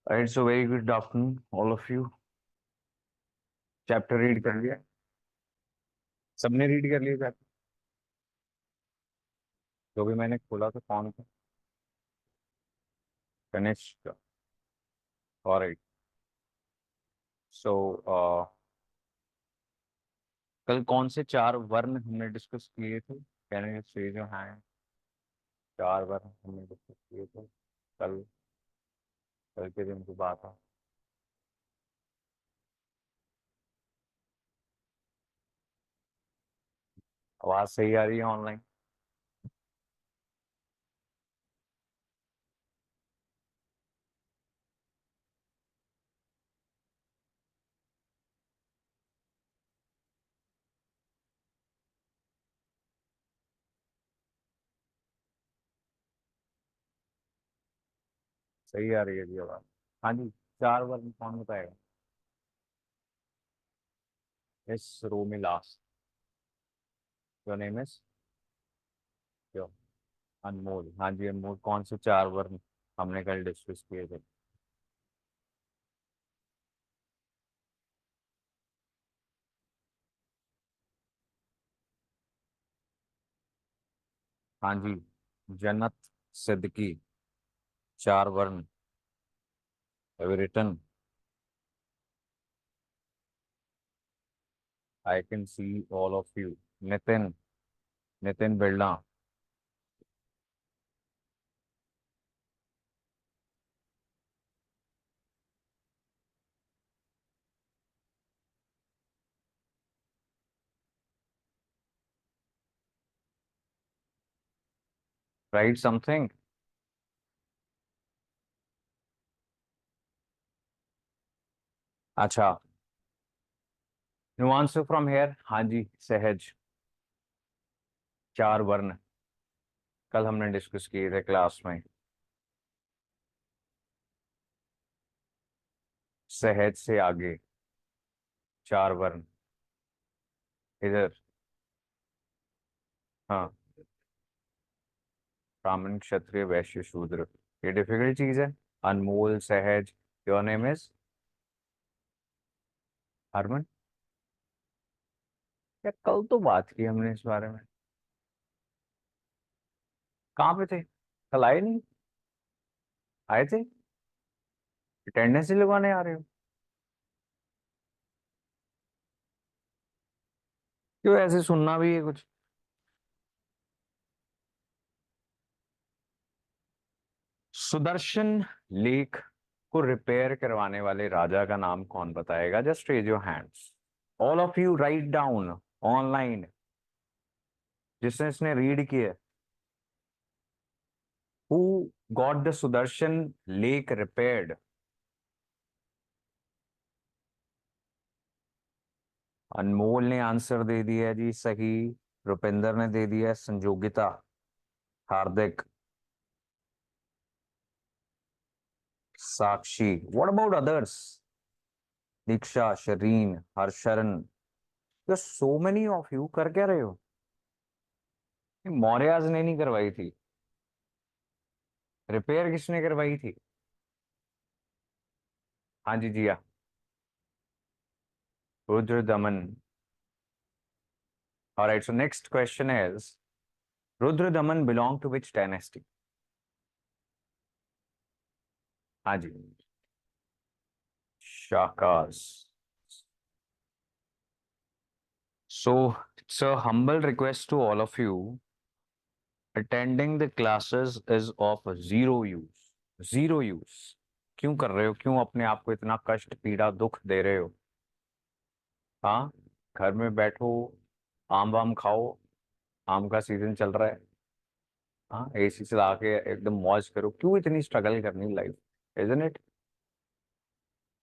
It's a very good afternoon, all of you. Chapter read कर लिया? सबने read कर लिया चैप्टर? जो भी मैंने खोला था कौन था? कनिष्क। ऑलराइट। सो कल कौन से चार वर्ण हमने डिस्कस किए थे? कहने से जो हैं चार वर्ण हमने डिस्कस किए थे कल। कल के दिन की बात है। आवाज सही आ रही है ऑनलाइन? सही आ रही है जी आवाज? हाँ जी। चार वर्ण कौन बताएगा? इस रो में last. Your name is? Your Anmol. हाँ जी अनमोल, कौन से चार वर्ण हमने कल डिस्कस किए थे? हाँ जी। जन्नत सिद्दीकी। चार वर्ण written. I can see all of you. Nitin. Nitin Birla. Right something. अच्छा। Nuance from here. हाँ जी सहज। चार वर्ण कल हमने डिस्कस किए थे क्लास में। सहज से आगे चार वर्ण इधर। हाँ। ब्राह्मण क्षत्रिय वैश्य शूद्र। ये डिफिकल्ट चीज है। Anmol Sahaj. Your name is? Harman. यार कल तो बात की हमने इस बारे में। कहाँ पे थे? कल आए नहीं? आए थे? अटेंडेंस ही लगवाने आ रहे हो? क्यों ऐसे सुनना भी है कुछ? सुदर्शन लेक को रिपेयर करवाने वाले राजा का नाम कौन बताएगा? Just raise your hands. All of you write down online. जिसने इसने रीड किया। Who got the Sudarshan lake repaired? Anmol ने आंसर दे दिया है जी सही। रुपिंदर ने दे दिया है, Sanjogita, Hardik, Sakshi. What about others? Diksha, Shireen, Harsharan. So many of you कर क्या रहे हो? मौर्याज ने नहीं करवाई थी। रिपेयर किसने करवाई थी? हाँ जी Jiya. Rudra Daman. Alright, so next question is Rudra Daman belong to which dynasty? हाँ जी। Shakas. So it's a humble request to all of you. Attending the classes is of zero use. Zero use. क्यों कर रहे हो? क्यों अपने आप को इतना कष्ट पीड़ा दुख दे रहे हो? हाँ। घर में बैठो, आम वाम खाओ। आम का सीजन चल रहा है। हाँ एसी चला के एकदम मौज करो। क्यों इतनी स्ट्रगल करनी लाइफ? Isn't it?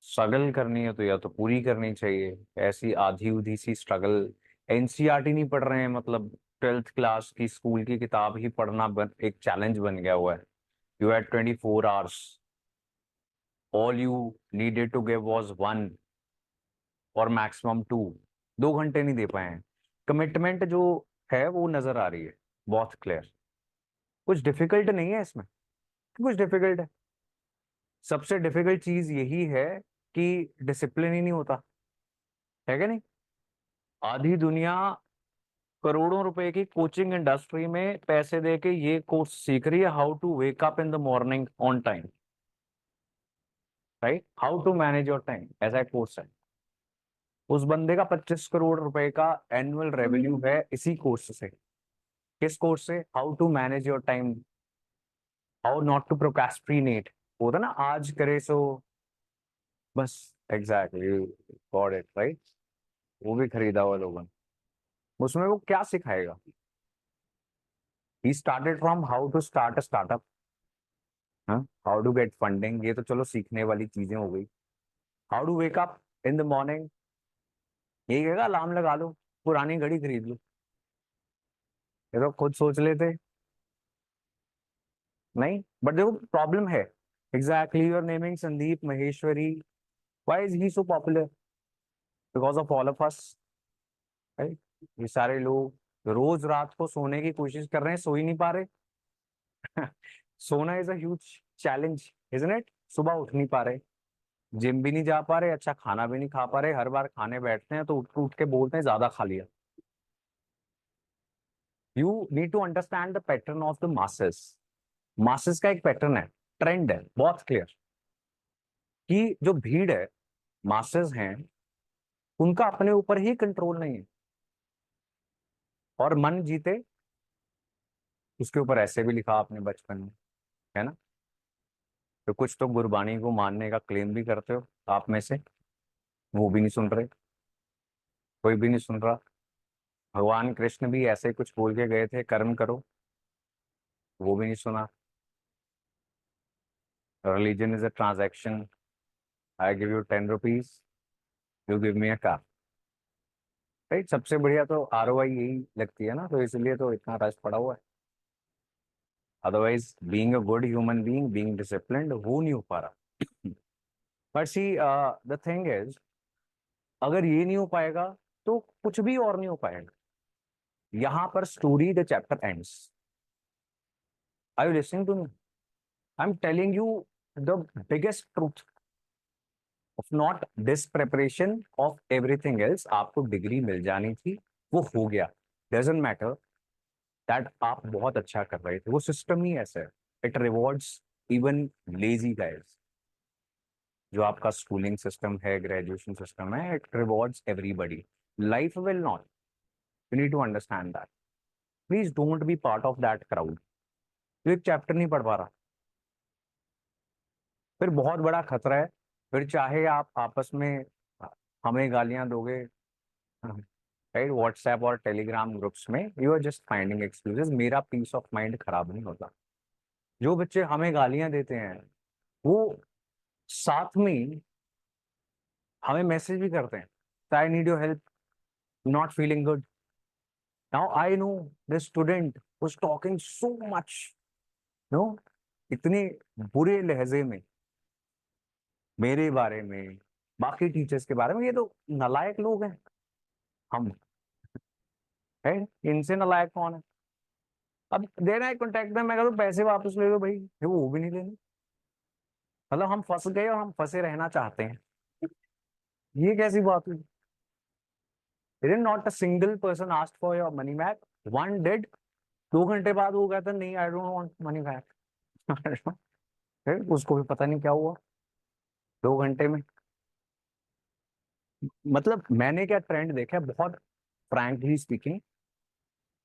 स्ट्रगल करनी है तो या तो पूरी करनी चाहिए। ऐसी आधी उधी सी स्ट्रगल। एनसीईआरटी नहीं पढ़ रहे हैं मतलब ट्वेल्थ क्लास की स्कूल की किताब ही पढ़ना एक चैलेंज बन गया हुआ है। You had 24 hours। All you needed to give was one और मैक्सिमम टू। 2 घंटे नहीं दे पाए हैं। कमिटमेंट जो है वो नजर आ रही है बहुत क्लियर। कुछ डिफिकल्ट नहीं है इसमें। कुछ डिफिकल्ट है? सबसे डिफिकल्ट चीज यही है कि डिसिप्लिन ही नहीं होता है क्या नहीं। आधी दुनिया करोड़ों रुपए की कोचिंग इंडस्ट्री में पैसे दे के ये कोर्स सीख रही है, how to wake up in the morning on time, right, how to manage your time, ऐसा एक कोर्स है। उस बंदे का 25 करोड़ रुपए का एनुअल रेवेन्यू है इसी कोर्स से। किस कोर्स से? How to manage your time, how not to procrastinate. होता ना, आज करे सो बस। Exactly, got it right. वो भी खरीदा हुआ लोगों ने। उसमें वो क्या सिखाएगा? He started from how to start a startup, हाँ, हाउ टू गेट फंडिंग, ये तो चलो सीखने वाली चीजें हो गई। How to wake up in the morning, यही कहेगा अलार्म लगा लो, पुरानी घड़ी खरीद लो। ये तो खुद सोच लेते। नहीं, बट देखो प्रॉब्लम है। Exactly, your naming Sandeep Maheshwari, why is he so popular? Because of all of us, right. ये सारे लोग रोज रात को सोने की कोशिश कर रहे हैं, सो ही नहीं पा रहे। सोना is a huge challenge, isn't it? सुबह उठ नहीं पा रहे, जिम भी नहीं जा पा रहे, अच्छा खाना भी नहीं खा पा रहे, हर बार खाने बैठते हैं तो उठ उठ के बोलते हैं ज्यादा खा लिया। You need to understand the pattern of the masses. Masses का एक पैटर्न है, ट्रेंड है बहुत क्लियर, कि जो भीड़ है, मासेस हैं, उनका अपने ऊपर ही कंट्रोल नहीं है। और मन जीते, उसके ऊपर ऐसे भी लिखा आपने बचपन में, है ना। तो कुछ तो गुरबानी को मानने का क्लेम भी करते हो आप में से, वो भी नहीं सुन रहे, कोई भी नहीं सुन रहा। भगवान कृष्ण भी ऐसे कुछ बोल के गए थे, कर्म करो, वो भी नहीं सुना। Religion is a transaction, I give you 10 rupees, you give me a car, right. सबसे बढ़िया तो ROI यही लगती है ना, तो इसलिए तो इतना रश पड़ा हुआ है। Otherwise being a good human being, being disciplined, वो नहीं हो पा रहा। But see, the thing is, अगर ये नहीं हो पाएगा तो कुछ भी और नहीं हो पाएगा। यहां पर story the chapter ends. Are you listening to me? I am telling you the biggest truth of not this preparation of everything else. आपको डिग्री मिल जानी थी, वो हो गया, डजेंट मैटर दैट आप बहुत अच्छा कर रहे थे, वो सिस्टम ही ऐसा है। It rewards even lazy guys. जो आपका स्कूलिंग सिस्टम है, ग्रेजुएशन सिस्टम है, it rewards everybody, life will not. You need to understand that. Please don't be part of that crowd. तो एक चैप्टर नहीं पढ़ पा रहा, फिर बहुत बड़ा खतरा है। फिर चाहे आप आपस में हमें गालियां दोगे, राइट, व्हाट्सएप और टेलीग्राम ग्रुप्स में, you are just finding excuses, मेरा पीस ऑफ माइंड खराब नहीं होता। जो बच्चे हमें गालियां देते हैं, वो साथ में हमें मैसेज भी करते हैं, I need your help, not feeling good. Now I know the student was talking so much, no, इतने बुरे लहजे में मेरे बारे में, बाकी टीचर्स के बारे में। ये तो नालायक लोग हैं हम, है। इनसे नालायक कौन है? अब देना है कॉन्टेक्ट में, मैं कहता हूँ पैसे वापस ले लो भाई, ये वो भी नहीं लेने। मतलब हम फंस गए और हम फंसे रहना चाहते हैं, ये कैसी बात हुई? Did not a single person asked for your money back? One did. 2 घंटे बाद वो कहता नहीं, I don't want money back. उसको भी पता नहीं क्या हुआ 2 घंटे में। मतलब मैंने क्या ट्रेंड देखा है, बहुत फ्रैंकली स्पीकिंग,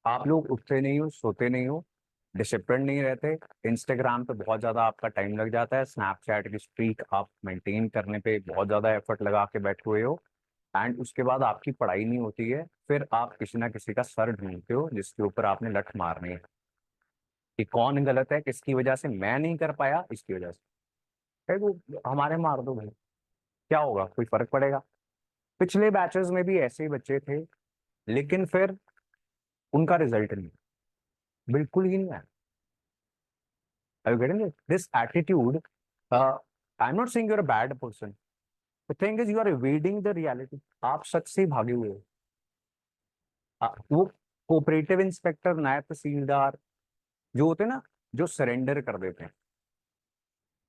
आप लोग उठते नहीं हो, सोते नहीं हो, डिसिप्लिन नहीं रहते, इंस्टाग्राम पे बहुत ज्यादा आपका टाइम लग जाता है, स्नैपचैट की स्ट्रीक आप मेंटेन करने पे बहुत ज्यादा एफर्ट लगा के बैठे हुए हो, एंड उसके बाद आपकी पढ़ाई नहीं होती है, फिर आप किसी ना किसी का सर ढूंढते हो जिसके ऊपर आपने लठ मारनी है, कि कौन गलत है, किसकी वजह से मैं नहीं कर पाया, इसकी वजह से। भाई वो हमारे मार दो भाई, क्या होगा, कोई फर्क पड़ेगा? पिछले बैचेस में भी ऐसे ही बच्चे थे, लेकिन फिर उनका रिजल्ट नहीं, बिल्कुल ही नहीं आया। Are you getting it? This attitude, I'm not saying you're a bad person. The thing is, you are evading the reality. आप सच से भागे हुए हो। वो कोऑपरेटिव इंस्पेक्टर, नायब तहसीलदार जो होते हैं ना, जो सरेंडर कर देते हैं,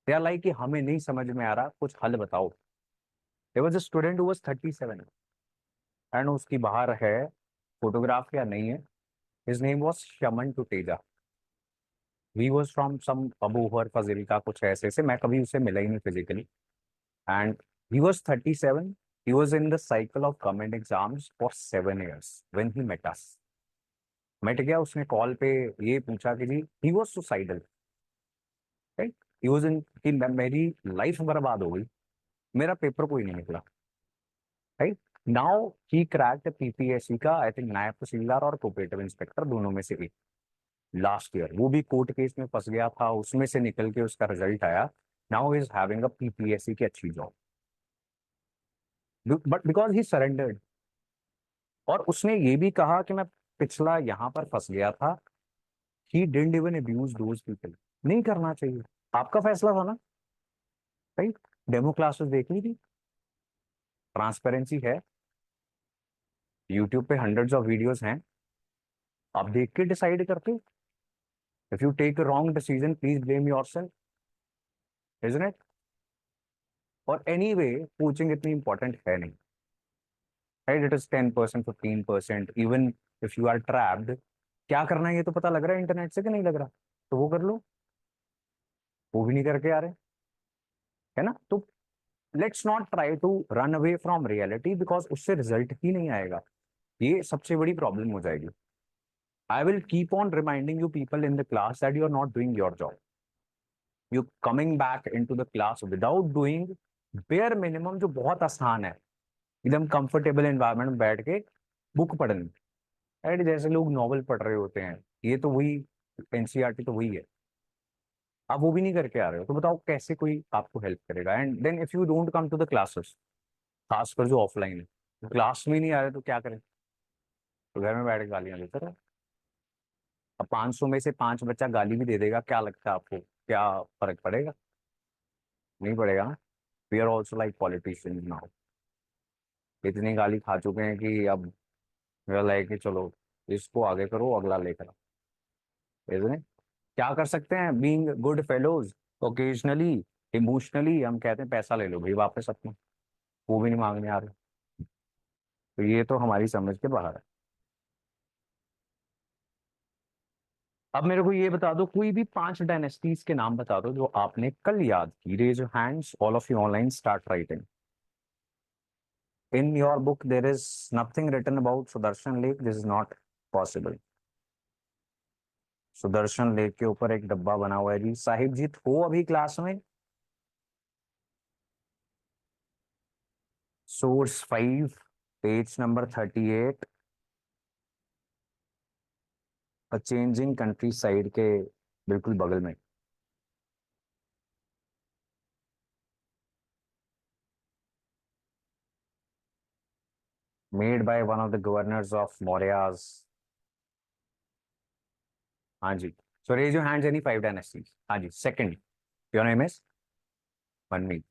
दे आर लाइक कि हमें नहीं समझ में आ रहा, कुछ हल बताओ। There was a student who was 37 and उसकी बाहर है, फोटोग्राफ या नहीं है, his name was Shaman Tuteja. He was from some Abohar Fazilka, कुछ ऐसे से, मैं कभी उसे मिला ही नहीं physically. And he was 37, he was in the cycle of government exams for 7 years when he met us। मिट गया, उसने कॉल पे ये पूछा कि जी he was suicidal, right. He was in कि मेरी लाइफ बर्बाद हो गई, मेरा पेपर कोई नहीं निकला, right. Now he cracked PPSC का, आई थिंक नायब तहसीलदार और कोऑपरेटिव इंस्पेक्टर, दोनों में से एक, लास्ट ईयर। वो भी कोर्ट केस में फंस गया था, उसमें से निकल के उसका रिजल्ट आया। Now is having a PPSC की अच्छी job, but because he surrendered. और उसने ये भी कहा कि मैं पिछला यहाँ पर फंस गया था। He didn't even abuse those people. नहीं करना चाहिए, आपका फैसला था ना, राइट। डेमो क्लासेस देख ली थी, ट्रांसपेरेंसी है, यूट्यूब पे हंड्रेड्स ऑफ वीडियोस हैं, आप देख के डिसाइड करते। If you take wrong decision please blame yourself, isn't it. और एनीवे कोचिंग इतनी इंपॉर्टेंट है नहीं, right. It is 10%, 15%, even if you are trapped. क्या करना है ये तो पता लग रहा है इंटरनेट से कि नहीं लग रहा, तो वो कर लो। वो भी नहीं करके आ रहे, है ना। तो let's not try to run away from reality, because उससे रिजल्ट ही नहीं आएगा। ये सबसे बड़ी प्रॉब्लम हो जाएगी। I will keep on reminding you people in the class that you are not doing your job. You coming back in to the class without doing bare minimum, जो बहुत आसान है, एकदम कंफर्टेबल एनवायरनमेंट में बैठ के बुक पढ़नी, right. जैसे लोग नॉवल पढ़ रहे होते हैं, ये तो वही, एनसीईआरटी तो वही है। आप वो भी नहीं करके आ रहे हो, तो बताओ कैसे कोई आपको हेल्प करेगा। And then if you don't come to the classes, खासकर जो ऑफलाइन है, तो क्लास में नहीं आ रहे तो क्या करें, तो घर में बैठ के गालियां देते रहे। अब 500 में से 5 बच्चा गाली भी दे देगा, क्या लगता है आपको, क्या फर्क पड़ेगा? नहीं पड़ेगा ना। We are also like politicians now, इतनी गाली खा चुके हैं कि अब मेरा लाइक कि चलो इसको आगे करो, अगला लेकर आओ, isn't it? क्या कर सकते हैं, being good fellows, occasionally emotionally हम कहते हैं पैसा ले लो भाई वापस अपना, वो भी नहीं मांगने आ रहे। तो ये तो हमारी समझ के बाहर है। अब मेरे को ये बता दो, कोई भी 5 डायनेस्टीज के नाम बता दो जो आपने कल याद की। Raise your hands, all of you online, start writing. In your book there is nothing written about Sudarshan lake, this is not possible. Sudarshan lake के ऊपर एक डब्बा बना हुआ है जी। साहिब जी हो अभी क्लास में? Source 5, page number 38, changing countryside के बिल्कुल बगल में। Made by one of the governors of Mauryas. हाँ जी। So raise your hands any 5 dynasties. हाँ जी, second, your name is Manni.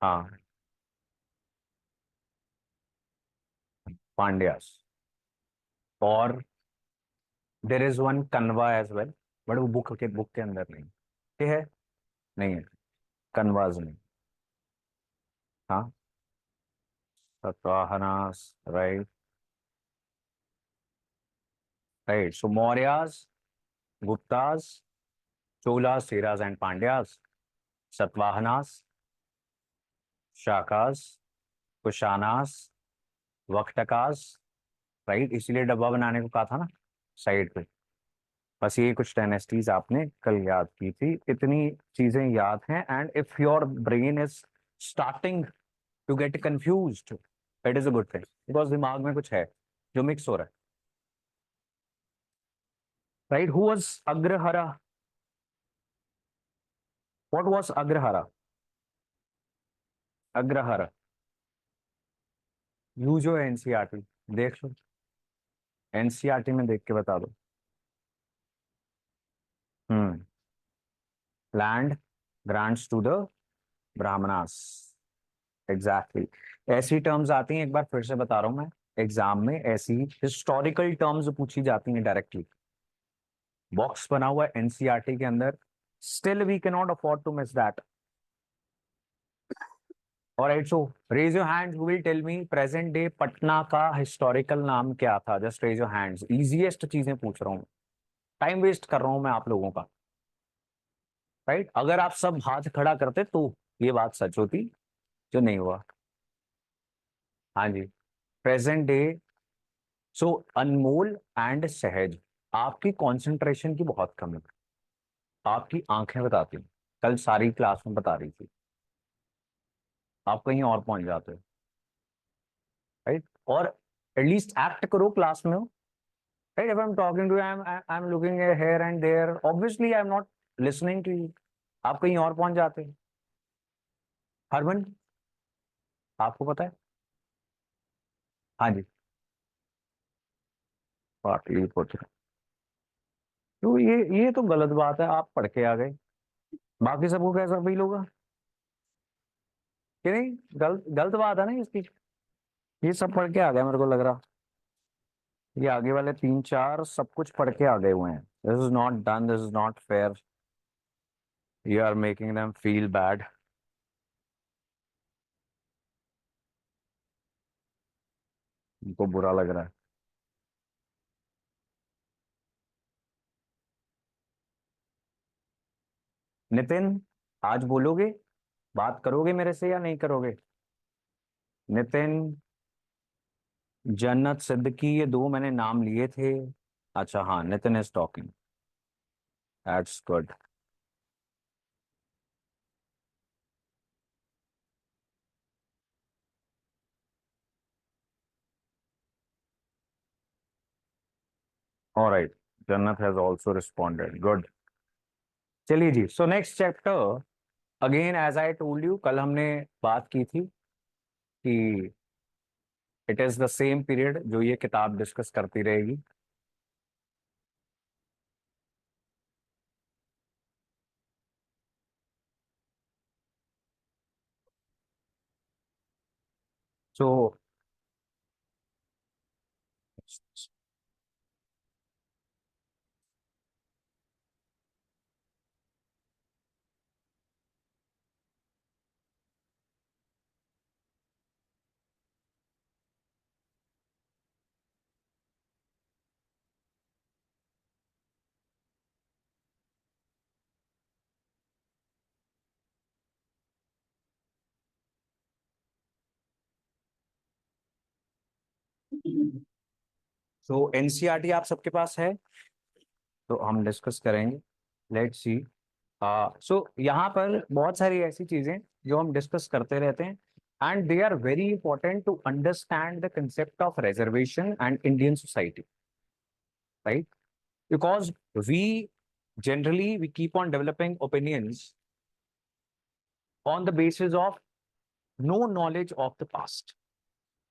हाँ, पांड्यास। और there is one Kanva as well, but वो बुक के अंदर नहीं। ये है, नहीं है, कनवाज नहीं। हाँ, Satavahanas, right. Right, so Mauryas, Guptas, Cholas, Cheras and Pandyas, Satavahanas, Shakas, Kushanas, Vakatakas, right. इसीलिए डब्बा बनाने को कहा था ना साइड पे। बस ये कुछ डायनेस्टीज आपने कल याद की थी, इतनी चीजें याद हैं। And if your brain is starting to get confused, it is a good thing, because दिमाग में कुछ है जो मिक्स हो रहा है, right. Who was agrahara? What was agrahara? Agrahara, you जो है एनसीईआरटी, देख लो, एनसीईआरटी में देख के बता दो। Hmm, land grants to the Brahmanas, exactly. ऐसी टर्म्स आती हैं, एक बार फिर से बता रहा हूं मैं। एग्जाम में ऐसी हिस्टोरिकल टर्म्स पूछी जाती हैं डायरेक्टली, बॉक्स बना हुआ है एनसीईआरटी के अंदर, still we can not afford to miss that. Alright, so raise your hands who will tell me present day Patna का हिस्टोरिकल नाम क्या था। Just raise your hands, easiest चीजें पूछ रहा हूँ, टाइम वेस्ट कर रहा हूं मैं आप लोगों का। राइट, अगर आप सब हाथ खड़ा करते तो ये बात सच होती, जो नहीं हुआ। हाँ जी, present day. So Anmol and Sahaj, आपकी कंसंट्रेशन की बहुत कमी, आपकी आंखें बताती हैं, कल सारी क्लास में बता रही थी, आप कहीं और पहुंच जाते हो। राइट, और एटलीस्ट एक्ट करो क्लास में हो। Right, if I am talking to I am looking here and there, obviously I am not listening to you, आप कहीं और पहुंच जाते हो। हरमन, आपको पता है? हाँ जी, पाटलिपुत्र। तो ये तो गलत बात है, आप पढ़ के आ गए, बाकी सबको कैसा फील होगा कि नहीं? गलत गलत बात है ना इसकी। ये सब पढ़ के आ गया, मेरे को लग रहा ये आगे वाले तीन चार सब कुछ पढ़ के आ गए हुए हैं। This is not done, this is not fair, you are making them feel bad. उनको बुरा लग रहा है। नितिन, आज बोलोगे, बात करोगे मेरे से या नहीं करोगे? नितिन, जन्नत सिद्दीकी, ये दो मैंने नाम लिए थे। अच्छा हाँ, Nitin is talking, that's good. Alright, Jannat has also responded, good. चलिए जी, so next chapter, again as I told you, कल हमने बात की थी कि it is the same period जो ये किताब डिस्कस करती रहेगी। सो सो एनसीईआरटी आप सबके पास है, तो हम डिस्कस करेंगे। Let's see. सो यहाँ पर बहुत सारी ऐसी चीजें जो हम डिस्कस करते रहते हैं, and they are very important to understand the concept of reservation and Indian society. Right, because we generally we keep on developing opinions on the basis of no knowledge of the past.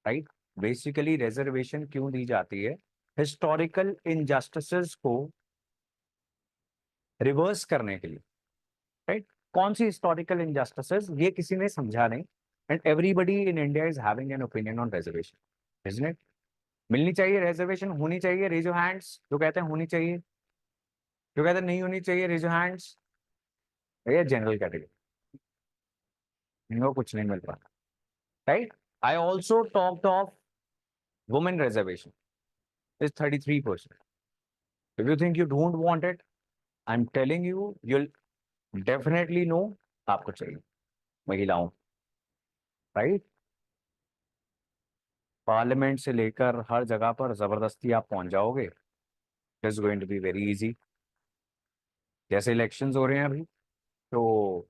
Right, basically reservation क्यों दी जाती है? Historical injustices को reverse करने के लिए। Right, कौन सी historical injustices, ये किसी ने समझा नहीं, and everybody in India is having an opinion on reservation, isn't it? मिलनी चाहिए रिजर्वेशन, होनी चाहिए, रेज योर हैंड्स जो कहते हैं होनी चाहिए, जो कहते हैं नहीं होनी चाहिए, रेज योर हैंड्स। ये जनरल कैटेगरी, इनको कुछ नहीं मिल रहा। Right, I also talked of women reservation is 33%। If you think you don't want it, I am telling you, you'll definitely know, आपको चाहिए महिलाओं। राइट, पार्लियामेंट से लेकर हर जगह पर जबरदस्ती आप पहुंच जाओगे, it's going to be very easy. जैसे इलेक्शंस हो रहे हैं अभी, तो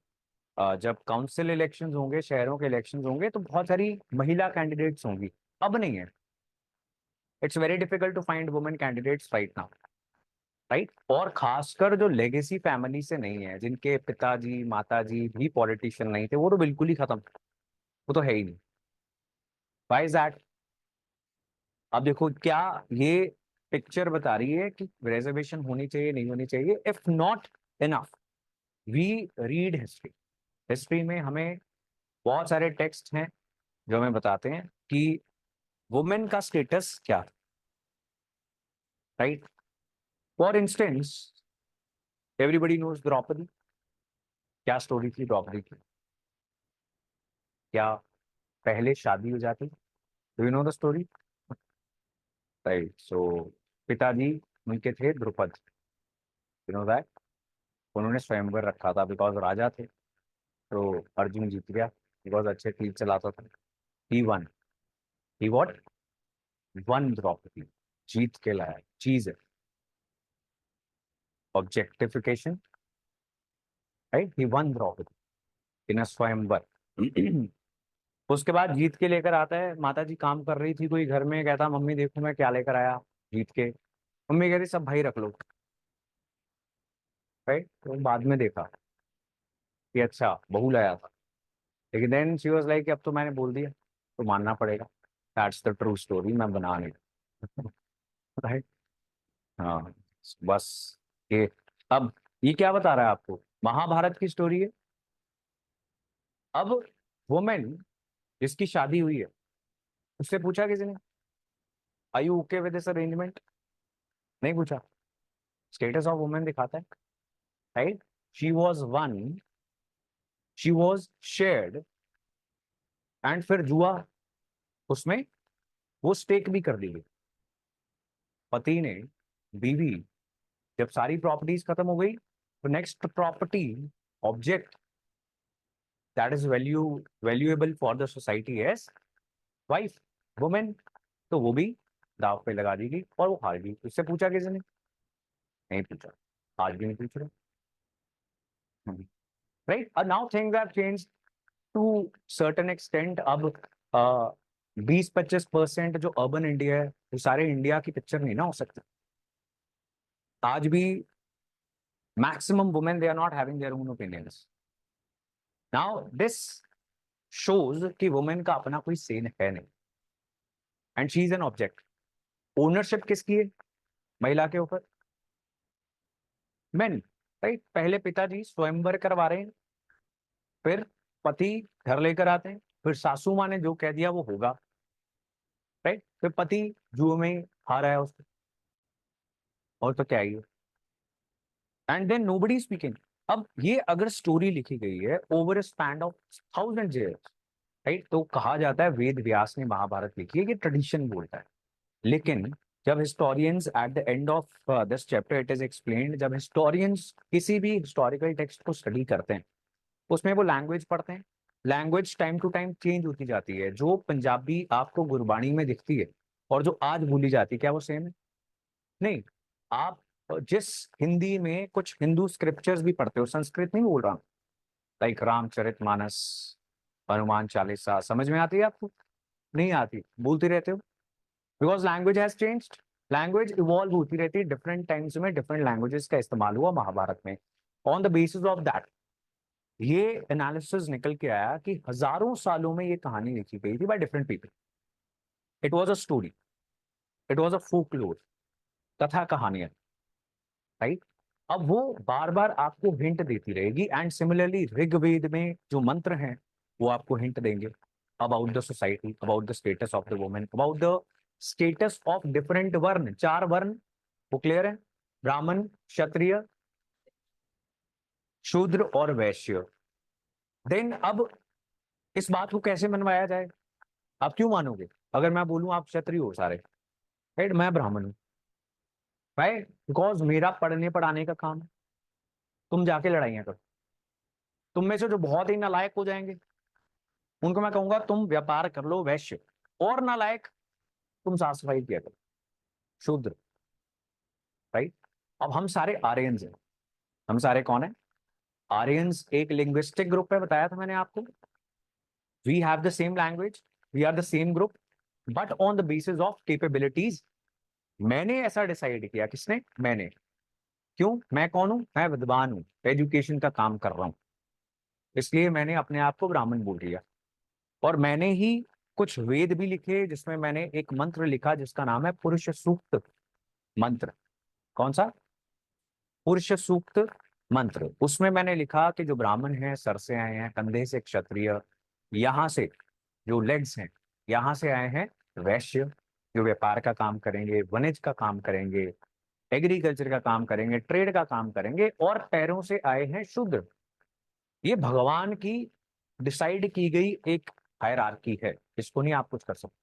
जब काउंसिल इलेक्शंस होंगे, शहरों के इलेक्शंस होंगे, तो बहुत सारी महिला कैंडिडेट्स होंगी। अब नहीं है, it's very difficult to find women candidates right now. Right, और खासकर जो लेगेसी फैमिली से नहीं है, जिनके पिताजी माताजी भी पॉलिटिशियन नहीं थे, वो तो बिल्कुल ही खत्म, वो तो है ही नहीं। Why is that? अब देखो क्या ये पिक्चर बता रही है कि रिजर्वेशन होनी चाहिए नहीं होनी चाहिए। If not enough, we read history. History में हमें बहुत सारे टेक्स्ट हैं जो हमें बताते हैं कि वुमेन का स्टेटस क्या, right? For instance, everybody knows Draupadi. क्या स्टोरी थी द्रौपदी की? क्या पहले शादी हो जाती? Do you know the story? Right. So पिताजी उनके थे द्रुपद, यू नो दैट। उन्होंने स्वयंवर रखा था बिकॉज राजा थे। तो अर्जुन जीत गया बिकॉज अच्छे तीर चलाता था। He won, he what, won Draupadi, जीत के लाया। चीज है objectification, right? He won Draupadi in a swayamvar. उसके बाद जीत के लेकर आता है। माता जी काम कर रही थी कोई घर में, कहता मम्मी देखो मैं क्या लेकर आया जीत के। मम्मी कहती सब भाई रख लो, राइट? तो बाद में देखा कि अच्छा बहू लाया था, लेकिन देन शी वाज लाइक अब तो मैंने बोल दिया तो मानना पड़ेगा। दैट्स द ट्रू स्टोरी, मैं बना नहीं। राइट। हाँ, बस ये। अब ये क्या बता रहा है आपको? महाभारत की स्टोरी है। अब वुमेन जिसकी शादी हुई है, उससे पूछा किसी ने are you okay with this arrangement? नहीं पूछा। स्टेटस ऑफ वुमेन दिखाता है, right? She was one, she was shared, and फिर जुआ उसमें वो स्टेक भी कर दी गई। पति ने, बीवी, जब सारी प्रॉपर्टीज खत्म हो गई तो next property, object that is valuable for the society as wife, women, तो वो भी दाव पे लगा दी गई और वो हार गई। उससे पूछा किसी ने? नहीं पूछा। आज भी नहीं पूछ रहे, right? Now things have changed to certain extent. अब 20-25% जो अर्बन इंडिया है वो सारे इंडिया की पिक्चर नहीं ना हो सकती। आज भी maximum women they are not having their own opinions. Now this shows कि वुमेन का अपना कोई सेन है नहीं, and she is an object. Ownership किसकी है महिला के ऊपर? Men, right? पहले पिताजी स्वयंवर करवा रहे हैं, फिर पति घर लेकर आते हैं, फिर सासू माँ ने जो कह दिया वो होगा, राइट? फिर पति जुए में हारा है उसको, और तो क्या ही है। And then nobody speaking. अब ये अगर स्टोरी लिखी गई है over a span of 1000 years, right, तो कहा जाता है वेद व्यास ने महाभारत लिखी है, ये ट्रेडिशन बोलता है। लेकिन जब historians eight the end of this chapter it is explained, जब हिस्टोरियंस किसी भी हिस्टोरिकल टेक्स्ट को स्टडी करते हैं, उसमें वो लैंग्वेज पढ़ते हैं। Language time to time change होती जाती है। जो पंजाबी आपको गुरबाणी में दिखती है और जो आज भूली जाती है, क्या वो सेम है? नहीं। आप जिस हिंदी में कुछ हिंदू स्क्रिप्चर्स भी पढ़ते हो, संस्कृत नहीं बोल रहा हूँ, लाइक रामचरितमानस, हनुमान चालीसा, समझ में आती है आपको? नहीं आती, बोलते रहते हो, because language has changed. Language evolve होती रहती है, डिफरेंट टाइम्स में डिफरेंट लैंग्वेजेस का इस्तेमाल हुआ महाभारत में। On the basis of that ये एनालिसिस निकल के आया कि हजारों सालों में ये कहानी लिखी गई थी by different people. It was a story, it was a folklore, कथा कहानियां, राइट? अब वो बार बार आपको हिंट देती रहेगी, एंड सिमिलरली ऋग्वेद में जो मंत्र हैं वो आपको हिंट देंगे about the society, about the status of the women, about the status of different वर्ण। 4 वर्ण वो क्लियर है, ब्राह्मण, क्षत्रिय, शूद्र और वैश्य। देन अब इस बात को कैसे मनवाया जाए? आप क्यों मानोगे अगर मैं बोलूं आप क्षत्रिय हो सारे, राइट, मैं ब्राह्मण हूँ, राइट? बिकॉज मेरा पढ़ने पढ़ाने का काम है। तुम जाके लड़ाइयाँ करो। तुम में से जो बहुत ही नालायक हो जाएंगे उनको मैं कहूंगा तुम व्यापार कर लो वैश्य, और नालायक तुम साफ सफाई किया करो, शूद्र, राइट? अब हम सारे आर्यंस हैं। हम सारे कौन है? आर्यंस एक लिंग्विस्टिक ग्रुप है, बताया था मैंने आपको। We have the same language, we are the same group, but on the basis of capabilities. मैंने ऐसा डिसाइड किया, किसने? मैंने। क्यों? मैं कौन हूं? मैं विद्वान हूं, एजुकेशन का काम कर रहा हूं, इसलिए मैंने अपने आप को ब्राह्मण बोल दिया। और मैंने ही कुछ वेद भी लिखे, जिसमें मैंने एक मंत्र लिखा जिसका नाम है पुरुष सूक्त मंत्र। कौन सा? पुरुष सूक्त मंत्र। उसमें मैंने लिखा कि जो ब्राह्मण हैं सर से आए हैं, कंधे से क्षत्रिय, यहाँ से जो लेग्स हैं यहाँ से आए हैं वैश्य जो व्यापार का काम करेंगे, वनिज का काम करेंगे, एग्रीकल्चर का काम करेंगे, ट्रेड का काम करेंगे, और पैरों से आए हैं शूद्र। ये भगवान की डिसाइड की गई एक हायरार्की है, इसको नहीं आप कुछ कर सकते,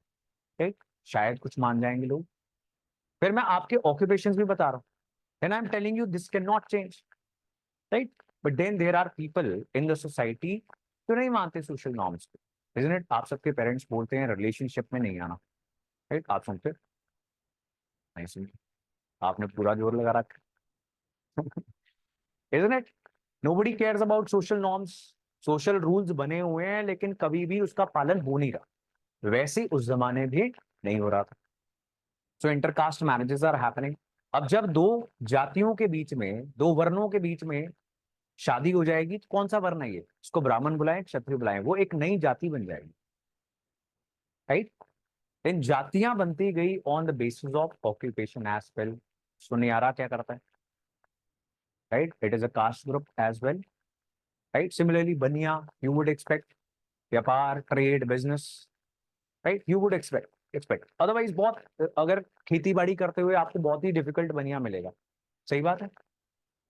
ठीक? शायद कुछ मान जाएंगे लोग। फिर मैं आपके ऑक्यूपेशंस भी बता रहा हूँ, and I am telling you this can not change, right? But then there are people in the society जो नहीं मानते सोशल नॉर्म्स को, इजंट इट? आप सबके पेरेंट्स बोलते हैं रिलेशनशिप में नहीं आना, राइट? आप सुनते? नहीं सुनते? आपने पूरा जोर लगा रखा isn't it? Nobody cares about social norms. Social rules बने हुए हैं लेकिन कभी भी उसका पालन हो नहीं रहा, वैसे उस जमाने भी नहीं हो रहा था। सो इंटरकास्ट मैरिजेस आर हैपनिंग। अब जब दो जातियों के बीच में, दो वर्णों के बीच में शादी हो जाएगी, तो कौन सा वर्ण है ये? इसको ब्राह्मण बुलाएं, क्षत्रिय बुलाएं, वो एक नई जाति बन जाएगी, राइट? इन जातियां बनती गई on the basis of occupation as well. सुनियारा क्या करता है, right? It is a caste group as well, right? Similarly Bania, you would expect व्यापार, trade, business, right? You would expect expect otherwise बहुत, अगर खेती बाड़ी करते हुए आपको बहुत ही डिफिकल्ट बनिया मिलेगा, सही बात है।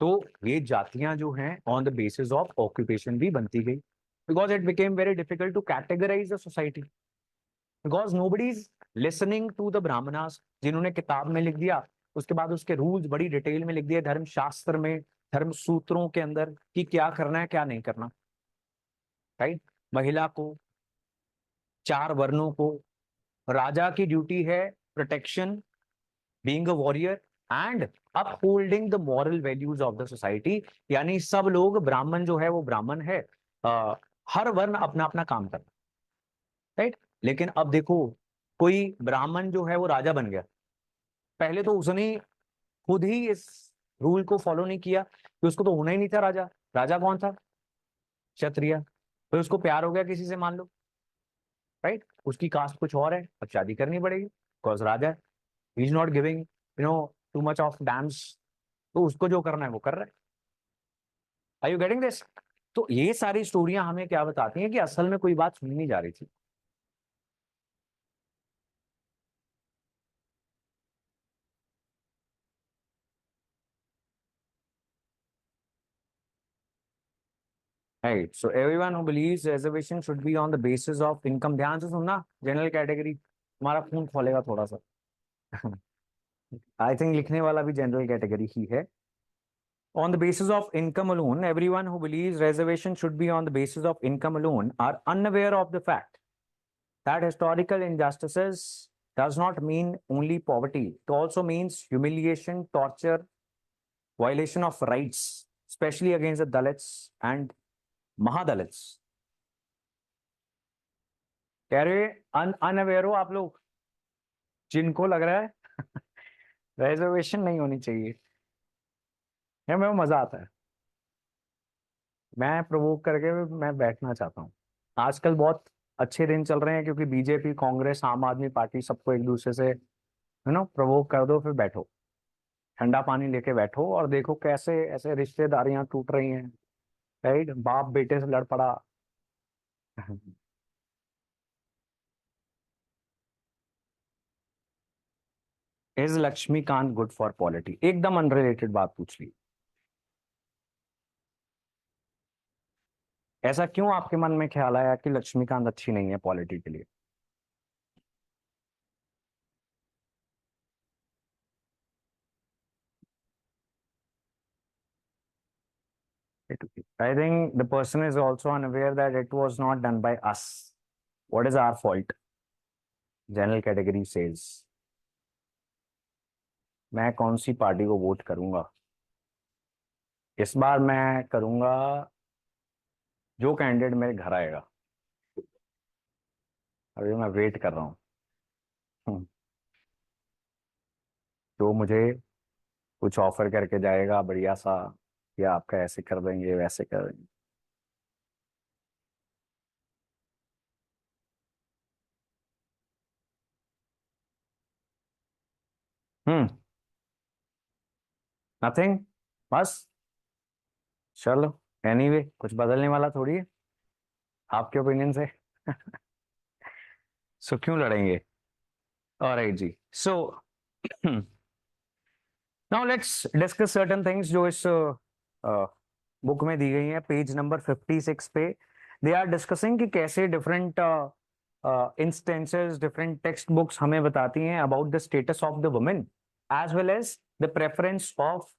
तो ये जातियां जो हैं on the basis of occupation भी बनती गई, because it became very difficult to categorize the society, because nobody is listening to the Brahmanas, जिन्होंने किताब में लिख दिया, उसके बाद उसके रूल्स बड़ी डिटेल में लिख दिए धर्म शास्त्र में, धर्म सूत्रों के अंदर, कि क्या करना है क्या नहीं करना, राइट? महिला को, चार वर्णों को, राजा की ड्यूटी है protection, being a warrior, and upholding the moral values of the society. यानी सब लोग, ब्राह्मण जो है वो ब्राह्मण है, हर वर्ण अपना अपना काम करता, राइट? लेकिन अब देखो, कोई ब्राह्मण जो है वो राजा बन गया, पहले तो उसने खुद ही इस रूल को फॉलो नहीं किया कि उसको तो होना ही नहीं था राजा। राजा कौन था? क्षत्रिय। फिर उसको प्यार हो गया किसी से, मान लो, राइट? उसकी कास्ट कुछ और है, अब शादी करनी पड़ेगी, बिकॉज राजा है, he is not giving too much of damns, तो उसको जो करना है वो कर रहा है। Are you getting this? तो ये सारी स्टोरियां हमें क्या बताती हैं कि असल में कोई बात सुनी नहीं जा रही थी। Right, so everyone who believes reservation should be on the basis of income, ध्यान से सुनना, जनरल कैटेगरी, तुम्हारा खून खोलेगा थोड़ा सा आई थिंक लिखने वाला भी जनरल कैटेगरी ही है। On the basis of income alone, everyone who believes reservation should be on the basis of income alone are unaware of the fact that historical injustices does not mean only poverty. It also means humiliation, torture, violation of rights, especially against the Dalits and Mahadalits. कह रहे unaware हो आप लोग, जिनको लग रहा है reservation नहीं होनी चाहिए, है मैं, वो मजा आता है। मैं प्रोवोक करके मैं बैठना चाहता हूँ। आजकल बहुत अच्छे दिन चल रहे हैं, क्योंकि बीजेपी, कांग्रेस, आम आदमी पार्टी, सबको एक दूसरे से प्रोवोक कर दो, फिर बैठो, ठंडा पानी लेके बैठो और देखो कैसे ऐसे रिश्तेदारियां टूट रही हैं, राइट? बाप बेटे से लड़ पड़ा is Laxmikanth good for polity? एकदम अनरिलेटेड बात पूछ ली। ऐसा क्यों आपके मन में ख्याल आया कि लक्ष्मीकांत अच्छी नहीं है पॉलिटी के लिए? I think the person is also unaware that it was not done by us. What is our fault? General category says. मैं कौन सी पार्टी को वोट करूंगा? इस बार मैं करूंगा जो कैंडिडेट मेरे घर आएगा। अभी मैं वेट कर रहा हूँ। जो मुझे कुछ ऑफर करके जाएगा बढ़िया सा, या आपका ऐसे कर देंगे वैसे कर देंगे। हम्म। नथिंग, बस। चलो, एनीवे कुछ बदलने वाला थोड़ी है आपके ओपिनियन से सो क्यों लड़ेंगे? ऑलराइट जी, so now let's discuss certain things जो इस बुक में दी गई हैं। पेज नंबर 56 पे दे आर डिस्कसिंग कि कैसे different instances, different text books हमें बताती हैं about the status of the women as well as the preference of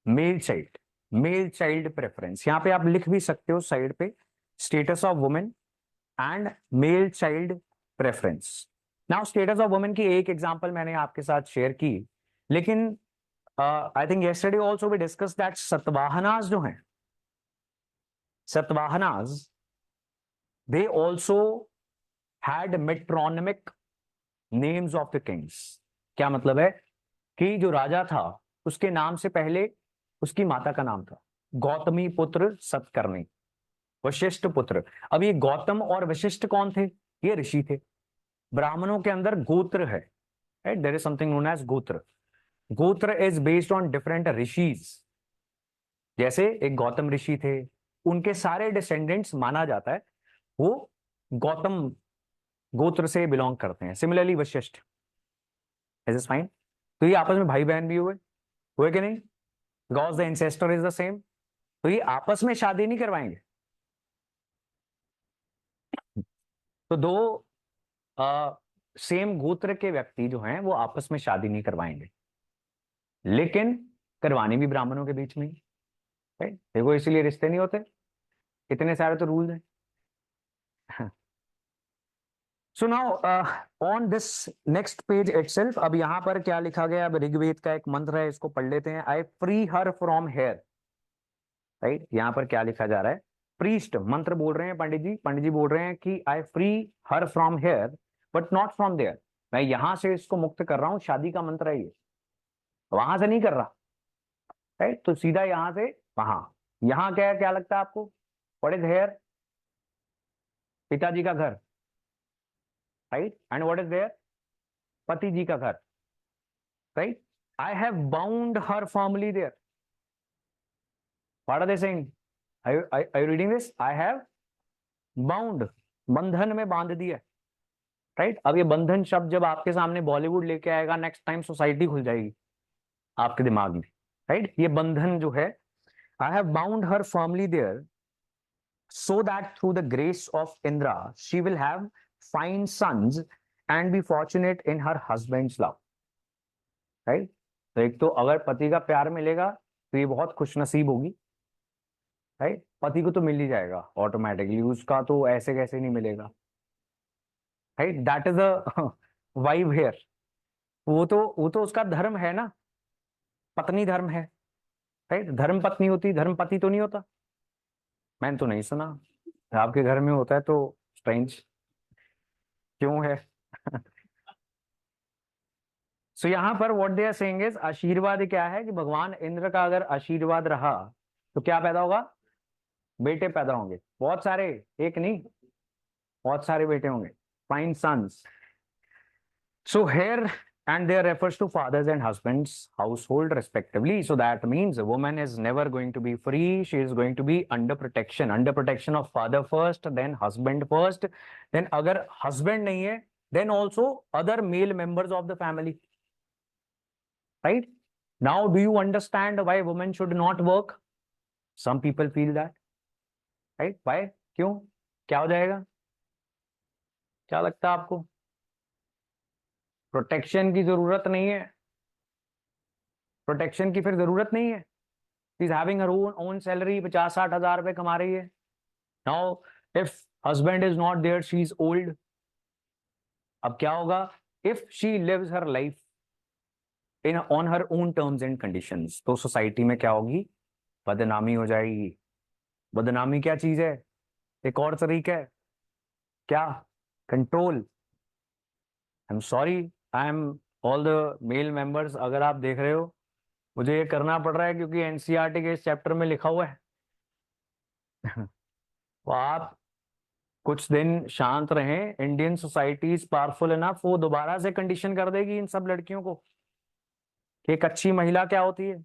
male child. Male child preference यहाँ पे आप लिख भी सकते हो साइड पे, status of women and male child preference. Now status of women की एक एग्जांपल मैंने आपके साथ शेयर की, लेकिन I think yesterday also we discussed that Satavahanas जो हैं, Satavahanas they also had metronymic names of the kings। क्या मतलब है कि जो राजा था उसके नाम से पहले उसकी माता का नाम था गौतमी पुत्र सतकर्णी, वशिष्ठ पुत्र। अब ये गौतम और वशिष्ठ कौन थे? ये ऋषि थे। ब्राह्मणों के अंदर गोत्र है, there is something known as gotra. Gotra is based on different rishis. जैसे एक गौतम ऋषि थे, उनके सारे डिसेंडेंट्स माना जाता है वो गौतम गोत्र से बिलोंग करते हैं। Similarly Vashishtha, is is fine. तो ये आपस में भाई बहन भी हुए, हुए कि नहीं? Because the ancestor is the same. तो ये आपस में शादी नहीं करवाएंगे। तो दो सेम गोत्र के व्यक्ति जो हैं वो आपस में शादी नहीं करवाएंगे, लेकिन करवानी भी ब्राह्मणों के बीच में ही, right? देखो इसीलिए रिश्ते नहीं होते, इतने सारे तो रूल हैं। So now on this next page itself, अब यहां पर क्या लिखा गया? अब ऋग्वेद का एक मंत्र है, इसको पढ़ लेते हैं। I free her from here, right? यहां पर क्या लिखा जा रहा है? प्रीस्ट मंत्र बोल रहे हैं, पंडित जी बोल रहे हैं कि I free her from here but not from there. मैं यहां से इसको मुक्त कर रहा हूं, शादी का मंत्र है ये, वहां से नहीं कर रहा, राइट? तो सीधा यहां से वहां। यहां क्या है, क्या लगता है आपको? What is here? पिताजी का घर, right? And what is there? पति जी का घर, right? I have bound her formally there. What are they saying? are you reading this? I have bound, बंधन में बांध दिया, राइट? अब ये बंधन शब्द जब आपके सामने बॉलीवुड लेके आएगा नेक्स्ट टाइम, सोसाइटी खुल जाएगी आपके दिमाग में, राइट? ये बंधन जो है, I have bound her firmly there so that through the grace of Indra she will have fine sons and be fortunate in her husband's love, right? तो एक तो अगर पति का प्यार मिलेगा तो ये बहुत खुशनसीब होगी, राइट? पति को तो मिल ही जाएगा ऑटोमेटिकली, उसका तो ऐसे कैसे नहीं मिलेगा, right? That is a vibe here. वो तो उसका धर्म है ना, पत्नी धर्म है, राइट? धर्म पत्नी होती, धर्म पति तो नहीं होता। मैंने तो नहीं सुना, आपके घर में होता है तो स्ट्रेंज क्यों है? सो यहाँ पर what they are saying is, आशीर्वाद क्या है कि भगवान इंद्र का अगर आशीर्वाद रहा तो क्या पैदा होगा? बेटे पैदा होंगे, बहुत सारे, एक नहीं, बहुत सारे बेटे होंगे, fine sons. So here and there refers to fathers and husbands household respectively, so that means a woman is never going to be free, she is going to be under protection, under protection of father first, then husband first, then agar husband nahi hai, then also other male members of the family, right? Now do you understand why women should not work? Some people feel that, right? Why? क्यों? क्या हो जाएगा? क्या लगता है आपको? Protection की जरूरत नहीं है, प्रोटेक्शन की फिर जरूरत नहीं है। She's having her own salary, 50-60 हजार रुपए कमा रही है। Now if husband is not there, she is old, अब क्या होगा? If she lives her life in on her own terms and conditions, तो सोसाइटी में क्या होगी? बदनामी हो जाएगी। बदनामी क्या चीज है? एक और तरीका है क्या? Control. I am sorry, I am all the male members, अगर आप देख रहे हो, मुझे ये करना पड़ रहा है क्योंकि एनसीईआरटी के इस चैप्टर में लिखा हुआ है। तो आप कुछ दिन शांत रहें, Indian society is powerful enough, वो दोबारा से कंडीशन कर देगी इन सब लड़कियों को कि एक अच्छी महिला क्या होती है,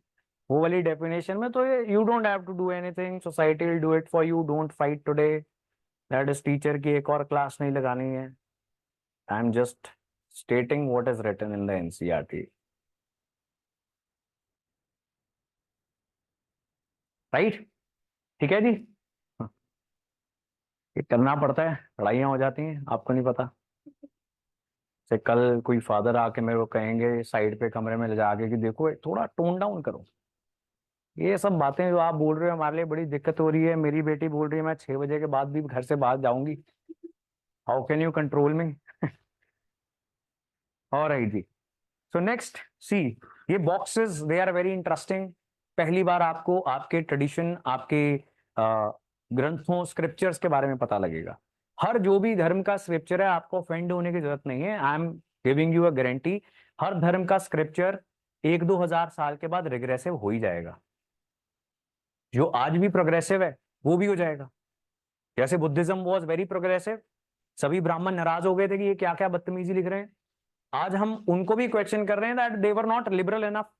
वो वाली डेफिनेशन में। तो ये you don't have to do anything, society will do it for you, don't fight today, that is teacher की एक और क्लास नहीं लगानी है, I am just stating what is written in the NCERT. Right? ठीक है जी। ये करना पड़ता है, लड़ाइयाँ हो जाती हैं, आपको नहीं पता। से कल कोई फादर आके मेरे को कहेंगे साइड पे कमरे में ले जाके कि देखो थोड़ा टोन डाउन करो, ये सब बातें जो आप बोल रहे हो हमारे लिए बड़ी दिक्कत हो रही है। मेरी बेटी बोल रही है मैं 6 बजे के बाद भी घर से बाहर जाऊंगी, how can you control me? Alright जी। सो नेक्स्ट सी, ये boxes they are very interesting. पहली बार आपको आपके ट्रेडिशन, आपके ग्रंथों, स्क्रिप्चर्स के बारे में पता लगेगा। हर जो भी धर्म का स्क्रिप्चर है, आपको ऑफेंड होने की जरूरत नहीं है, I am giving you a guarantee. हर धर्म का स्क्रिप्चर 1-2 हजार साल के बाद रिग्रेसिव हो ही जाएगा। जो आज भी प्रोग्रेसिव है वो भी हो जाएगा। जैसे बुद्धिज्म वॉज वेरी प्रोग्रेसिव, सभी ब्राह्मण नाराज हो गए थे कि ये क्या क्या बदतमीजी लिख रहे हैं। आज हम उनको भी क्वेश्चन कर रहे हैं that they were not liberal enough.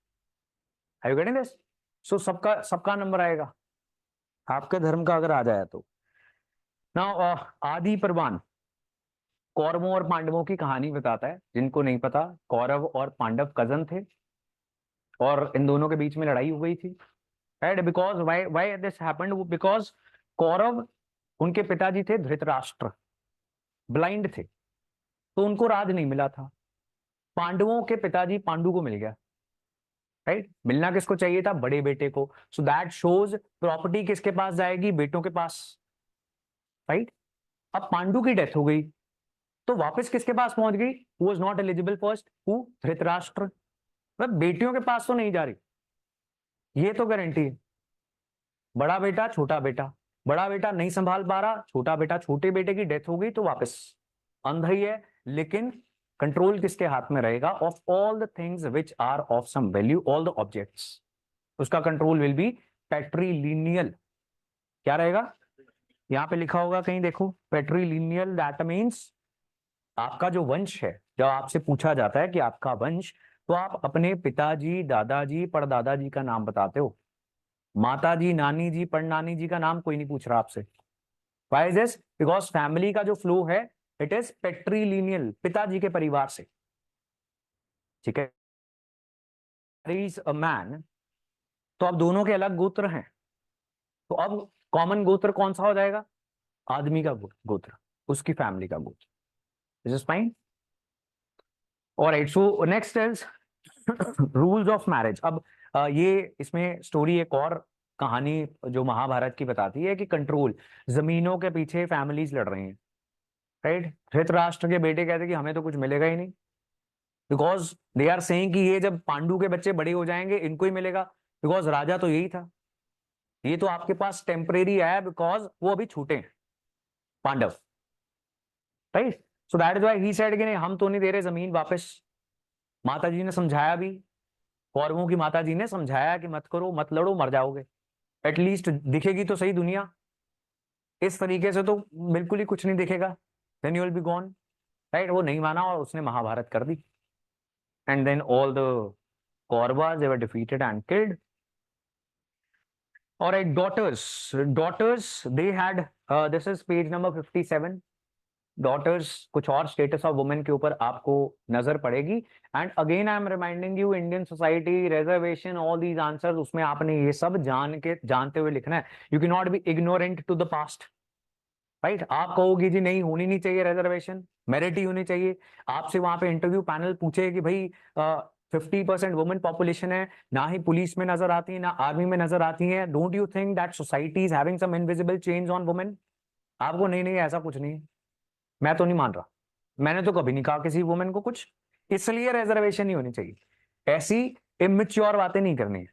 Are you getting this? So सबका सबका नंबर आएगा आपके धर्म का अगर आ जाए तो। नाउ आदि परवान कौरवों और पांडवों की कहानी बताता है। जिनको नहीं पता, कौरव और पांडव कजन थे और इन दोनों के बीच में लड़ाई हो गई थी। Right? Because why why this happened? Because Kaurava, उनके पिताजी थे धृतराष्ट्र, ब्लाइंड थे, तो उनको राज नहीं मिला था। पांडवों के पिताजी पांडु को मिल गया। राइट? मिलना किसको चाहिए था? बड़े बेटे को। सो दैट शोज प्रॉपर्टी किसके पास जाएगी? बेटों के पास। राइट? अब पांडु की डेथ हो गई तो वापस किसके पास पहुंच गई? Who was not eligible first, who? Dhritarashtra. मतलब बेटियों के पास तो नहीं जा रही, ये तो गारंटी है। बड़ा बेटा छोटा बेटा, बड़ा बेटा नहीं संभाल पा रहा, छोटा बेटा, छोटे बेटे की डेथ हो गई तो वापस। अंधा ही है, लेकिन कंट्रोल किसके हाथ में रहेगा? Of all the things which are of some value, all the objects, उसका कंट्रोल विल बी पैट्रीलिनियल। क्या रहेगा? यहां पे लिखा होगा कहीं, देखो, पैट्रीलिनियल। दैट मीन्स आपका जो वंश है, जब आपसे पूछा जाता है कि आपका वंश, तो आप अपने पिताजी, दादाजी, परदादाजी का नाम बताते हो। माताजी, नानी जी, परनानी जी का नाम कोई नहीं पूछ रहा आपसे। Why is this? Because family का जो फ्लो है इट इज पेट्रीलिनियल, पिताजी के परिवार से। ठीक है? इज अ मैन, तो अब दोनों के अलग गोत्र हैं, तो अब कॉमन गोत्र कौन सा हो जाएगा? आदमी का गोत्र, उसकी फैमिली का गोत्र। This is fine. Alright, so next is rules of marriage. अब ये इसमें स्टोरी एक और कहानी जो महाभारत की बताती है कि कंट्रोल, जमीनों के पीछे फैमिलीज लड़ रही हैं। राइट? धृतराष्ट्र के बेटे कहते कि हमें तो कुछ मिलेगा ही नहीं, बिकॉज दे आर सेइंग कि ये जब पांडु के बच्चे बड़े हो जाएंगे इनको ही मिलेगा, बिकॉज राजा तो यही था। ये तो आपके पास टेम्परेरी आया बिकॉज वो अभी छूटे हैं Pandava. Right? So that is why he said कि नहीं, हम तो नहीं दे रहे जमीन वापस। माता जी ने समझाया भी, कौरवों की माता जी ने समझाया कि मत करो, मत लड़ो, मर जाओगे, एटलीस्ट दिखेगी तो सही दुनिया। इस तरीके से तो बिल्कुल ही कुछ नहीं दिखेगा, then you will be gone. Right? वो नहीं माना और उसने महाभारत कर दी, and then all the Kauravas they were defeated and killed. Alright, daughters. Daughters, they had, this is page number 57. Daughters, कुछ और स्टेटस ऑफ वुमेन के ऊपर आपको नजर पड़ेगी। And again I am reminding you, Indian society, reservation, all these answers, उसमें आपने ये सब जानते हुए लिखना है। You can not be ignorant to the past. Right? आप कहोगे जी नहीं, होनी नहीं चाहिए रिजर्वेशन, मेरिट ही होनी चाहिए। आपसे वहां पे इंटरव्यू पैनल पूछे कि भाई 50% वुमेन पॉपुलेशन है, ना ही पुलिस में नजर आती है, ना आर्मी में नजर आती है, don't you think that society is having some invisible change on women? आपको नहीं नहीं ऐसा कुछ नहीं है, मैं तो नहीं मान रहा, मैंने तो कभी नहीं कहा किसी वुमेन को कुछ, इसलिए रिजर्वेशन नहीं होनी चाहिए। ऐसी इमेच्योर बातें नहीं करनी है,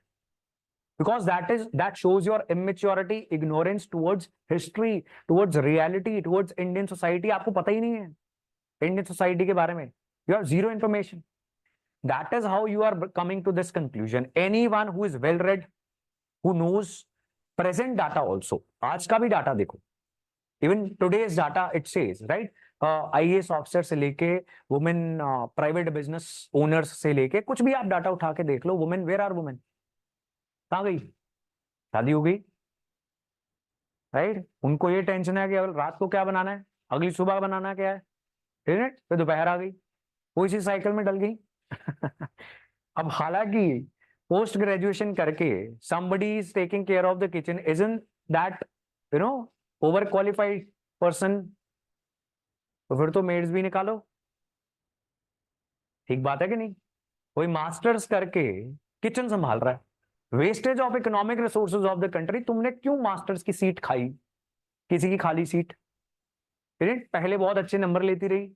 because that shows your immaturity, ignorance towards history, towards reality, towards Indian society। आपको पता ही नहीं है इंडियन सोसाइटी के बारे में, you have zero information। that is how you are coming to this conclusion। anyone who is well read, who knows present data also, आज का भी डाटा देखो, even today's data it says, right? IAS officer से लेके women private business owners से लेके कुछ भी आप डाटा उठा के देख लो, वुमेन, वेयर आर वुमेन? कहाँ गई? शादी हो गई। राइट? उनको ये टेंशन है कि अगर रात को क्या बनाना है, अगली सुबह बनाना क्या है, ठीक है, फिर दोपहर आ गई, वो इसी साइकिल में डल गई। अब हालांकि पोस्ट ग्रेजुएशन करके somebody is taking care of the kitchen, isn't that you know over qualified person? तो फिर तो मेड्स भी निकालो। ठीक बात है कि नहीं? कोई मास्टर्स करके किचन संभाल रहा है, wastage of economic resources of the country. तुमने क्यों मास्टर्स की सीट खाई, किसी की खाली सीट? पहले बहुत अच्छे नंबर लेती रही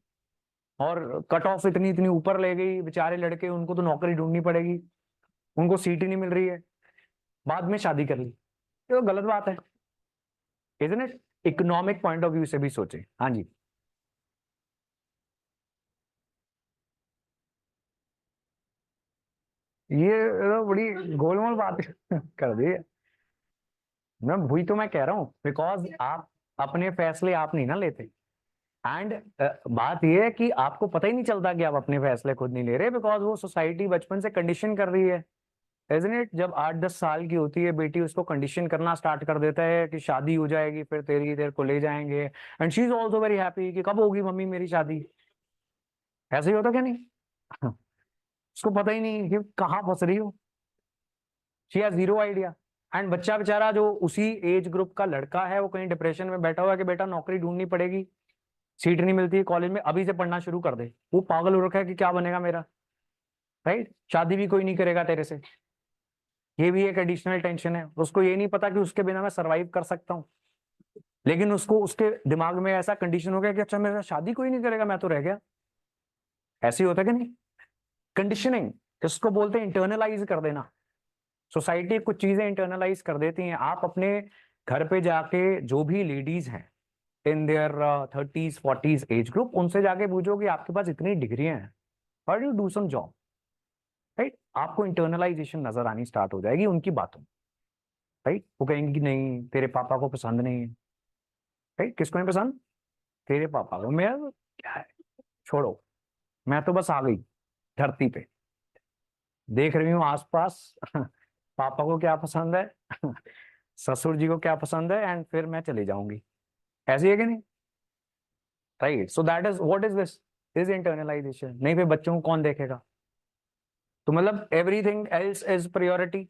और कट ऑफ इतनी इतनी ऊपर ले गई, बेचारे लड़के, उनको तो नौकरी ढूंढनी पड़ेगी, उनको सीट ही नहीं मिल रही है, बाद में शादी कर ली। ये तो गलत बात है, isn't it? Economic point of view से भी सोचे। हाँ जी। ये तो बड़ी गोलमोल बात कर दी है। मैं वही तो मैं कह रहा हूँ, बिकॉज आप अपने फैसले आप नहीं ना लेते। एंड बात ये है कि आपको पता ही नहीं चलता कि आप अपने फैसले खुद नहीं ले रहे, बिकॉज वो सोसाइटी बचपन से कंडीशन कर रही है। Isn't it? जब 8-10 साल की होती है बेटी, उसको कंडीशन करना स्टार्ट कर देता है कि शादी हो जाएगी, फिर तेरे को ले जाएंगे, and she is also very happy कि कब होगी मम्मी मेरी शादी। ऐसे ही होता क्या नहीं? उसको पता ही नहीं कि कहाँ फंस रही हो। She has zero idea. And बच्चा बेचारा जो उसी एज ग्रुप का लड़का है, वो कहीं डिप्रेशन में बैठा हुआ है कि बेटा नौकरी ढूंढनी पड़ेगी, सीट नहीं मिलती है कॉलेज में, अभी से पढ़ना शुरू कर दे। वो पागल हो रखा है कि क्या बनेगा मेरा, राइट? शादी भी कोई नहीं करेगा तेरे से। ये भी एक एडिशनल टेंशन है। उसको ये नहीं पता कि उसके बिना मैं सरवाइव कर सकता हूँ, लेकिन उसको उसके दिमाग में ऐसा कंडीशन हो गया कि अच्छा मेरे साथ शादी कोई नहीं करेगा, मैं तो रह गया। ऐसे ही होता है कि नहीं? कंडीशनिंग, इसको बोलते हैं इंटरनलाइज कर देना। सोसाइटी कुछ चीजें इंटरनलाइज कर देती हैं। आप अपने घर पे जाके जो भी लेडीज हैं in their 30s 40s age group, उनसे जाके पूछो कि आपके पास इतनी डिग्रियां हैं, how do do some job, right? आपको इंटरनलाइजेशन नजर आनी स्टार्ट हो जाएगी उनकी बातों में, राइट? वो कहेंगे कि नहीं तेरे पापा को पसंद नहीं है, राइट? किसको नहीं पसंद? तेरे पापा को। मैं क्या है, छोड़ो, मैं तो बस आ गई धरती पे, देख रही हूँ आसपास पापा को क्या पसंद है, ससुर जी को क्या पसंद है, एंड फिर मैं चली जाऊंगी। ऐसी है कि नहीं? Right, so that is what is this, is internalisation. नहीं फिर बच्चों को कौन देखेगा? तो मतलब everything else is priority,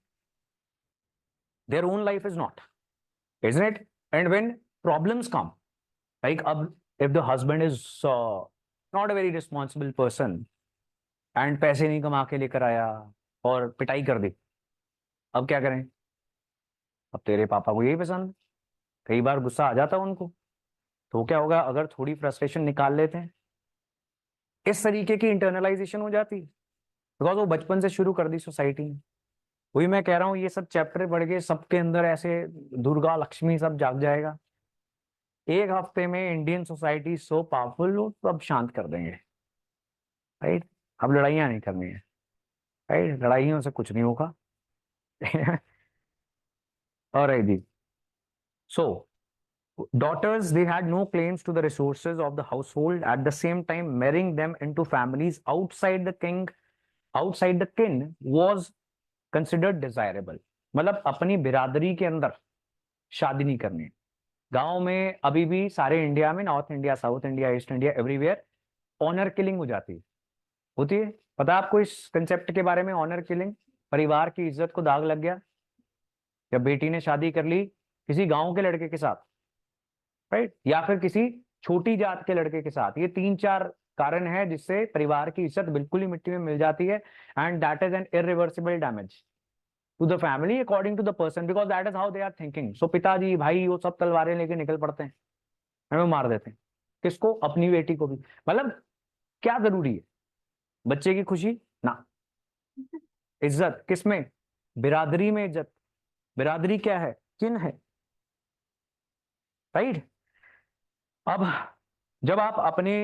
their own life is not, isn't it? And when problems come, like if the husband is not a very responsible person and पैसे नहीं कमा के लेकर आया और पिटाई कर दी, अब क्या करें? अब तेरे पापा को यही पसंद, कई बार गुस्सा आ जाता है उनको, तो क्या होगा अगर थोड़ी फ्रस्ट्रेशन निकाल लेते हैं? इस तरीके की इंटरनलाइजेशन हो जाती है, बिकॉज वो बचपन से शुरू कर दी सोसाइटी ने। वही मैं कह रहा हूँ, ये सब चैप्टर पढ़ के सबके अंदर ऐसे दुर्गा लक्ष्मी सब जाग जाएगा। एक हफ्ते में इंडियन सोसाइटी सो पावरफुल हो, तो अब शांत कर देंगे, राइट? अब लड़ाइयाँ नहीं करनी है, राइट? लड़ाइयों से कुछ नहीं होगा। और जी, सो daughters, they had no claims to the resources of the household, at the same time marrying them into families outside the kin was considered desirable। मतलब अपनी बिरादरी के अंदर शादी नहीं करनी है। गांव में अभी भी सारे इंडिया में, north India, south India, east India, everywhere honour killing हो जाती है, होती है। पता है आपको इस कंसेप्ट के बारे में, ऑनर किलिंग? परिवार की इज्जत को दाग लग गया, जब बेटी ने शादी कर ली किसी गांव के लड़के के साथ, राइट, या फिर किसी छोटी जात के लड़के के साथ। ये 3-4 कारण है जिससे परिवार की इज्जत बिल्कुल ही मिट्टी में मिल जाती है, and that is an irreversible damage to the family according to the person, because that is how they are thinking. So पिताजी भाई वो सब तलवारें लेके निकल पड़ते हैं, हमें मार देते हैं। किसको? अपनी बेटी को भी। मतलब क्या जरूरी है? बच्चे की खुशी ना, इज्जत किसमें? बिरादरी में इज्जत। बिरादरी क्या है? किन है, राइट? अब जब आप अपने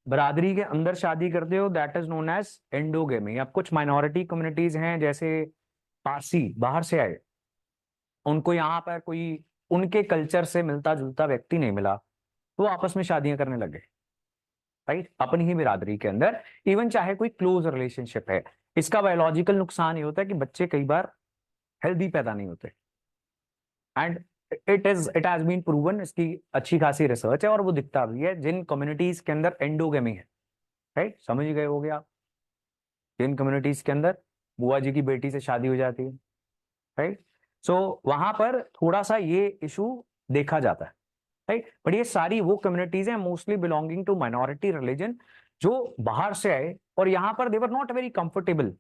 बिरादरी के अंदर शादी करते हो, that is known as endogamy. अब कुछ माइनॉरिटी कम्युनिटीज हैं जैसे पारसी, बाहर से आए, उनको यहाँ पर कोई उनके कल्चर से मिलता जुलता व्यक्ति नहीं मिला, तो आपस में शादियां करने लगे, राइट? अपनी ही बिरादरी के अंदर, इवन चाहे कोई क्लोज रिलेशनशिप है। इसका बायोलॉजिकल नुकसान ये होता है कि बच्चे कई बार हेल्दी पैदा नहीं होते, and it has been proven, इसकी अच्छी खासी रिसर्च है और वो दिखता भी है जिन कम्युनिटीज के अंदर एंडोगेमी है, राइट, समझ गए होगे आप। जिन कम्युनिटीज के अंदर बुआ जी की बेटी से शादी हो जाती है, राइट, सो वहां पर थोड़ा सा ये इशू देखा जाता है, राइट। बट ये सारी वो कम्युनिटीज हैं mostly belonging to minority religion, जो बाहर से आए और यहाँ पर they were not very comfortable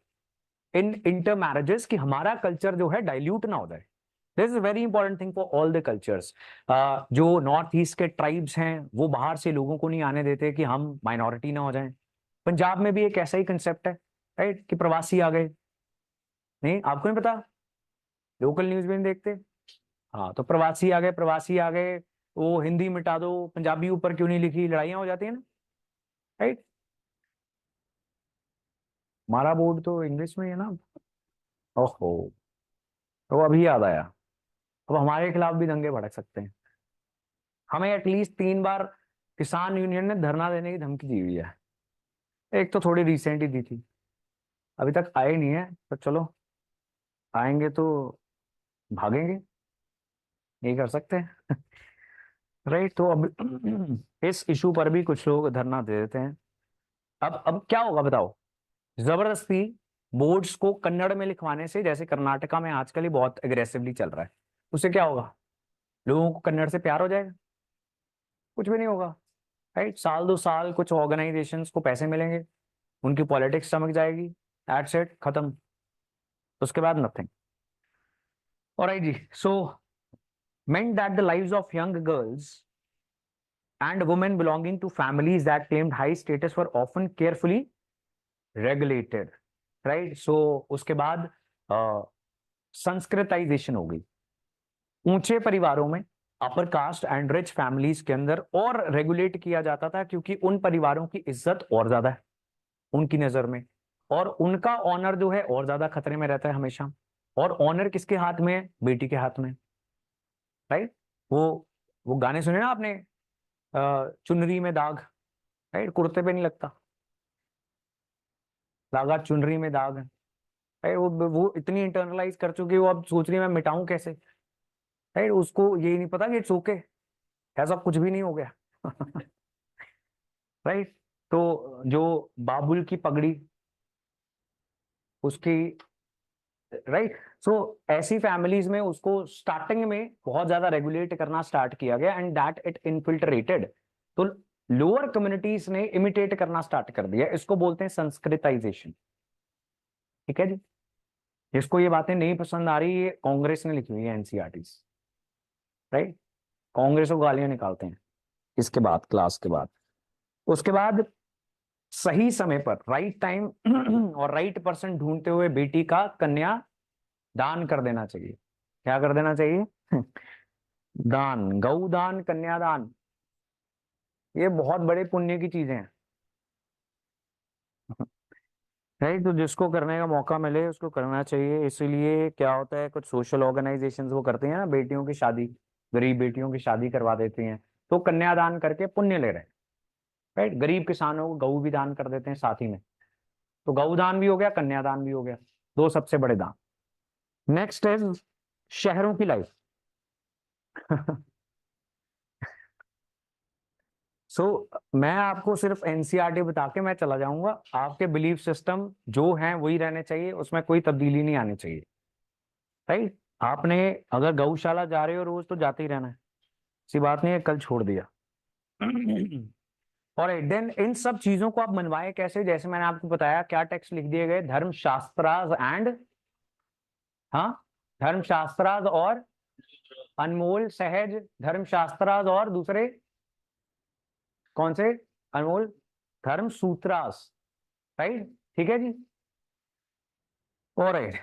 in intermarriages, कि हमारा कल्चर जो है डाइल्यूट ना हो जाए। This is very important thing for all the cultures. जो नॉर्थ ईस्ट के ट्राइब्स हैं वो बाहर से लोगों को नहीं आने देते कि हम माइनॉरिटी ना हो जाएं। पंजाब में भी एक ऐसा ही कंसेप्ट है, राइट, कि प्रवासी आ गए। नहीं, आपको नहीं पता? लोकल न्यूज भी नहीं देखते? हाँ, तो प्रवासी आ गए, प्रवासी आ गए, वो हिंदी मिटा दो, पंजाबी ऊपर क्यों नहीं लिखी, लड़ाइयां हो जाती है ना, राइट। हमारा बोर्ड तो इंग्लिश में ही है ना। ओहो, तो अभी याद आया, अब हमारे खिलाफ भी दंगे भड़क सकते हैं। हमें एटलीस्ट 3 बार किसान यूनियन ने धरना देने की धमकी दी हुई है। एक तो थोड़ी रिसेंट ही दी थी, अभी तक आए नहीं है, तो चलो आएंगे तो भागेंगे, यही कर सकते हैं। राइट, तो अब इस इशू पर भी कुछ लोग धरना दे देते हैं। अब क्या होगा बताओ? जबरदस्ती बोर्ड्स को कन्नड़ में लिखवाने से, जैसे कर्नाटका में आजकल ही बहुत एग्रेसिवली चल रहा है, उससे क्या होगा? लोगों को कन्नड़ से प्यार हो जाएगा? कुछ भी नहीं होगा, राइट। साल 2 साल कुछ ऑर्गेनाइजेशंस को पैसे मिलेंगे, उनकी पॉलिटिक्स चमक जाएगी, एट सेट खत्म, उसके बाद नथिंग। ऑलराइट जी, so meant that the lives of young girls and women belonging to families that claimed high status were often carefully regulated, right? So उसके बाद संस्कृताइजेशन हो गई ऊंचे परिवारों में, upper caste and rich families के अंदर, और रेगुलेट किया जाता था क्योंकि उन परिवारों की इज्जत और ज्यादा है उनकी नजर में, और उनका ऑनर जो है और ज्यादा खतरे में रहता है हमेशा। और ऑनर किसके हाथ में है? बेटी के हाथ में, राइट। वो गाने सुने ना आपने, चुनरी में दाग, राइट, कुर्ते पे नहीं लगता, लागा चुनरी में दाग है, राइट। वो इतनी इंटरनलाइज कर चुकी है, वो अब सोच रही है मैं मिटाऊं कैसे, राइट। उसको यही नहीं पता कि इट्स ओके, ऐसा कुछ भी नहीं हो गया। राइट, तो जो बाबुल की पगड़ी उसकी, राइट, सो ऐसी फैमिलीज में उसको स्टार्टिंग में बहुत ज्यादा रेगुलेट करना स्टार्ट किया गया, एंड दैट इट इनफिल्ट्रेटेड, तो लोअर कम्युनिटीज ने इमिटेट करना स्टार्ट कर दिया। इसको बोलते हैं संस्कृताइजेशन, ठीक है जी। जिसको ये बातें नहीं पसंद आ रही, ये कांग्रेस ने लिखी हुई है एनसीईआरटी, राइट। कांग्रेस को गालियां निकालते हैं इसके बाद, क्लास के बाद। उसके बाद सही समय पर राइट टाइम और राइट पर्सन ढूंढते हुए बेटी का कन्या दान कर देना चाहिए। क्या कर देना चाहिए? दान, गौ दान, कन्यादान, ये बहुत बड़े पुण्य की चीजें हैं, राइट। तो जिसको करने का मौका मिले उसको करना चाहिए। इसीलिए क्या होता है, कुछ सोशल ऑर्गेनाइजेशंस वो करते हैं ना, बेटियों की शादी, गरीब बेटियों की शादी करवा देती हैं, तो कन्यादान करके पुण्य ले रहे हैं, राइट। गरीब किसानों को गऊ भी दान कर देते हैं साथ ही में, तो गऊ दान भी हो गया, कन्यादान भी हो गया, दो सबसे बड़े दान। नेक्स्ट इज शहरों की लाइफ। सो मैं आपको सिर्फ एनसीईआरटी बता के मैं चला जाऊंगा, आपके बिलीफ सिस्टम जो हैं वही रहने चाहिए, उसमें कोई तब्दीली नहीं आनी चाहिए, राइट। आपने अगर गौशाला जा रहे हो रोज तो जाते ही रहना है, ऐसी बात नहीं है कल छोड़ दिया। और देन इन सब चीजों को आप मनवाए कैसे? जैसे मैंने आपको बताया, क्या टेक्स्ट लिख दिए गए, धर्मशास्त्राज एंड, हाँ, धर्मशास्त्राज और अनमोल सहज, धर्मशास्त्राज और दूसरे कौन से? अनमोल, धर्म सूत्रास, राइट, ठीक है जी। ऑलराइट,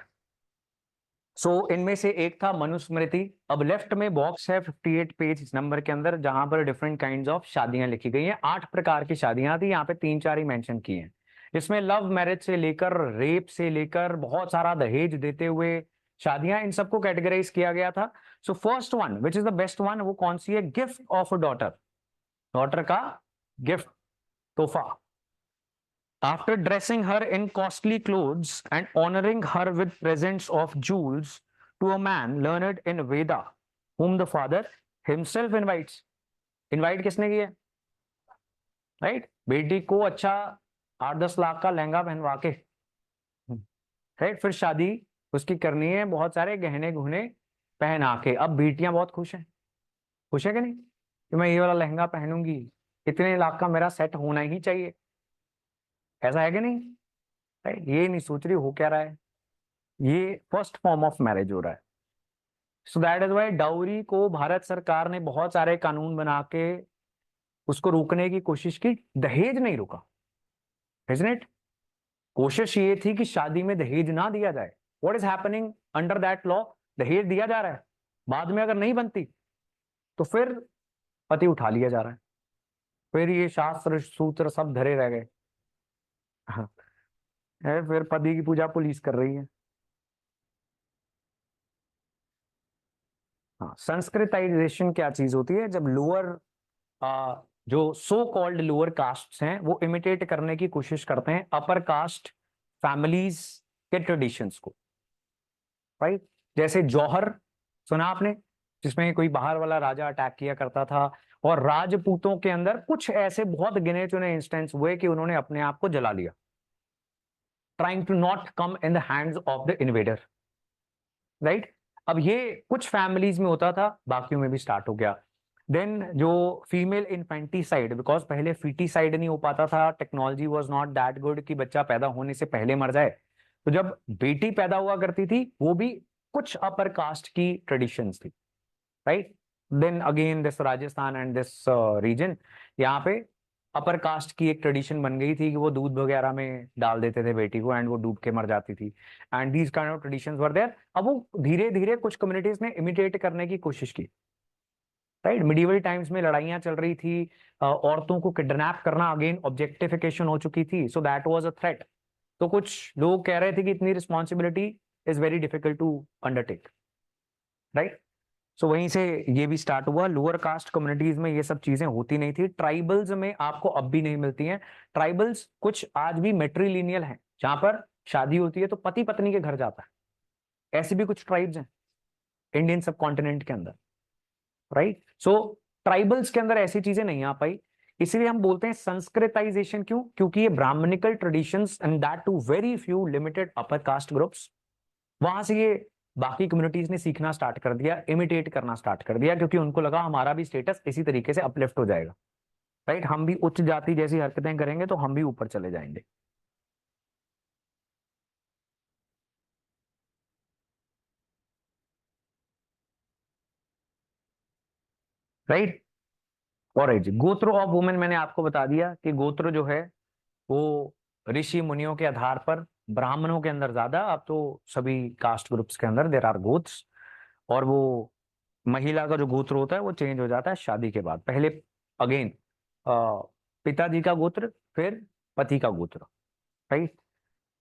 सो इनमें से एक था मनुस्मृति। अब लेफ्ट में बॉक्स है 58 पेज नंबर के अंदर, जहां पर डिफरेंट काइंड्स ऑफ शादियां लिखी गई हैं। 8 प्रकार की शादियां थी, यहाँ पे 3-4 ही मेंशन की हैं। इसमें लव मैरिज से लेकर रेप से लेकर बहुत सारा दहेज देते हुए शादियां, इन सबको कैटेगराइज किया गया था। So first one which is the best one, वो कौन सी है? Gift of a daughter, daughter का गिफ्ट, तोहफा। After dressing her in costly clothes and honoring her with presents of jewels to a man learned in Veda, whom the father himself invites. Invite किसने किया? Right, बेटी को अच्छा 8-10 लाख का लहंगा पहनवा के, right, फिर शादी उसकी करनी है, बहुत सारे गहने गुहने पहना के। अब बेटियां बहुत खुश हैं, खुश है कि नहीं, कि मैं ये वाला लहंगा पहनूंगी, इतने लाख का मेरा सेट होना ही चाहिए, ऐसा है कि नहीं, राइट। ये नहीं सोच रही हो क्या रहा है, ये फर्स्ट फॉर्म ऑफ मैरिज हो रहा है। So that is why dowry को भारत सरकार ने बहुत सारे कानून बना के उसको रोकने की कोशिश की, दहेज नहीं रुका, isn't it? कोशिश ये थी कि शादी में दहेज ना दिया जाए। What is happening under that law, दहेज दिया जा रहा है, बाद में अगर नहीं बनती तो फिर पति उठा लिया जा रहा है, फिर ये शास्त्र सूत्र सब धरे रह गए। हाँ, फिर पति की पूजा पुलिस कर रही है। हाँ, संस्कृताइजेशन क्या चीज होती है, जब लोअर जो सो कॉल्ड लोअर कास्ट हैं वो इमिटेट करने की कोशिश करते हैं अपर कास्ट फैमिलीज के ट्रेडिशंस को, राइट। जैसे जौहर सुना आपने, जिसमें कोई बाहर वाला राजा अटैक किया करता था, और राजपूतों के अंदर कुछ ऐसे बहुत गिने चुने इंस्टेंस हुए कि उन्होंने अपने आप को जला लिया, trying to not come in the hands of the invader, right. अब ये कुछ फैमिलीज में होता था, बाकियों में भी स्टार्ट हो गया। देन जो फीमेल इन्फेंटिसाइड, बिकॉज पहले फीटिसाइड नहीं हो पाता था, technology was not that good कि बच्चा पैदा होने से पहले मर जाए, तो जब बेटी पैदा हुआ करती थी वो भी कुछ अपर कास्ट की ट्रेडिशंस थी, right. Then again this Rajasthan and this region, यहाँ पे अपर कास्ट की एक ट्रेडिशन बन गई थी कि वो दूध वगैरह में डाल देते थे बेटी को एंड वो डूब के मर जाती थी, and these kind of traditions were there. अब वो धीरे धीरे कुछ कम्युनिटीज ने इमिटेट करने की कोशिश की, राइट। मिडिवल टाइम्स में लड़ाइयां चल रही थी, औरतों को किडनैप करना अगेन ऑब्जेक्टिफिकेशन हो चुकी थी, so that was a threat. तो कुछ लोग कह रहे थे कि इतनी responsibility is very difficult to undertake, right. So वहीं से ये भी स्टार्ट हुआ। लोअर कास्ट कम्युनिटीज में ये सब चीजें होती नहीं थी, ट्राइबल्स में आपको अब भी नहीं मिलती हैं। ट्राइबल्स कुछ आज भी मेट्रीलिनियल हैं, जहां पर शादी होती है तो पति पत्नी के घर जाता है, ऐसे भी कुछ ट्राइब्स हैं इंडियन सब कॉन्टिनेंट के अंदर, राइट। सो ट्राइबल्स के अंदर ऐसी चीजें नहीं आ पाई, इसलिए हम बोलते हैं संस्कृताइजेशन। क्यों? क्योंकि ये Brahmanical traditions and that too very few limited upper caste groups, वहां से ये बाकी कम्युनिटीज ने सीखना स्टार्ट कर दिया, इमिटेट करना स्टार्ट कर दिया, क्योंकि उनको लगा हमारा भी स्टेटस इसी तरीके से अपलिफ्ट हो जाएगा, राइट। हम भी उच्च जाति जैसी हरकतें करेंगे तो हम भी ऊपर चले जाएंगे, राइट। और जी गोत्र ऑफ वुमेन, मैंने आपको बता दिया कि गोत्र जो है वो ऋषि मुनियों के आधार पर, ब्राह्मणों के अंदर ज्यादा, अब तो सभी कास्ट ग्रुप्स के अंदर देर आर गोत्स। और वो महिला का जो गोत्र होता है वो चेंज हो जाता है शादी के बाद, पहले अगेन पिताजी का गोत्र, फिर पति का गोत्र, right.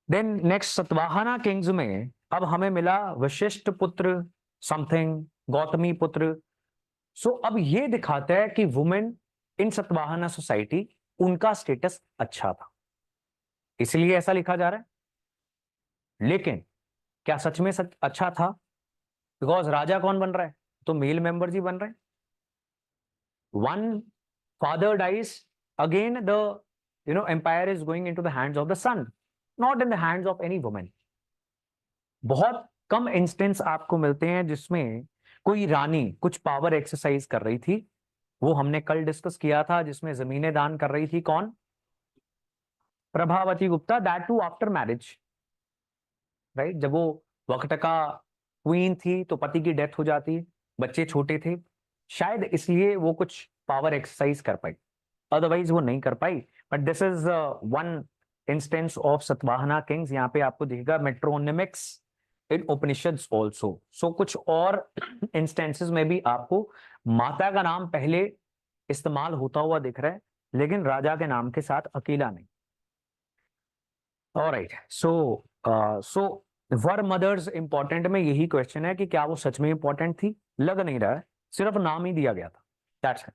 Then next Satavahana kings में अब हमें मिला वशिष्ठ पुत्र समथिंग, गौतमी पुत्र। सो अब ये दिखाता है कि वुमेन इन सतवाहना सोसाइटी, उनका स्टेटस अच्छा था, इसलिए ऐसा लिखा जा रहा है। लेकिन क्या सच में सच अच्छा था? बिकॉज राजा कौन बन रहा है, तो मेल मेंबर जी बन रहे हैं। One father dies, again the empire is going into the hands of the son, not in the hands of any woman. बहुत कम इंस्टेंस आपको मिलते हैं जिसमें कोई रानी कुछ पावर एक्सरसाइज कर रही थी, वो हमने कल डिस्कस किया था, जिसमें जमीनें दान कर रही थी कौन? Prabhavati Gupta, that too after marriage, right. जब वो वक्त का क्वीन थी तो पति की डेथ हो जाती, बच्चे छोटे थे, शायद इसलिए वो कुछ पावर एक्सरसाइज कर पाई, अदरवाइज वो नहीं कर पाई। But this is one instance of Satavahana kings. यहाँ पे आपको दिखेगा मेट्रोनिमिक्स इन उपनिषद्स ऑल्सो। सो कुछ और इंस्टेंसेस में भी आपको माता का नाम पहले इस्तेमाल होता हुआ दिख रहा है, लेकिन राजा के नाम के साथ अकेला नहीं। ऑलराइट, सो वर मदर्स इंपॉर्टेंट में यही क्वेश्चन है कि क्या वो सच में इंपॉर्टेंट थी? लग नहीं रहा है, सिर्फ नाम ही दिया गया था, दैट्स इट।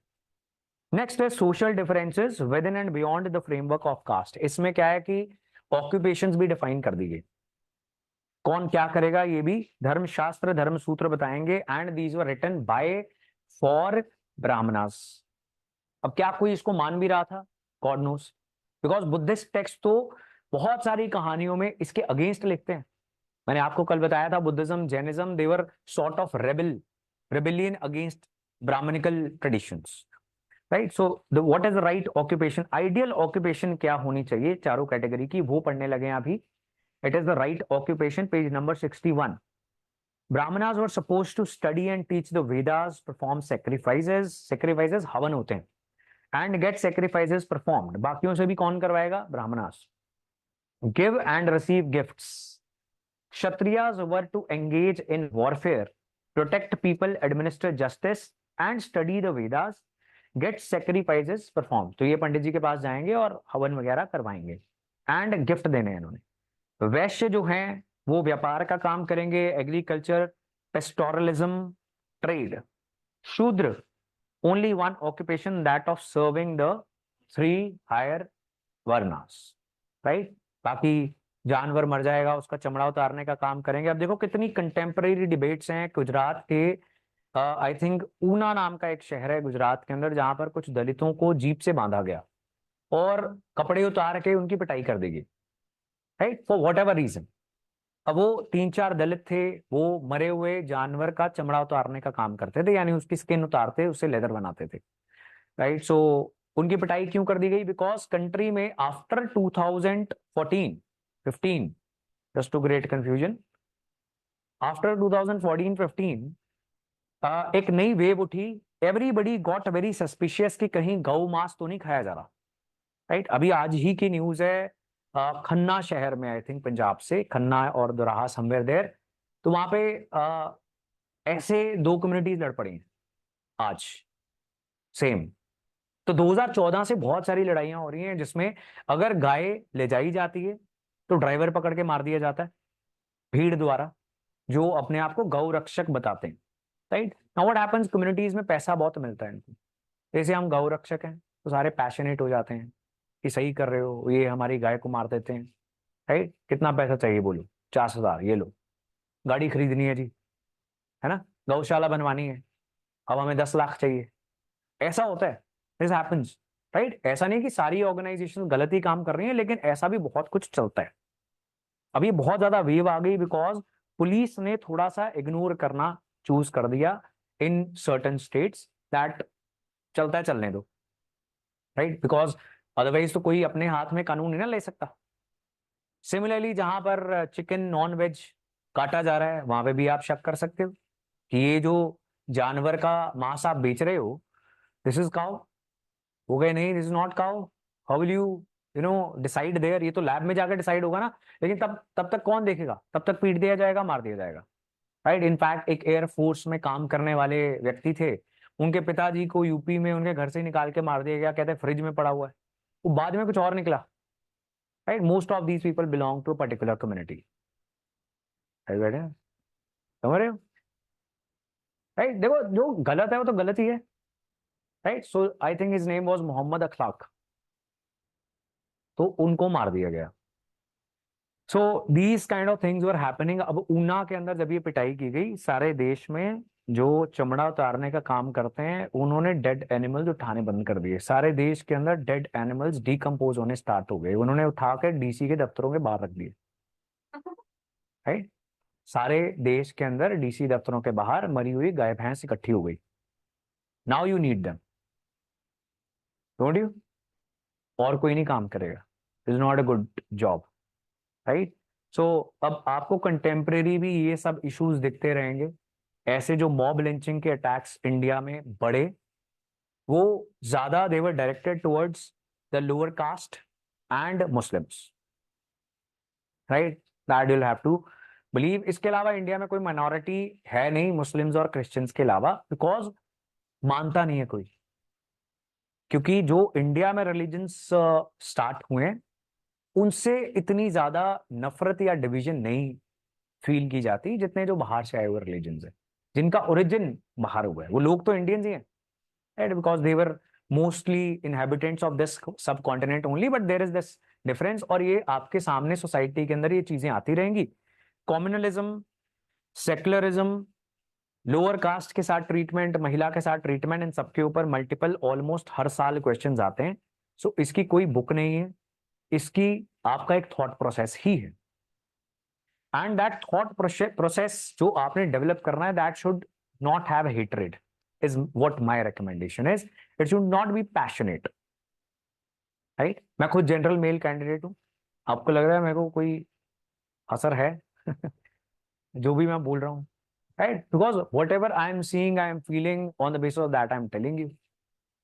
नेक्स्ट है social differences within and beyond the framework of caste. इसमें क्या है कि ऑक्यूपेशंस भी डिफाइन कर दी गई, कौन क्या करेगा ये भी धर्मशास्त्र धर्म सूत्र बताएंगे, and these were written by for Brahmanas. अब क्या कोई इसको मान भी रहा था? God knows, because Buddhist text तो बहुत सारी कहानियों में इसके अगेंस्ट लिखते हैं। मैंने आपको कल बताया था Buddhism Jainism they were sort of rebellion against Brahmanical traditions, right. So the what is the right occupation, ideal occupation क्या होनी चाहिए चारों कैटेगरी की, वो पढ़ने लगे हैं अभी। It is the right occupation, page number 61। Brahmanas were supposed to study and teach the Vedas, perform sacrifices, sacrifices हवन होते हैं, and get sacrifices performed। बाकियों से भी कौन करवाएगा? Brahmanas. Give and receive gifts। Kshatriyas were to engage in warfare, protect people, administer justice, and study the Vedas, get sacrifices performed। तो ये पंडित जी के पास जाएंगे और हवन वगैरह करवाएंगे, एंड गिफ्ट देने हैं इन्होंने। वैश्य जो हैं वो व्यापार का काम करेंगे, agriculture, pastoralism, trade. Shudra only one occupation, that of serving the 3 higher varnas, right. बाकी जानवर मर जाएगा उसका चमड़ा उतारने का काम करेंगे। अब देखो कितनी कंटेम्पररी डिबेट्स हैं। गुजरात के आई थिंक ऊना नाम का एक शहर है गुजरात के अंदर, जहां पर कुछ दलितों को जीप से बांधा गया और कपड़े उतार के उनकी पिटाई कर देगी, right, for whatever reason. अब वो 3-4 दलित थे, वो मरे हुए जानवर का चमड़ा उतारने का काम करते थे, यानी उसकी स्किन उतारते उससे लेदर बनाते थे, राइट। सो उनकी पिटाई क्यों कर दी गई? बिकॉज कंट्री में after 2014-15, just to great confusion, after 2014-15 एक नई वेव उठी। एवरीबडी गॉट वेरी सस्पिशियस कि कहीं गौ मांस तो नहीं खाया जा रहा, राइट। अभी आज ही की न्यूज है, खन्ना शहर में, आई थिंक पंजाब से, खन्ना और दोराहा समवेयर देयर, तो वहां पे ऐसे 2 कम्युनिटीज लड़ पड़ी हैं आज, सेम। तो 2014 से बहुत सारी लड़ाइयां हो रही हैं जिसमें अगर गाय ले जाई जाती है तो ड्राइवर पकड़ के मार दिया जाता है भीड़ द्वारा, जो अपने आप को गौ रक्षक बताते हैं, right. Now what happens, communities में पैसा बहुत मिलता है इनको, जैसे हम गौ रक्षक हैं तो सारे पैशनेट हो जाते हैं कि सही कर रहे हो, ये हमारी गाय को मार देते हैं, राइट। कितना पैसा चाहिए बोलो? 50,000, ये लो। गाड़ी खरीदनी है जी, है ना, गौशाला बनवानी है, अब हमें 10 लाख चाहिए। ऐसा होता है, दिस हैपेंस, राइट। ऐसा नहीं कि सारी ऑर्गेनाइजेशन गलत ही काम कर रही है, लेकिन ऐसा भी बहुत कुछ चलता है। अभी बहुत ज्यादा वेव आ गई बिकॉज पुलिस ने थोड़ा सा इग्नोर करना चूज कर दिया इन सर्टन स्टेट्स, दैट चलता है चलने दो, राइट, बिकॉज अदरवाइज तो कोई अपने हाथ में कानून नहीं ना ले सकता। सिमिलरली जहां पर चिकन नॉन वेज काटा जा रहा है वहां पे भी आप शक कर सकते हो कि ये जो जानवर का मांस आप बेच रहे हो, दिस इज काउ, हो गए नहीं, this is not cow. How will you decide there? ये तो लैब में जाकर डिसाइड होगा ना, लेकिन तब तक कौन देखेगा? तब तक पीट दिया जाएगा, मार दिया जाएगा, राइट। इनफैक्ट एक एयरफोर्स में काम करने वाले व्यक्ति थे, उनके पिताजी को यूपी में उनके घर से निकाल के मार दिया गया, कहते हैं फ्रिज में पड़ा हुआ है, वो बाद में कुछ और निकला, right. Most of these people belong to particular community, समझ रहे हो, राइट। देखो जो गलत है वो तो गलत ही है, right. So I think his name was Mohammad Akhlaq, तो उनको मार दिया गया। So these kind of things were happening. अब ऊना के अंदर जब ये पिटाई की गई, सारे देश में जो चमड़ा उतारने का काम करते हैं उन्होंने डेड एनिमल्स उठाने बंद कर दिए। सारे देश के अंदर डेड एनिमल्स डिकम्पोज होने स्टार्ट हो गए, उन्होंने उठा के डीसी के दफ्तरों के बाहर रख दिए, राइट। सारे देश के अंदर डीसी दफ्तरों के बाहर मरी हुई गाय भैंस इकट्ठी हो गई। Now you need them, don't you? और कोई नहीं काम करेगा, is not a good job, right. So अब आपको कंटेम्परेरी भी ये सब इश्यूज दिखते रहेंगे। ऐसे जो मॉब लिंचिंग के अटैक्स इंडिया में बढ़े, वो ज्यादा they were directed towards the lower caste and Muslims, right, that you will have to believe. इसके अलावा इंडिया में कोई माइनॉरिटी है नहीं मुस्लिम्स और क्रिश्चियंस के अलावा, बिकॉज मानता नहीं है कोई। क्योंकि जो इंडिया में रिलीजन्स स्टार्ट हुए उनसे इतनी ज्यादा नफरत या डिवीजन नहीं फील की जाती जितने जो बाहर से आए हुए रिलीजन्स हैं, जिनका ओरिजिन बाहर हुआ है। वो लोग तो इंडियंस ही हैं, right, because they were mostly inhabitants of this subcontinent only, but there is this difference. और ये आपके सामने सोसाइटी के अंदर ये चीजें आती रहेंगी। कॉम्युनलिज्म, सेक्युलरिज्म, लोअर कास्ट के साथ ट्रीटमेंट, महिला के साथ ट्रीटमेंट, इन सबके ऊपर मल्टीपल ऑलमोस्ट हर साल क्वेश्चंस आते हैं। सो इसकी कोई बुक नहीं है, इसकी आपका एक थॉट प्रोसेस ही है, एंड दैट थॉट प्रोसेस जो आपने डेवलप करना है, that should not have hatred, is what my recommendation is. It should not be passionate, right? मैं खुद जनरल मेल कैंडिडेट हूं, आपको लग रहा है मेरे को कोई असर है जो भी मैं बोल रहा हूँ, right? Because what ever I am seeing, I am feeling, on the basis of that I am telling you.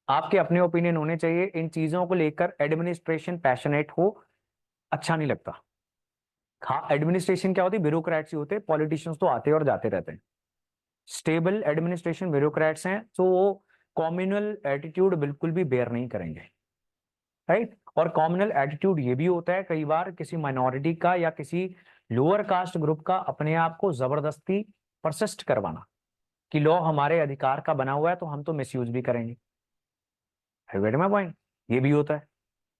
आपके अपने ओपिनियन होने चाहिए इन चीजों को लेकर। एडमिनिस्ट्रेशन पैशनेट हो, अच्छा नहीं लगता। हाँ, एडमिनिस्ट्रेशन क्या होती है? ब्यूरोक्रेट्स ही होते हैं, पॉलिटिशियंस तो आते और जाते रहते हैं। स्टेबल एडमिनिस्ट्रेशन ब्यूरोक्रेट्स हैं, तो वो कॉम्युनल एटीट्यूड बिल्कुल भी बेयर नहीं करेंगे, राइट? और कॉम्युनल एटीट्यूड ये भी होता है कई बार किसी माइनॉरिटी का या किसी लोअर कास्ट ग्रुप का अपने आप को जबरदस्ती परसिस्ट करवाना कि लॉ हमारे अधिकार का बना हुआ है तो हम तो मिसयूज भी करेंगे। है गेट माय पॉइंट? ये भी होता है,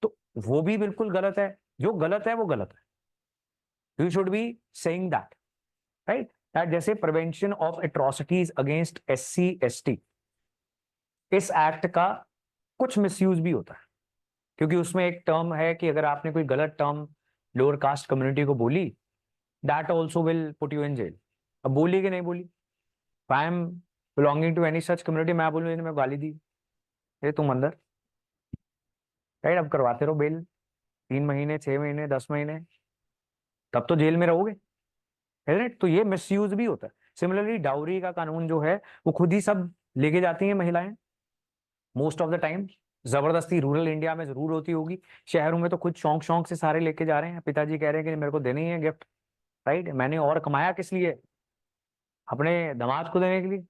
तो वो भी बिल्कुल गलत है। जो गलत है वो गलत है, you should be saying that, right? That जैसे prevention of atrocities against SC ST, इस एक्ट का कुछ मिसयूज भी होता है, क्योंकि उसमें एक टर्म है कि अगर आपने कोई गलत टर्म लोअर कास्ट कम्युनिटी को बोली, that also will put you in jail. अब बोली कि नहीं बोली, I am belonging to any such community, मैं बोलूँ मैं गाली दी, ये तुम अंदर, राइट? अब करवाते रहो बेल, 3 महीने, 6 महीने, 10 महीने, तब तो जेल में रहोगे, है? तो ये मिसयूज भी होता है। सिमिलरली डाउरी का कानून जो है, वो खुद ही सब लेके जाती हैं महिलाएं, मोस्ट ऑफ द टाइम। जबरदस्ती रूरल इंडिया में जरूर होती होगी, शहरों में तो खुद शौक शौक से सारे लेके जा रहे हैं। पिताजी कह रहे हैं कि मेरे को देनी है गिफ्ट, राइट? मैंने और कमाया किस लिए? अपने दामाद को देने के लिए।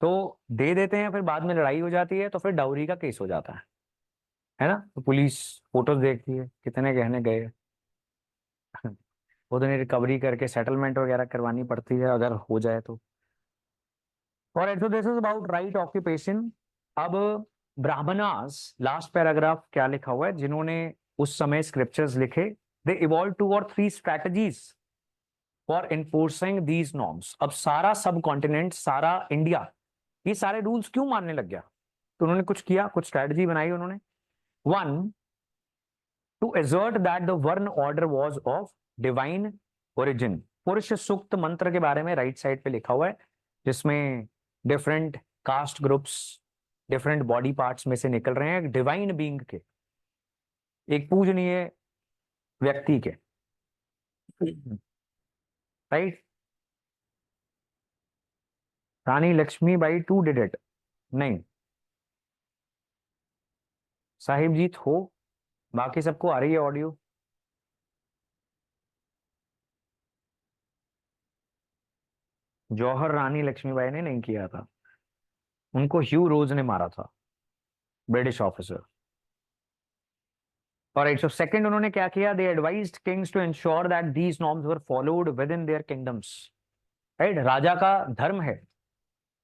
तो दे देते हैं, फिर बाद में लड़ाई हो जाती है, तो फिर डाउरी का केस हो जाता है ना? तो पुलिस फोटोज देखती है कितने गहने गए वो तो रिकवरी करके सेटलमेंट वगैरह करवानी पड़ती है अगर हो जाए तो। और it this is about right occupation. अब ब्राह्मणास, लास्ट पैराग्राफ क्या लिखा हुआ है, जिन्होंने उस समय स्क्रिप्चर्स लिखे, they evolve 2 or 3 strategies for enforcing these norms. अब सारा सब कॉन्टिनेंट, सारा इंडिया, ये सारे रूल्स क्यों मानने लग गया? तो उन्होंने कुछ किया, कुछ स्ट्रैटेजी बनाई उन्होंने। One, to assert that the varna order was of divine origin. Purusha Sukta मंत्र के बारे में राइट साइड पे लिखा हुआ है, जिसमें different caste groups, different body parts में से निकल रहे हैं डिवाइन बीइंग के, एक पूजनीय व्यक्ति के, right? Rani Lakshmibai too did it? नहीं, साहिब जीत हो, बाकी सबको आ रही है ऑडियो। जौहर रानी लक्ष्मीबाई ने नहीं किया था, उनको ह्यू रोज ने मारा था, ब्रिटिश ऑफिसर। और राइट, सो सेकंड उन्होंने क्या किया? They advised kings to ensure that these norms were followed within their kingdoms, right? राजा का धर्म है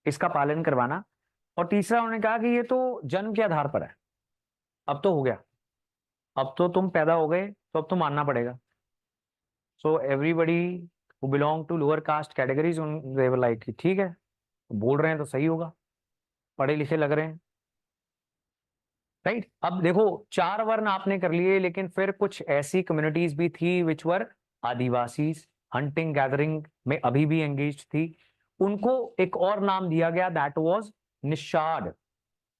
इसका पालन करवाना। और तीसरा उन्होंने कहा कि ये तो जन्म के आधार पर है, अब तो हो गया, अब तो तुम पैदा हो गए, तो अब तो मानना पड़ेगा। So everybody who belong to lower caste categories, they were like ठीक है, बोल रहे हैं तो सही होगा, पढ़े लिखे लग रहे हैं, राइट? अब देखो, 4 वर्ण आपने कर लिए, लेकिन फिर कुछ ऐसी कम्युनिटीज भी थी विच वर आदिवासी, हंटिंग गैदरिंग में अभी भी एंगेज थी, उनको एक और नाम दिया गया, दैट वाज निषाद।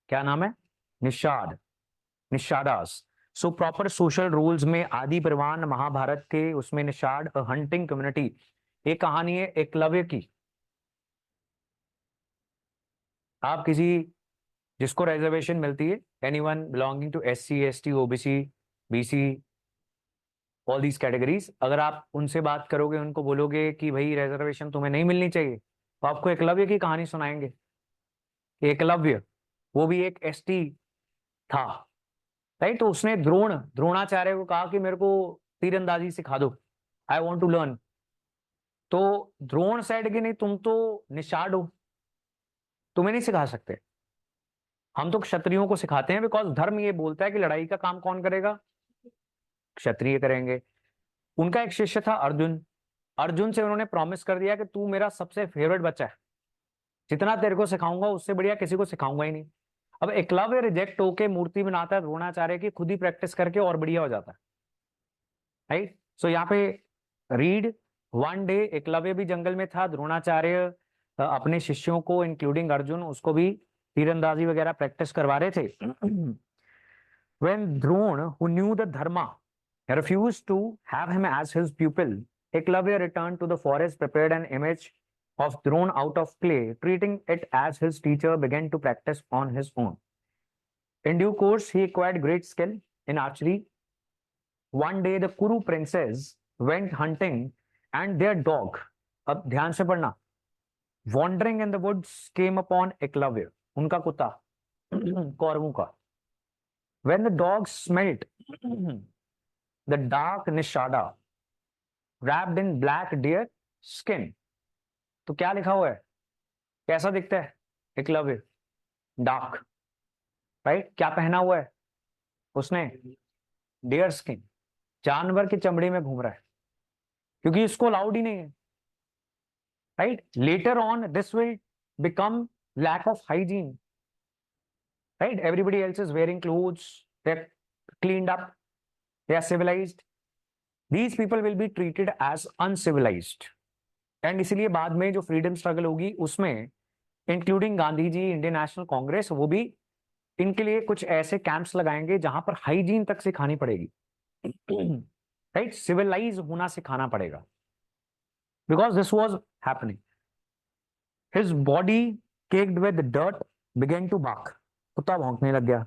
क्या नाम है? Nishad, Nishadas. So proper social rules में आदि प्रवान महाभारत के उसमें निषाद हंटिंग कम्युनिटी। एक कहानी है एकलव्य की। आप किसी, जिसको रिजर्वेशन मिलती है, anyone belonging to SC ST OBC BC, all these categories, अगर आप उनसे बात करोगे, उनको बोलोगे कि भाई रिजर्वेशन तुम्हें नहीं मिलनी चाहिए, तो आपको एकलव्य की कहानी सुनाएंगे। एकलव्य वो भी एक ST था, राइट? तो उसने द्रोणाचार्य को कहा कि मेरे को तीरंदाजी सिखा दो, आई वॉन्ट टू लर्न। तो द्रोण सेड कि नहीं, तुम तो निषाद हो, तुम्हें नहीं सिखा सकते, हम तो क्षत्रियों को सिखाते हैं, बिकॉज धर्म ये बोलता है कि लड़ाई का काम कौन करेगा? क्षत्रिय करेंगे। उनका एक शिष्य था अर्जुन, अर्जुन से उन्होंने प्रॉमिस कर दिया कि तू मेरा सबसे फेवरेट बच्चा है, जितना तेरे को सिखाऊंगा उससे बढ़िया किसी को सिखाऊंगा ही नहीं। अब एकलव्य रिजेक्ट होके मूर्ति बनाता है द्रोणाचार्य की, खुद ही प्रैक्टिस करके और बढ़िया हो जाता है, राइट। सो यहाँ पे रीड, वन डे एकलव्य भी जंगल में था, द्रोणाचार्य अपने शिष्यों को इंक्लूडिंग अर्जुन उसको भी तीरंदाजी वगैरह प्रैक्टिस करवा रहे थे। When Drona, who knew the dharma, refused to have him as his pupil, Eklavya returned to the forest, prepared an image of Drona out of clay, treating it as his teacher, began to practice on his own. In due course, he acquired great skill in archery. One day, the Kuru princes went hunting, and their dog, अब ध्यान से पढ़ना, wandering in the woods, came upon Eklavya, उनका कुत्ता, कौरवों का. When the dog smelt the dark nishada wrapped in black deer skin, तो क्या लिखा हुआ है, कैसा दिखता है एकलव्य, डार्क, राइट। क्या पहना हुआ है उसने, डियर स्किन, जानवर की चमड़ी में घूम रहा है, क्योंकि इसको अलाउड ही नहीं है, right. Later on this will become lack of hygiene, right? Everybody else is wearing clothes, they're cleaned up, they are civilized. These people will be treated as uncivilized. And इसीलिए बाद में जो फ्रीडम स्ट्रगल होगी उसमें including Gandhi ji, Indian national Congress, वो भी इनके लिए कुछ ऐसे कैंप्स लगाएंगे जहां पर हाइजीन तक सिखानी पड़ेगी, राइट। सिविलाइज होना सिखाना पड़ेगा, because this was happening. His body caked with dirt began to bark, कुत्ता भौंकने लग गया.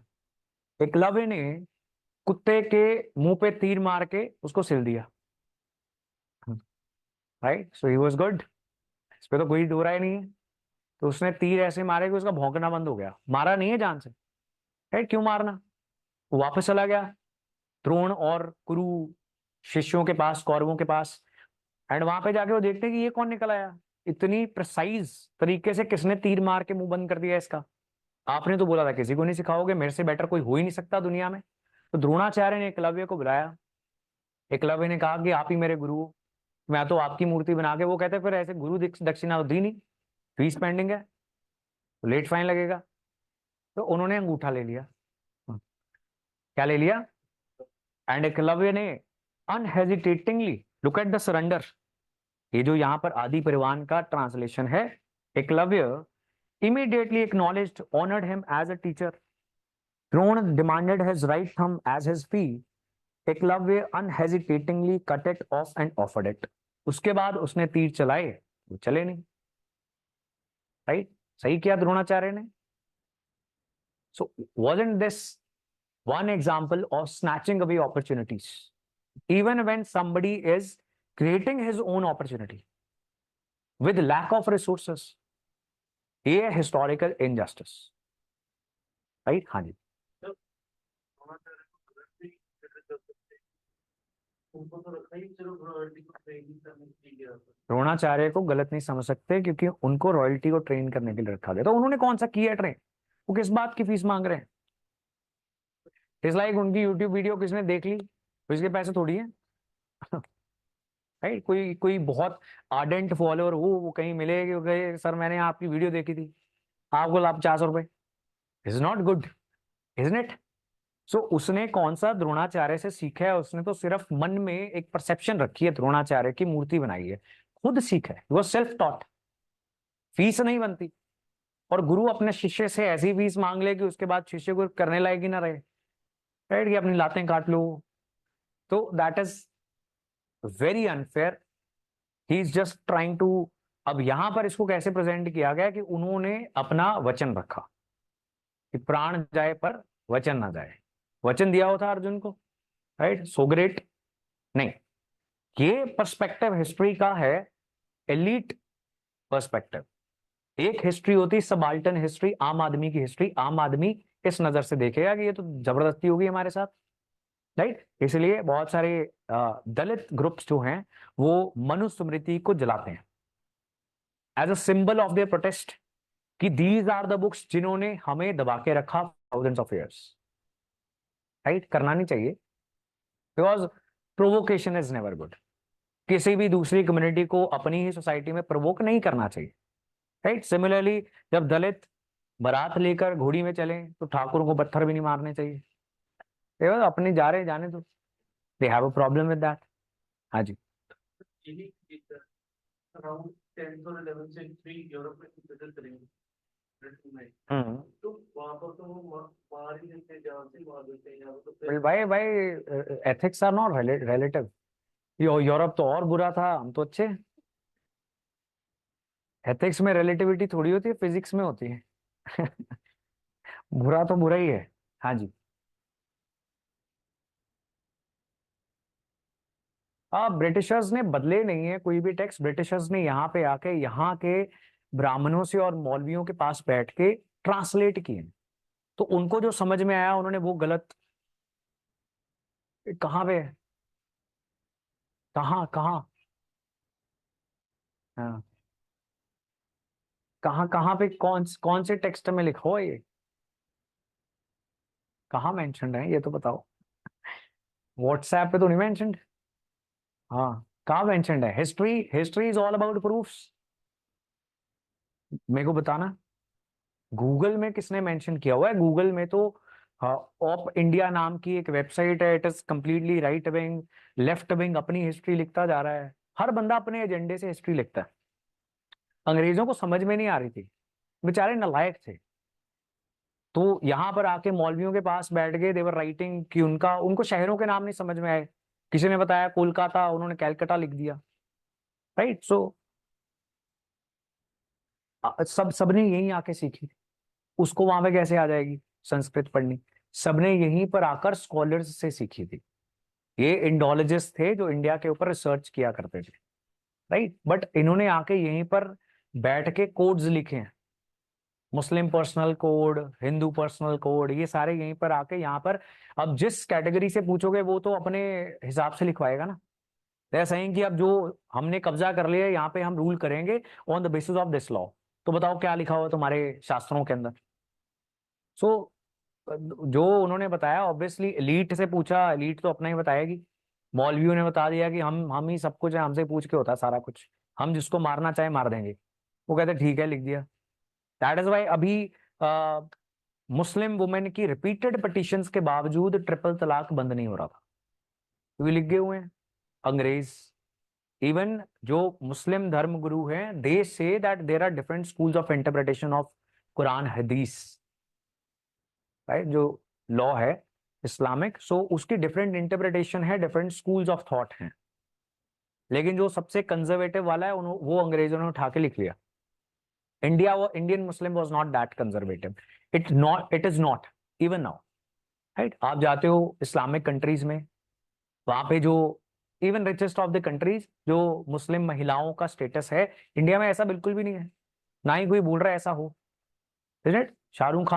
एकलव्य ने कुत्ते के मुंह पे तीर मार के उसको सिल दिया, right. So he was good, इस पे तो कोई दो राय नहीं है. तो उसने तीर ऐसे मारे कि उसका भौंकना बंद हो गया. मारा नहीं है जान से, राइट. क्यों मारना, वो वापस चला गया द्रोण और कुरु शिष्यों के पास, कौरवों के पास. एंड वहां पे जाके वो देखते हैं कि ये कौन निकल आया, इतनी प्रिसाइज तरीके से किसने तीर मार के मुंह बंद कर दिया इसका. आपने तो बोला था किसी को नहीं सिखाओगे, मेरे से बेटर कोई हो ही नहीं सकता दुनिया में. तो द्रोणाचार्य ने एकलव्य को बुलाया. एकलव्य ने कहा कि आप ही मेरे गुरु हो, मैं तो आपकी मूर्ति बना के. वो कहते फिर ऐसे गुरु दक्षिणा तो दी नहीं, फीस पेंडिंग है, तो लेट फाइन लगेगा. तो उन्होंने अंगूठा ले लिया. क्या ले लिया, एंड एकलव्य ने अनहेजिटेटिंगली, लुक एट द सरेंडर, ये जो यहाँ पर आदि परिवान का ट्रांसलेशन है, Eklavya immediately acknowledged, honored him as a teacher. Drona demanded his right thumb as his fee. Eklavya unhesitatingly cut it off and offered it. उसके बाद उसने तीर चलाए, वो चले नहीं, राइट. सही किया द्रोणाचार्य ने. So wasn't this one example of snatching away opportunities, even when somebody is creating his own opportunity with lack of resources? ये है हिस्टोरिकल इनजस्टिस, राइट. हाँ जी. द्रोणाचार्य को गलत नहीं समझ सकते क्योंकि उनको रॉयल्टी को ट्रेन करने के लिए रखा गया. तो उन्होंने कौन सा किया ट्रेन, वो किस बात की फीस मांग रहे हैं. इट्स लाइक उनकी यूट्यूब वीडियो किसने देख ली तो इसके पैसे थोड़ी है, राइट. कोई कोई बहुत आर्डेंट फॉलोअर वो कहीं मिले कि सर मैंने आपकी वीडियो देखी थी, आपको लाभ 400 रुपए, is not good, isn't it. So उसने कौन सा द्रोणाचार्य से सीखा है, उसने तो सिर्फ मन में एक परसेप्शन रखी है, द्रोणाचार्य की मूर्ति बनाई है, खुद सीखा है, वो सेल्फ टॉट, फीस नहीं बनती. और गुरु अपने शिष्य से ऐसी फीस मांग ले कि उसके बाद शिष्य को करने लायक ही ना रहे, राइट, कि अपनी लातें काट लो. तो that is very unfair. He is just trying to. अब यहां पर इसको कैसे प्रेजेंट किया गया कि उन्होंने अपना वचन रखा कि प्राण जाए पर वचन ना जाए. वचन दिया होता अर्जुन को, राइट. सो ग्रेट नहीं. ये पर्सपेक्टिव हिस्ट्री का है, एलीट पर्सपेक्टिव. एक हिस्ट्री होती सबाल्टन हिस्ट्री, आम आदमी की हिस्ट्री. आम आदमी इस नजर से देखेगा कि ये तो जबरदस्ती होगी हमारे साथ, राइट. इसलिए बहुत सारे दलित ग्रुप्स जो हैं वो मनुस्मृति को जलाते हैं as a symbol of their protest, कि दीज आर द बुक्स जिन्होंने हमें दबा के रखा थाउजेंड्स ऑफ इयर्स, राइट. करना नहीं चाहिए, because provocation is never good. किसी भी दूसरी कम्युनिटी को अपनी ही सोसाइटी में प्रोवोक नहीं करना चाहिए, राइट. सिमिलरली जब दलित बारात लेकर घोड़ी में चले तो ठाकुर को पत्थर भी नहीं मारने चाहिए। ये बस अपने जा रहे जाने तो, they have a problem with that. हाँ जी। अराउंड 10th और 11th सेंचुरी यूरोप में विजिट करेंगे में। हम्म। तो वहां पर तो वो मार ही देते जान से मार देते हैं यहाँ पर तो Well, भाई ethics are not relative. Europe तो और बुरा था, हम तो अच्छे। एथिक्स में रिलेटिविटी थोड़ी होती है, फिजिक्स में होती है। बुरा तो बुरा ही है। हाँ जी। ब्रिटिशर्स ने बदले नहीं है कोई भी टैक्स। ब्रिटिशर्स ने यहाँ पे आके यहाँ के ब्राह्मणों से और मौलवियों के पास बैठ के ट्रांसलेट किए। तो उनको जो समझ में आया उन्होंने वो गलत। कहाँ पे है? कहाँ कहाँ? हाँ, कहाँ कहाँ पे कौन कौन से टेक्स्ट में लिखा हुआ है ये? कहाँ मेंशन्ड है ये तो बताओ। व्हाट्सएप पे तो नहीं मेंशन्ड। हाँ, कहाँ मेंशन्ड है? History, history is all about proofs. मेरे को बताना, गूगल में किसने मेंशन किया हुआ है? गूगल में तो ऑप इंडिया नाम की एक वेबसाइट है, it is completely right wing, left wing अपनी हिस्ट्री लिखता जा रहा है। हर बंदा अपने एजेंडे से हिस्ट्री लिखता है। अंग्रेजों को समझ में नहीं आ रही थी, बेचारे नालायक थे। तो यहाँ पर आके मौलवियों के पास बैठ गए, देवर राइटिंग कि उनका, उनको शहरों के नाम नहीं समझ में आए। किसी ने बताया कोलकाता, उन्होंने कैलकाटा लिख दिया। राइट। सो सबने यहीं आके सीखी। उसको वहां पे कैसे आ जाएगी संस्कृत पढ़नी? सबने यहीं पर आकर स्कॉलर्स से सीखी थी। ये इंडोलॉजिस्ट थे जो इंडिया के ऊपर रिसर्च किया करते थे। राइट। बट इन्होंने आके यहीं पर बैठ के कोड्स लिखे हैं। Muslim personal code, Hindu personal code, ये सारे यहीं पर आके यहाँ पर। अब जिस कैटेगरी से पूछोगे वो तो अपने हिसाब से लिखवाएगा ना। ऐसा ही कि अब जो हमने कब्जा कर लिया यहाँ पे हम रूल करेंगे on the basis of this law. तो बताओ क्या लिखा हुआ है तुम्हारे शास्त्रों के अंदर? सो जो उन्होंने बताया, ऑब्वियसली एलीट से पूछा, एलीट तो अपना ही बताएगी। मौलवियों ने बता दिया कि हम ही सब कुछ है, हमसे पूछ के होता है सारा कुछ, हम जिसको मारना चाहे मार देंगे। वो कहते ठीक है, लिख दिया। दैट इज वाई अभी मुस्लिम वुमेन की रिपीटेड पिटिशंस के बावजूद ट्रिपल तलाक बंद नहीं हो रहा था, क्योंकि लिख गए हुए हैं अंग्रेज। इवन जो मुस्लिम धर्म गुरु हैं, they say that there are different schools of interpretation of Quran hadith. Right. जो लॉ है इस्लामिक, सो उसकी डिफरेंट इंटरप्रिटेशन है, डिफरेंट स्कूल्स ऑफ थॉट हैं। लेकिन जो सबसे कंजर्वेटिव वाला है वो अंग्रेजों ने उठा के लिख लिया। Indian Muslim was not that conservative. It is not even now. Right. आप जाते हो इस्लामिक कंट्रीज में, वहां पे जो even richest of the countries, जो मुस्लिम महिलाओं का स्टेटस है, इंडिया में ऐसा बिल्कुल भी नहीं है। ना ही कोई बोल रहा है ऐसा हो। It Shahrukh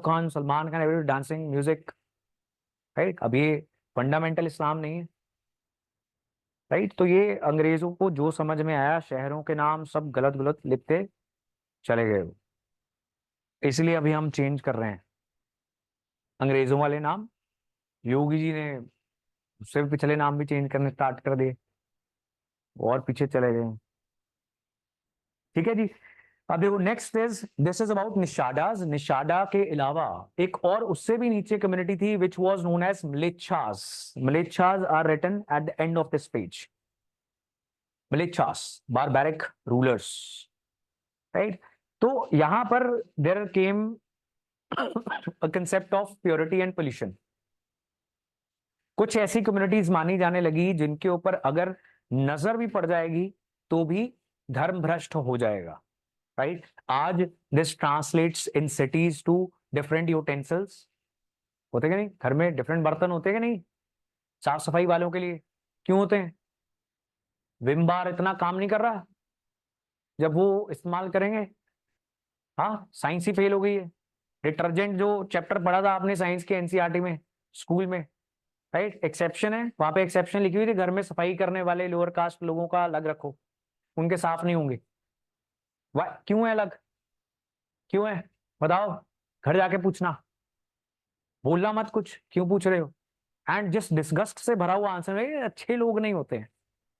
Khan, Salman Khan, every dancing music. Right. अब ये फंडामेंटल इस्लाम नहीं है। राइट। तो ये अंग्रेजों को जो समझ में आया, शहरों के नाम सब गलत गलत लिखते चले गए वो। इसलिए अभी हम चेंज कर रहे हैं अंग्रेजों वाले नाम। योगी जी ने उससे भी पिछले नाम भी चेंज करने स्टार्ट कर दिए, और पीछे चले गए। ठीक है जी। अब देखो next is, this is about Nishadas. Nishada के अलावा एक और उससे भी नीचे कम्युनिटी थी which was known as Mlechchhas. Mlechchhas are written at the end of this page. Mlechchhas, barbaric rulers. Right. तो यहां पर there came a concept of purity and pollution. कुछ ऐसी कम्युनिटीज मानी जाने लगी जिनके ऊपर अगर नजर भी पड़ जाएगी तो भी धर्म भ्रष्ट हो जाएगा। राइट। आज this translates in cities to different utensils. होते कि नहीं? घर में डिफरेंट बर्तन होते कि नहीं साफ सफाई वालों के लिए? क्यों होते हैं? विम बार इतना काम नहीं कर रहा जब वो इस्तेमाल करेंगे। हाँ, साइंस ही फेल हो गई है। डिटर्जेंट जो चैप्टर पढ़ा था आपने साइंस के एनसीईआरटी में, स्कूल में, राइट, एक्सेप्शन है वहां पे। एक्सेप्शन लिखी हुई थी, घर में सफाई करने वाले लोअर कास्ट लोगों का अलग रखो, उनके साफ नहीं होंगे। क्यों है अलग? क्यों है बताओ? घर जाके पूछना, बोलना मत कुछ क्यों पूछ रहे हो। एंड जिस डिस्गस्ट से भरा हुआ आंसर है, ये अच्छे लोग नहीं होते हैं,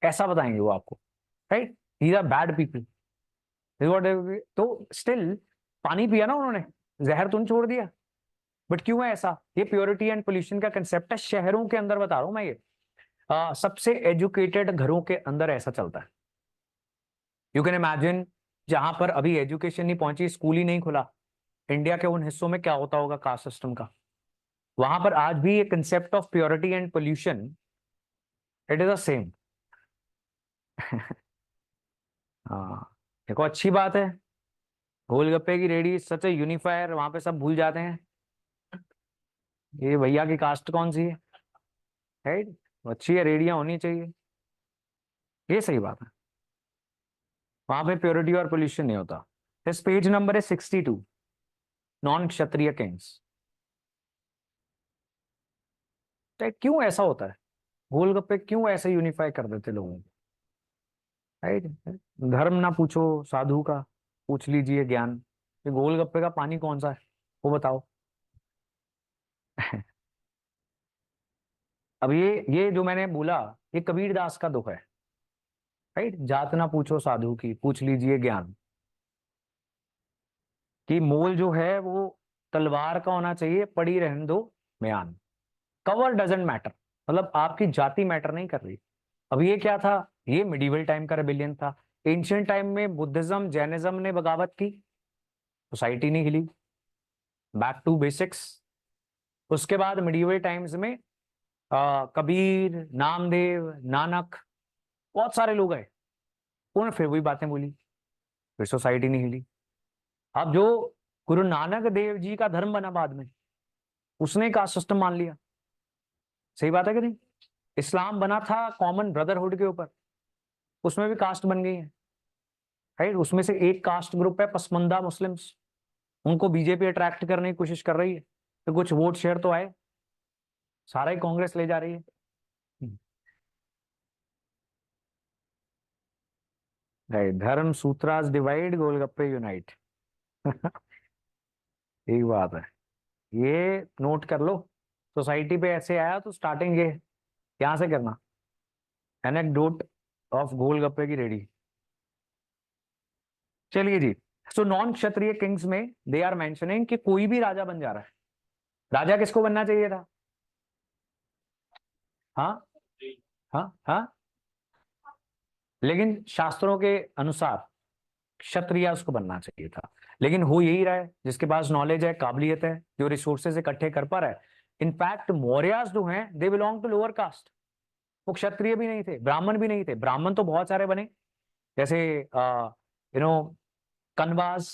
ऐसा बताएंगे वो आपको। Right. These are bad people. तो स्टिल पानी पिया ना उन्होंने, जहर तो नहीं छोड़ दिया। बट क्यों है ऐसा? ये प्योरिटी एंड पोल्यूशन का कंसेप्ट है, शहरों के अंदर बता रहा हूं मैं ये। सबसे एजुकेटेड घरों के अंदर ऐसा चलता है। यू कैन इमेजिन, जहां पर अभी एजुकेशन नहीं पहुंची, स्कूल ही नहीं खुला, इंडिया के उन हिस्सों में क्या होता होगा कास्ट सिस्टम का। वहां पर आज भी ये concept of purity and pollution, it is the same. हाँ, देखो अच्छी बात है, गोलगप्पे की रेडी सच ए यूनिफायर, वहां पे सब भूल जाते हैं ये भैया की कास्ट कौन सी है, राइट? अच्छी है, रेडियां होनी चाहिए, ये सही बात है। वहां पे प्योरिटी और पोल्यूशन नहीं होता। इस पेज नंबर है 62, नॉन क्षत्रिय किंग्स। क्यों ऐसा होता है? गोलगप्पे क्यों ऐसे यूनिफाई कर देते लोगों को, राइट? धर्म ना पूछो साधु का, पूछ लीजिए ज्ञान। ये गोलगप्पे का पानी कौन सा है, वो बताओ। अब ये जो मैंने बोला, ये कबीर दास का दुख है, राइट? जात ना पूछो साधु की, पूछ लीजिए ज्ञान। कि मोल जो है वो तलवार का होना चाहिए, पड़ी रहने दो म्यान। कवर डजेंट मैटर, मतलब आपकी जाति मैटर नहीं कर रही। अब ये क्या था? ये मिडिवल टाइम का रेबिलियन था। एंशियंट टाइम में बुद्धिज्म जैनिज्म ने बगावत की, सोसाइटी नहीं हिली, बैक टू बेसिक्स। उसके बाद मिडिवल टाइम्स में कबीर, नामदेव, नानक, बहुत सारे लोग आए, उन्होंने फिर वही बातें बोली, फिर सोसाइटी नहीं हिली। अब जो गुरु नानक देव जी का धर्म बना बाद में, उसने कास्ट सिस्टम मान लिया। सही बात है कि नहीं? इस्लाम बना था कॉमन ब्रदरहुड के ऊपर, उसमें भी कास्ट बन गई है, राइट? उसमें से एक कास्ट ग्रुप है पसमंदा मुस्लिम्स, उनको बीजेपी अट्रैक्ट करने की कोशिश कर रही है, तो कुछ वोट शेयर तो आए, सारा ही कांग्रेस ले जा रही है। राइट, धर्म सूत्रास डिवाइड, गोलगप्पे यूनाइट। यही बात है, ये नोट कर लो। सोसाइटी पे ऐसे आया तो स्टार्टिंग ये यहां से करना, एनेक्डोट ऑफ गोलगप्पे की रेडी। चलिए जी, सो नॉन क्षत्रिय किंग्स में दे आर मेंशनिंग कि कोई भी राजा बन जा रहा है। राजा किसको बनना चाहिए था? हाँ, हाँ, हाँ, लेकिन शास्त्रों के अनुसार क्षत्रिय उसको बनना चाहिए था। लेकिन हो यही रहा है जिसके पास नॉलेज है, काबिलियत है, जो रिसोर्सेज इकट्ठे कर पा रहा है। इनफैक्ट मौर्यास जो हैं they belong to lower caste. वो क्षत्रिय भी नहीं थे, ब्राह्मण भी नहीं थे। ब्राह्मण तो बहुत सारे बने, जैसे कनवास,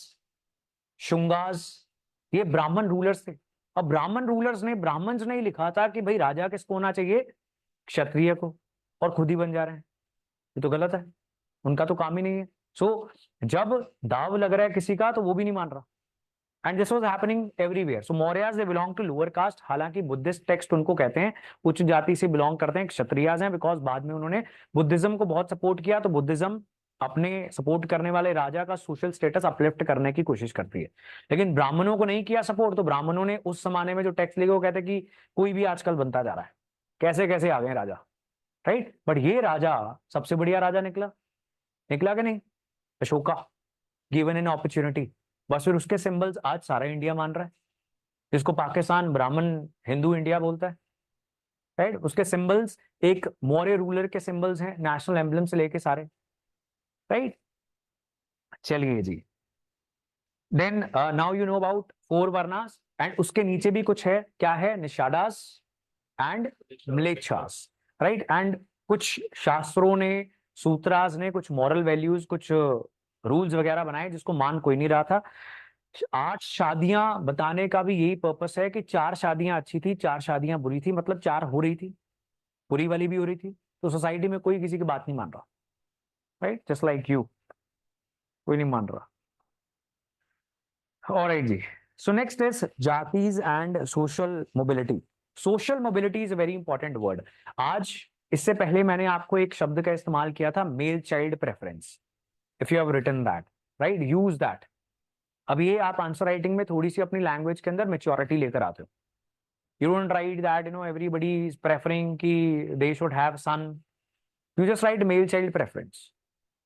शुंगास, ये ब्राह्मण रूलर्स थे। अब ब्राह्मण रूलर्स ने, ब्राह्मण्स ने ही लिखा था कि भाई राजा किसको होना चाहिए? क्षत्रिय को, और खुद ही बन जा रहे हैं। ये तो गलत है, उनका तो काम ही नहीं है। सो जब दाव लग रहा है किसी का तो वो भी नहीं मान रहा। And this was happening everywhere. So Mauryas they belong to lower caste, हालांकि बुद्धिस्ट टेक्स्ट उनको कहते हैं उच्च जाति से बिलोंग करते हैं, क्षत्रियाज हैं, बिकॉज बाद में उन्होंने बुद्धिज्म को बहुत सपोर्ट किया, तो बुद्धिज्म अपने सपोर्ट करने वाले राजा का सोशल स्टेटस अपलिफ्ट करने की कोशिश करती है। लेकिन ब्राह्मणों को नहीं किया सपोर्ट, तो ब्राह्मणों ने उस जमाने में जो टेक्स्ट लिखे वो कहते कि कोई भी आजकल बनता जा रहा है, कैसे कैसे आ गए राजा, राइट? बट ये राजा सबसे बढ़िया राजा निकला, निकला कि नहीं? Ashoka, given an opportunity. बस फिर उसके सिंबल्स आज सारा इंडिया मान रहा है, जिसको पाकिस्तान, ब्राह्मण, हिंदू इंडिया बोलता है, राइट? उसके सिंबल्स एक मौर्य रूलर के सिंबल्स हैं, नेशनल एम्बलम से लेके सारे, राइट? चलिए जी, then now you know about four varnas, and उसके नीचे भी कुछ है, क्या है? Nishadas and Mlechchhas, right? And कुछ शास्त्रों ने, सूत्रास ने कुछ मॉरल वैल्यूज, कुछ रूल्स वगैरह बनाए जिसको मान कोई नहीं रहा था। 8 शादियां बताने का भी यही पर्पस है कि 4 शादियां अच्छी थी, 4 शादियां बुरी थी, मतलब 4 हो रही थी, बुरी वाली भी हो रही थी, तो सोसाइटी में कोई किसी की बात नहीं मान रहा, राइट? जस्ट लाइक यू, कोई नहीं मान रहा। ऑलराइट जी, so next is jatis and social mobility. Social mobility is a very important word. आज, इससे पहले मैंने आपको एक शब्द का इस्तेमाल किया था, male child preference. If you have written that, right, use that. अब ये आप आंसर राइटिंग में थोड़ी सी अपनी लैंग्वेज के अंदर मेच्योरिटी लेकर आते हो। You don't write that, everybody is preferring ki they should have son. You just write male child preference.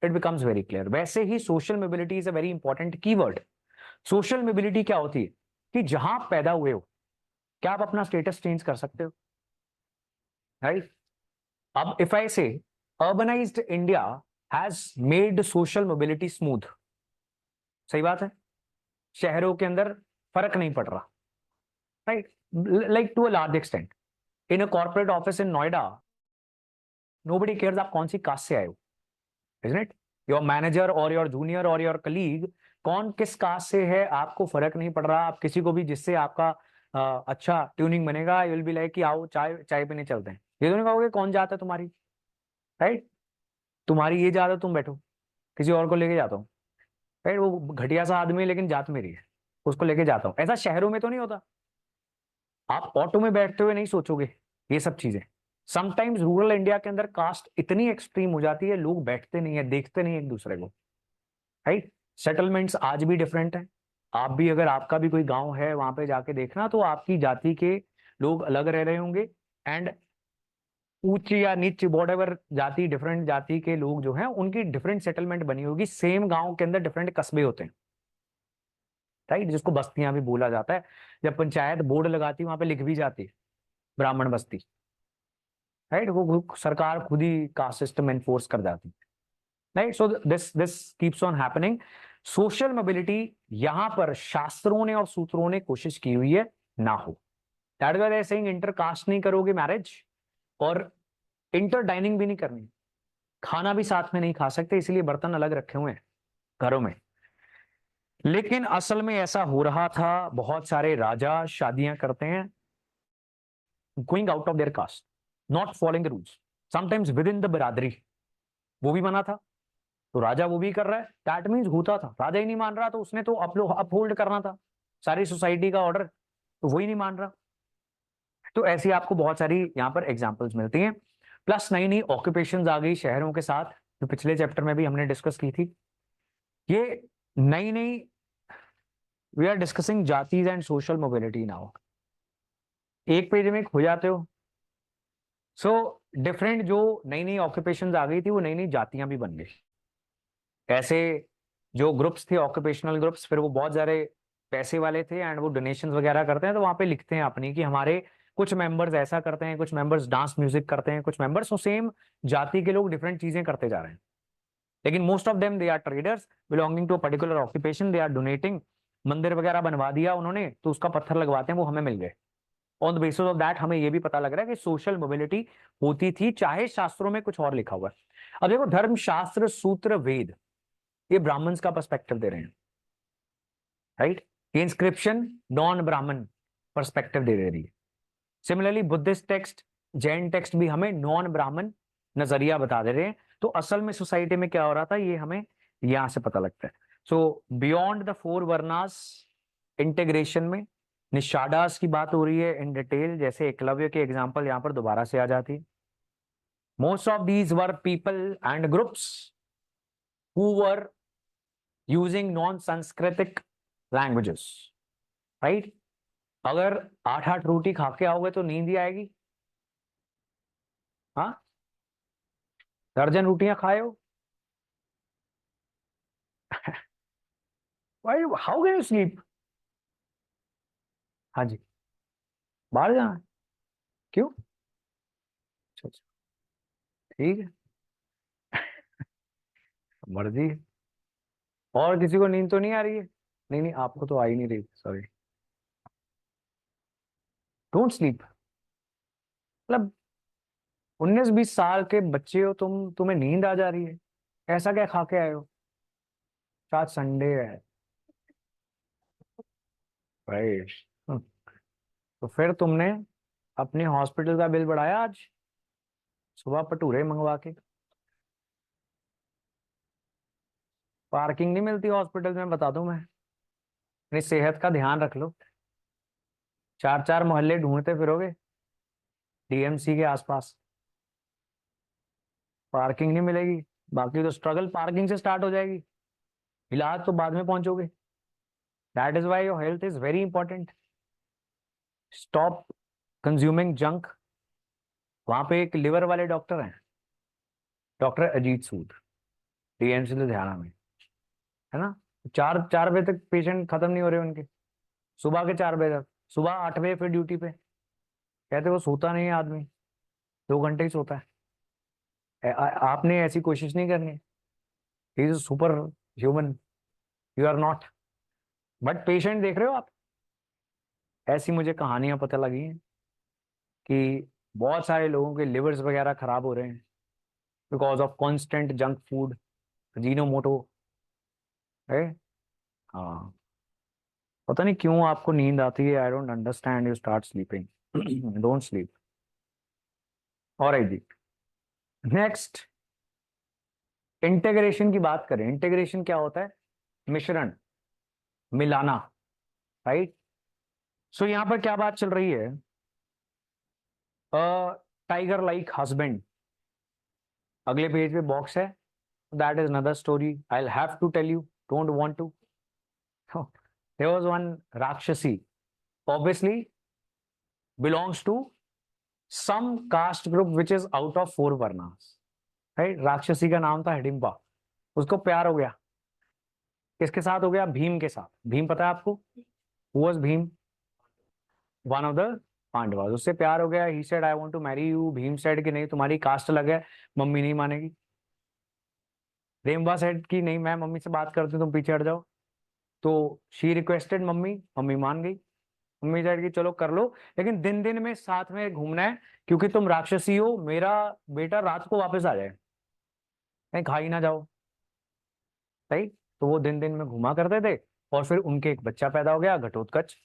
It becomes very clear. वैसे ही social mobility is a very important keyword. Social mobility क्या होती है कि जहां आप पैदा हुए हो, क्या आप अपना स्टेटस चेंज कर सकते हो, राइट? अब इफ आई से urbanised India has made social mobility smooth, सही बात है, शहरों के अंदर फर्क नहीं पड़ रहा, right? Like to a large extent in a corporate office in Noida, nobody cares आप कौन सी कास्ट से आए हो, इजंट इट? योर मैनेजर और योर जूनियर और योर कलीग कौन किस कास्ट से है, आपको फर्क नहीं पड़ रहा। आप किसी को भी जिससे आपका अच्छा ट्यूनिंग बनेगा, यू विल बी लाइक कि आओ चाय चाय पीने चलते हैं, ये तो नहीं कहोगे कौन जाता है तुम्हारी, राइट? तुम्हारी ये जात है, तुम बैठो, किसी और को लेके जाता हूँ, राइट? वो घटिया सा आदमी है लेकिन जात मेरी है, उसको लेके जाता हूँ। ऐसा शहरों में तो नहीं होता। आप ऑटो में बैठते हुए नहीं सोचोगे ये सब चीजें। समटाइम्स रूरल इंडिया के अंदर कास्ट इतनी एक्सट्रीम हो जाती है, लोग बैठते नहीं है, देखते नहीं एक दूसरे को, राइट? सेटलमेंट्स आज भी डिफरेंट है। आप भी, अगर आपका भी कोई गांव है, वहां पे जाके देखना तो आपकी जाति के लोग अलग रह रहे होंगे, एंड उच्च या नीच वॉट जाति, डिफरेंट जाति के लोग जो हैं उनकी डिफरेंट सेटलमेंट बनी होगी। सेम गांव के अंदर डिफरेंट कस्बे होते हैं, राइट, जिसको बस्तियां भी बोला जाता है। जब पंचायत बोर्ड लगाती है वहां पे लिख भी जाती है ब्राह्मण बस्ती, राइट? वो सरकार खुद ही कास्ट सिस्टम एनफोर्स कर जाती है, right? So this keeps on happening. Social mobility यहां पर शास्त्रों ने और सूत्रों ने कोशिश की हुई है ना हो। That is why they are saying inter caste नहीं करोगे मैरिज, और इंटर डाइनिंग भी नहीं करनी, खाना भी साथ में नहीं खा सकते, इसलिए बर्तन अलग रखे हुए हैं घरों में। लेकिन असल में ऐसा हो रहा था, बहुत सारे राजा शादियां करते हैं going out of their caste, not following the rules, sometimes with in the बिरादरी। वो भी मना था तो राजा वो भी कर रहा है, दैट मीन्स होता था। राजा ही नहीं मान रहा तो उसने तो अपहोल्ड करना था सारी सोसाइटी का ऑर्डर, तो वही नहीं मान रहा। तो ऐसी आपको बहुत सारी यहाँ पर एग्जांपल्स मिलती हैं। प्लस नई नई ऑक्यूपेशंस आ गई शहरों के साथ, जो पिछले चैप्टर में भी हमने डिस्कस की थी। ये नई नई, we are discussing jatis and social mobility now. एक पेज में खो जाते हो। सो डिफरेंट जो नई नई ऑक्यूपेशंस आ गई थी, वो नई नई जातियां भी बन गई। ऐसे जो ग्रुप्स थे ऑक्यूपेशनल ग्रुप्स, फिर वो बहुत सारे पैसे वाले थे एंड वो डोनेशन वगैरह करते हैं, तो वहां पे लिखते हैं अपनी कि हमारे कुछ मेंबर्स ऐसा करते हैं, कुछ मेंबर्स डांस म्यूजिक करते हैं, कुछ मेंबर्स सेम जाति के लोग डिफरेंट चीजें करते जा रहे हैं। लेकिन most of them they are traders belonging to a particular occupation, they are donating. मंदिर वगैरह बनवा दिया उन्होंने तो उसका पत्थर लगवाते हैं, वो हमें मिल गए। On the basis of that हमें ये भी पता लग रहा है कि सोशल मोबिलिटी होती थी, चाहे शास्त्रों में कुछ और लिखा हुआ है। अब देखो, धर्म शास्त्र सूत्र वेद ये ब्राह्मण्स का पर्सपेक्टिव दे रहे हैं, राइट? ये इंस्क्रिप्शन नॉन ब्राह्मण पर्सपेक्टिव दे रही है। Similarly Buddhist text, Jain text भी हमें नॉन ब्राह्मण नजरिया बता दे रहे हैं। तो असल में सोसाइटी में क्या हो रहा था, ये हमें यहां से पता लगता है। So beyond the four varnas integration में निषादास की बात हो रही है इन डिटेल, जैसे एकलव्य के एग्जाम्पल यहां पर दोबारा से आ जाती है। Most of these were people and groups who were using non संस्कृतिक लैंग्वेजेस, राइट? अगर 8-8 रोटी खा के आओगे तो नींद ही आएगी। हाँ, दर्जन रोटियां खाए हो, हाउ कैन यू स्लीप? हाँ जी, बाहर जाना है? क्यों? अच्छा अच्छा, ठीक है, मर्जी है। और किसी को नींद तो नहीं आ रही है? नहीं नहीं, आपको तो आ ही नहीं रही, सॉरी। Don't sleep. मतलब 19-20 साल के बच्चे हो तुम, तुम्हें नींद आ जा रही है? ऐसा क्या खा के आए हो? आज संडे है भाई। तो फिर तुमने अपने हॉस्पिटल का बिल बढ़ाया आज सुबह भटूरे मंगवा के? पार्किंग नहीं मिलती हॉस्पिटल में, बता दूं मैं। अपनी सेहत का ध्यान रख लो। 4-4 मोहल्ले ढूंढते फिरोगे डीएमसी के आसपास, पार्किंग नहीं मिलेगी। बाकी तो स्ट्रगल पार्किंग से स्टार्ट हो जाएगी, इलाज तो बाद में पहुंचोगे। That is why your health is very important. Stop consuming junk. वहां पे एक लिवर वाले डॉक्टर हैं, डॉक्टर अजीत सूद, डीएमसी लुधियाना में, है ना? चार 4 बजे तक पेशेंट खत्म नहीं हो रहे उनके, सुबह के 4 बजे तक, सुबह 8 बजे फिर ड्यूटी पे। कहते वो सोता नहीं है आदमी, 2 घंटे ही सोता है। आपने ऐसी कोशिश नहीं करनी। He is super human, you are not. But patient देख रहे हो आप, ऐसी मुझे कहानियां पता लगी हैं कि बहुत सारे लोगों के लिवर्स वगैरह खराब हो रहे हैं because of constant junk food, Ajinomoto है। हाँ, पता नहीं क्यों आपको नींद आती है, I don't understand, you start sleeping, don't sleep. Alright जी, नेक्स्ट इंटीग्रेशन की बात करें। इंटीग्रेशन क्या होता है? मिश्रण, मिलाना, राइट। सो यहां पर क्या बात चल रही है? टाइगर लाइक हस्बैंड, अगले पेज पे बॉक्स है, that is another story, I have to tell you, don't want to. There was one rakshasi, obviously belongs to some caste group which is out of 4 varnas, right. राक्षसी का नाम था हिडिंबा। उसको प्यार हो गया, किसके साथ हो गया? भीम के साथ। भीम पता है आपको? Who was Bhim? One of the Pandavas. उससे प्यार हो गया, he said I want to marry you. Bhim said कि नहीं, तुम्हारी कास्ट अलग है, मम्मी नहीं मानेगी। रेमबा सेड कि नहीं, मैं मम्मी से बात करती हूँ, तुम पीछे हट जाओ। तो शी रिक्वेस्टेड मम्मी, मम्मी मान गई। मम्मी सेड कि चलो कर लो, लेकिन दिन दिन में साथ में घूमना है, क्योंकि तुम राक्षसी हो, मेरा बेटा रात को वापस आ जाए, कहीं खा ही ना जाओ, राइट। तो वो दिन दिन में घुमा करते थे, और फिर उनके एक बच्चा पैदा हो गया, घटोत्कच।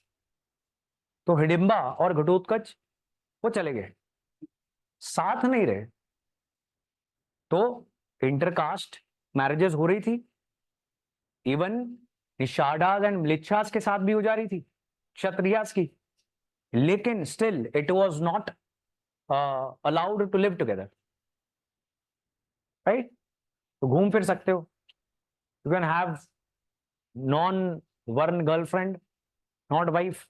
तो हिडिंबा और घटोत्कच वो चले गए, साथ नहीं रहे। तो इंटरकास्ट मैरिजेस हो रही थी, इवन निषादास एंड म्लिच्छास के साथ भी हो जा रही थी, क्षत्रियास की, लेकिन still it was not allowed to live together, right. तो घूम फिर सकते हो, you can have non varna girlfriend, not wife,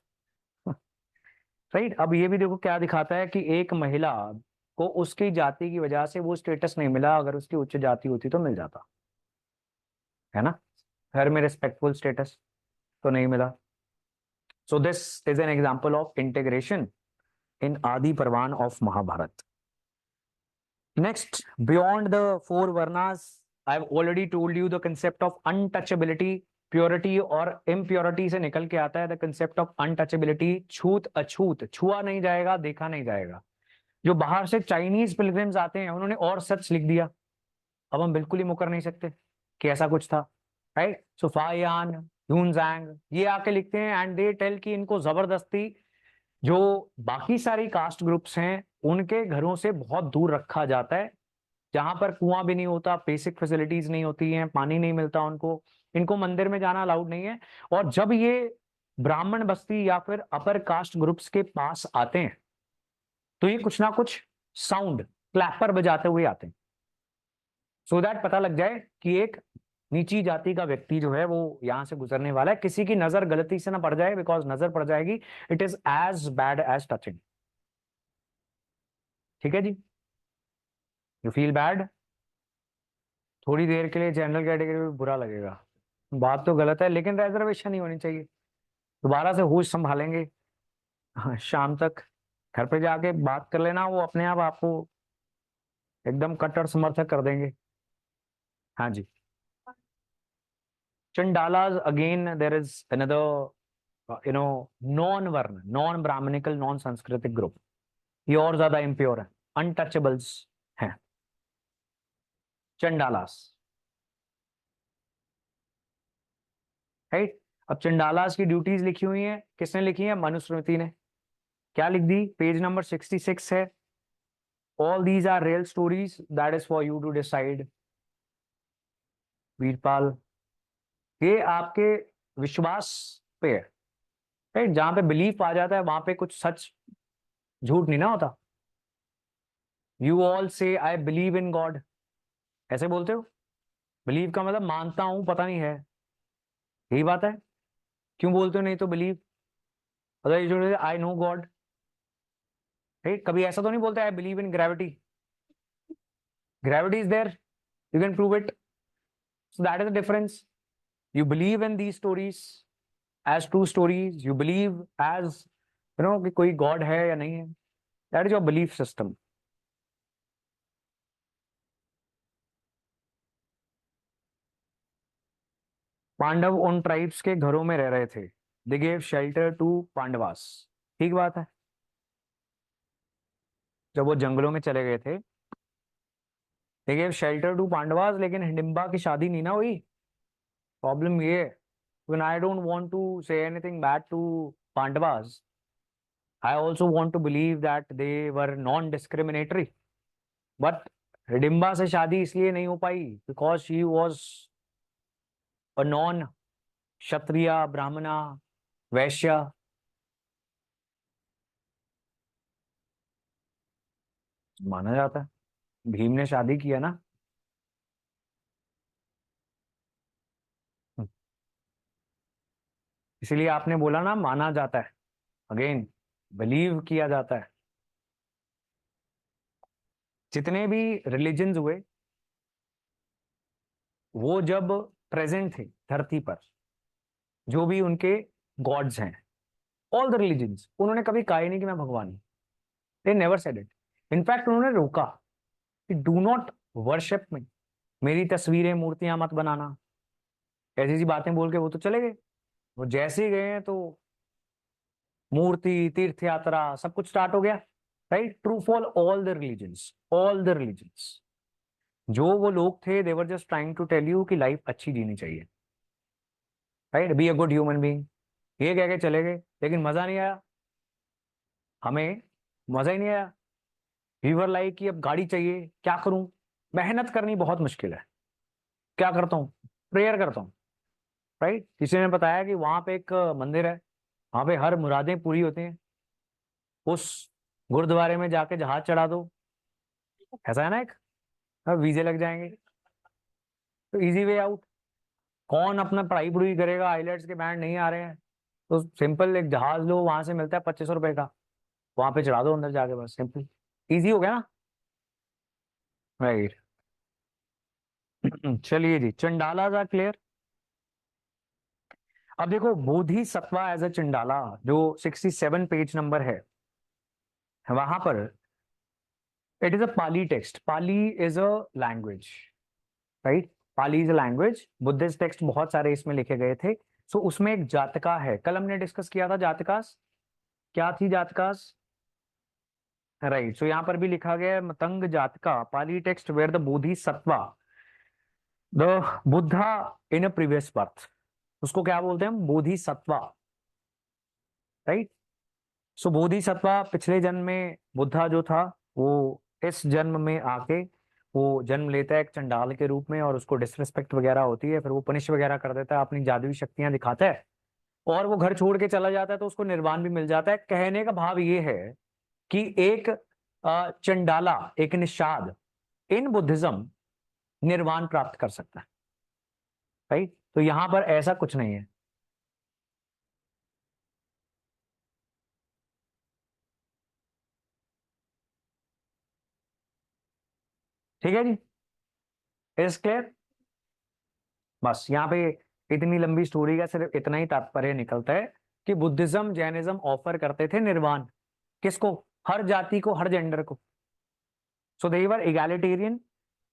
right. अब ये भी देखो क्या दिखाता है कि एक महिला को उसकी जाति की वजह से वो स्टेटस नहीं मिला, अगर उसकी उच्च जाति होती तो मिल जाता, है ना। घर में रिस्पेक्टफुल स्टेटस तो नहीं मिला। So this is an example of integration in Adi Parvan of Mahabharat. Next, beyond the 4 varnas, I have already told you the concept of untouchability. Purity और इम्प्योरिटी से निकल के आता है द कंसेप्ट ऑफ अनटचेबिलिटी, छूत अछूत, छुआ नहीं जाएगा, देखा नहीं जाएगा। जो बाहर से चाइनीज पिलग्रिम्स आते हैं, उन्होंने और सच लिख दिया, अब हम बिल्कुल ही मुकर नहीं सकते कि ऐसा कुछ था, राइट। सो फायान, ह्यूनजैंग, ये आके लिखते हैं एंड दे टेल कि इनको जबरदस्ती जो बाकी सारी कास्ट ग्रुप्स हैं उनके घरों से बहुत दूर रखा जाता है, जहां पर कुआं भी नहीं होता, बेसिक फैसिलिटीज नहीं होती हैं, पानी नहीं मिलता उनको, इनको मंदिर में जाना अलाउड नहीं है। और जब ये ब्राह्मण बस्ती या फिर अपर कास्ट ग्रुप्स के पास आते हैं, तो ये कुछ ना कुछ साउंड क्लैपर बजाते हुए आते हैं, सो दैट पता लग जाए कि एक नीची जाति का व्यक्ति जो है वो यहां से गुजरने वाला है, किसी की नजर गलती से ना पड़ जाए, बिकॉज नजर पड़ जाएगी it is as bad as touching. ठीक है जी, यू फील बैड, थोड़ी देर के लिए जनरल कैटेगरी में बुरा लगेगा, बात तो गलत है, लेकिन रिजर्वेशन नहीं होनी चाहिए। दोबारा से होश संभालेंगे, हाँ, शाम तक घर पे जाके बात कर लेना, वो अपने आप आपको एकदम कट्टर समर्थक कर देंगे। हाँ जी, Chandalas again there is another non varna, non brahmanical, non sanskritik group, ये और ज्यादा इम्प्योर है, अनटचेबल्स हैं चंडालास, राइट। अब चंडालास की ड्यूटीज लिखी हुई है, किसने लिखी है? मनुस्मृति ने। क्या लिख दी? पेज नंबर 66 है, all these are real stories, that is for you to decide. Veerpal, ये आपके विश्वास पे है, राइट। जहां पे बिलीफ आ जाता है वहां पे कुछ सच झूठ नहीं ना होता। यू ऑल से आई बिलीव इन गॉड, ऐसे बोलते हो? बिलीव का मतलब मानता हूं, पता नहीं है, यही बात है। क्यों बोलते हो नहीं तो बिलीव? अगर आई नो गॉड, राइट। कभी ऐसा तो नहीं बोलते I believe in gravity, gravity is there, you can prove it, so that is the difference. You believe in these stories as true stories. You believe as कि कोई God है या नहीं है. That is your belief system. Pandav उन tribes के घरों में रह रहे थे. They gave shelter to Pandavas. ठीक बात है. जब वो जंगलों में चले गए थे, they gave shelter to Pandavas, लेकिन हिडिंबा की शादी नहीं ना हुई. प्रॉब्लम ये है. When I don't want to say anything bad to Pandavas, I also want to believe that they were non-discriminatory. But Hidimba से शादी इसलिए नहीं हो पाई because she was a non-क्षत्रिय, ब्राह्मणा, वैश्य. माना जाता है. भीम ने शादी किया ना. इसीलिए आपने बोला ना, माना जाता है. अगेन, बिलीव किया जाता है. जितने भी रिलीजन्स हुए वो जब प्रेजेंट थे धरती पर, जो भी उनके गॉड्स हैं, ऑल द रिलीजन्स, उन्होंने कभी कहा ही नहीं कि मैं भगवान हूं. They never said it. In fact उन्होंने रोका कि डू नॉट वर्शिप मी, मेरी तस्वीरें मूर्तियां मत बनाना. ऐसी ऐसी बातें बोल के वो तो चले गए. वो जैसे ही गए हैं तो मूर्ति, तीर्थ यात्रा, सब कुछ स्टार्ट हो गया. Right. True for all the religions, all the religions. जो वो लोग थे, they were just trying to tell you कि लाइफ अच्छी जीनी चाहिए. Right. Be a good human being. ये कह के चले गए, लेकिन मजा नहीं आया. हमें मजा ही नहीं आया. वी वर लाइक कि अब गाड़ी चाहिए, क्या करूं. मेहनत करनी बहुत मुश्किल है. क्या करता हूँ, प्रेयर करता हूँ. राइट. किसी ने बताया कि वहां पे एक मंदिर है, वहां पे हर मुरादें पूरी होती हैं. उस गुरुद्वारे में जाके जहाज चढ़ा दो. ऐसा है ना एक, वीजे लग जाएंगे. तो इजी वे आउट. कौन अपना पढ़ाई पढ़ाई करेगा, आइलेट्स के बैंड नहीं आ रहे हैं, तो सिंपल एक जहाज लो, वहां से मिलता है 2500 रुपए का, वहां पे चढ़ा दो अंदर जाके, बस सिंपल. इजी हो गया ना. राइट. चलिए जी, चंडाला जा क्लियर. अब देखो, बोधिसत्वा एज अ चंडाला, जो 67 पेज नंबर है, वहां पर it is a Pali text. Pali is a language. Right. Pali is a language. Buddhist text बहुत सारे इसमें लिखे गए थे. सो उसमें एक जातका है. कल हमने डिस्कस किया था जातकास. क्या थी जातकास. राइट. सो यहाँ पर भी लिखा गया है Matanga Jataka, Pali text where the Bodhisattva, the Buddha in a previous birth. उसको क्या बोलते हैं हम, बोधिसत्वा. राइट. सो बोधिसत्वा पिछले जन्म में बुद्धा जो था, वो इस जन्म में आके वो जन्म लेता है एक चंडाल के रूप में, और उसको डिसरिस्पेक्ट वगैरह होती है, फिर वो पनिश वगैरह कर देता है, अपनी जादुई शक्तियां दिखाता है, और वो घर छोड़ के चला जाता है, तो उसको निर्वाण भी मिल जाता है. कहने का भाव ये है कि एक चंडाला, एक निषाद इन बुद्धिज्म निर्वाण प्राप्त कर सकता है. राइट. तो यहां पर ऐसा कुछ नहीं है. ठीक है जी. Is clear. बस यहाँ पे इतनी लंबी स्टोरी का सिर्फ इतना ही तात्पर्य निकलता है कि बुद्धिज्म, जैनिज्म ऑफर करते थे निर्वाण. किसको, हर जाति को, हर जेंडर को. So they were egalitarian,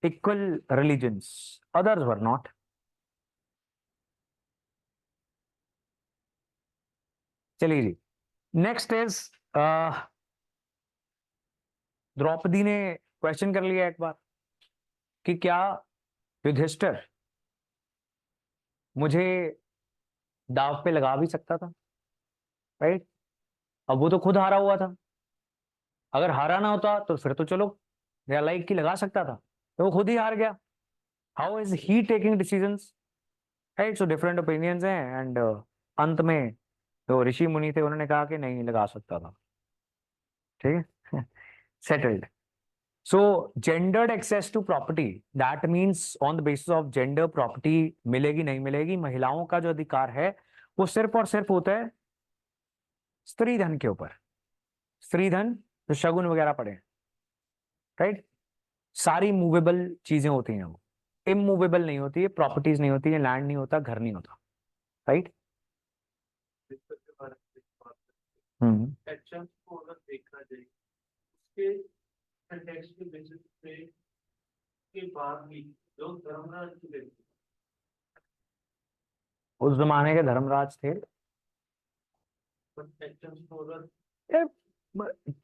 equal religions, others were not. चलिए जी, नेक्स्ट इज द्रौपदी ने क्वेश्चन कर लिया एक बार कि क्या युधिष्ठिर मुझे दाव पे लगा भी सकता था. राइट. अब वो तो खुद हारा हुआ था. अगर हारा ना होता तो फिर तो चलो लाइक की लगा सकता था, तो वो खुद ही हार गया. How is he taking decisions. Right. So different opinions हैं, एंड अंत में तो ऋषि मुनि थे, उन्होंने कहा कि नहीं लगा सकता था. ठीक है. Settled. So gendered access to property, that means on the basis of gender property मिलेगी नहीं मिलेगी. महिलाओं का जो अधिकार है वो सिर्फ और सिर्फ होता है स्त्री धन के ऊपर. स्त्री धन जो शगुन वगैरह पड़े. राइट. सारी मूवेबल चीजें होती हैं वो. इमूवेबल नहीं होती है, प्रॉपर्टीज नहीं होती है, लैंड नहीं होता, घर नहीं होता, राइट। बिस्तर के बारे में बात हम्म एक्शंस को अगर देखा जाए उसके कंटेक्स्ट के बेसिस पे के बाद भी जो धर्मराज की व्यक्ति उस जमाने के धर्मराज थे। बट एक्शंस को अगर यार,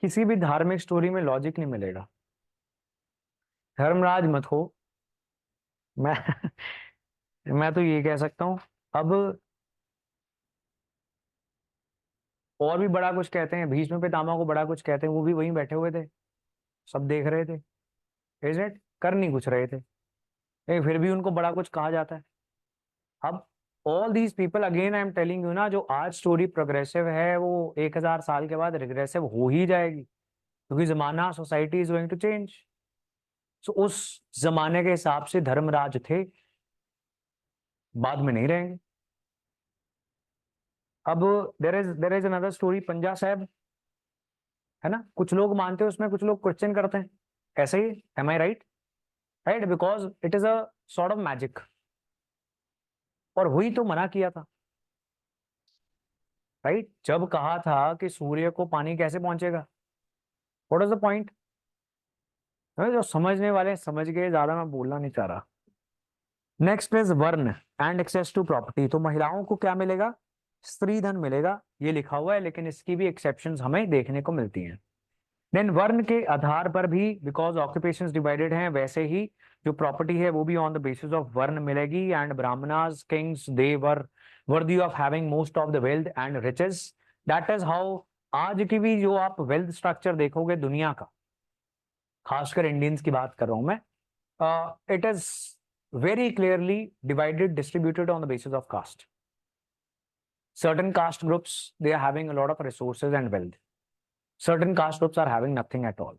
किसी भी धार्मिक स्टोरी में लॉजिक नहीं मिलेगा। धर्मराज मत हो, मैं मैं तो ये कह सकता हूँ। अब और भी बड़ा कुछ कहते हैं, भीष्म पितामह को बड़ा कुछ कहते हैं, वो भी वहीं बैठे हुए थे, सब देख रहे थे, इज इट, कर नहीं कुछ रहे थे, लेकिन फिर भी उनको बड़ा कुछ कहा जाता है। अब all these people, again I am telling you ना, जो आज स्टोरी प्रोग्रेसिव है वो 1000 साल के बाद रिग्रेसिव हो ही जाएगी, क्योंकि जमाना, society is going to change. So उस जमाने के हिसाब से धर्मराज थे, बाद में नहीं रहेंगे। अब देर इज अनदर स्टोरी, पंजा साहब, है ना, कुछ लोग मानते हैं उसमें, कुछ लोग क्वेश्चन करते हैं, ऐसे ही, am I right? Right, because it is a sort of magic, और वही तो मना किया था, राइट। जब कहा था कि सूर्य को पानी कैसे पहुंचेगा, व्हाट इज द पॉइंट? जो समझने वाले हैं, समझ गए, ज्यादा मैं बोलना नहीं चाह रहा। नेक्स्ट इज वर्ण एंड एक्सेस टू प्रॉपर्टी। तो महिलाओं को क्या मिलेगा? स्त्री धन मिलेगा, ये लिखा हुआ है, लेकिन इसकी भी एक्सेप्शंस हमें देखने को मिलती हैं। देन वर्ण के आधार पर भी, बिकॉज ऑक्यूपेशंस डिवाइडेड हैं, वैसे ही जो प्रॉपर्टी है वो भी on the basis of varna मिलेगी। And Brahmanas, kings, they were worthy of having most of the wealth and riches. That is how आज की भी जो आप वेल्थ स्ट्रक्चर देखोगे दुनिया का, खासकर इंडियंस की बात कर रहा हूं मैं, it is very clearly divided, distributed on the basis of caste. Certain caste groups, they are having a lot of resources and wealth. Certain caste groups are having nothing at all,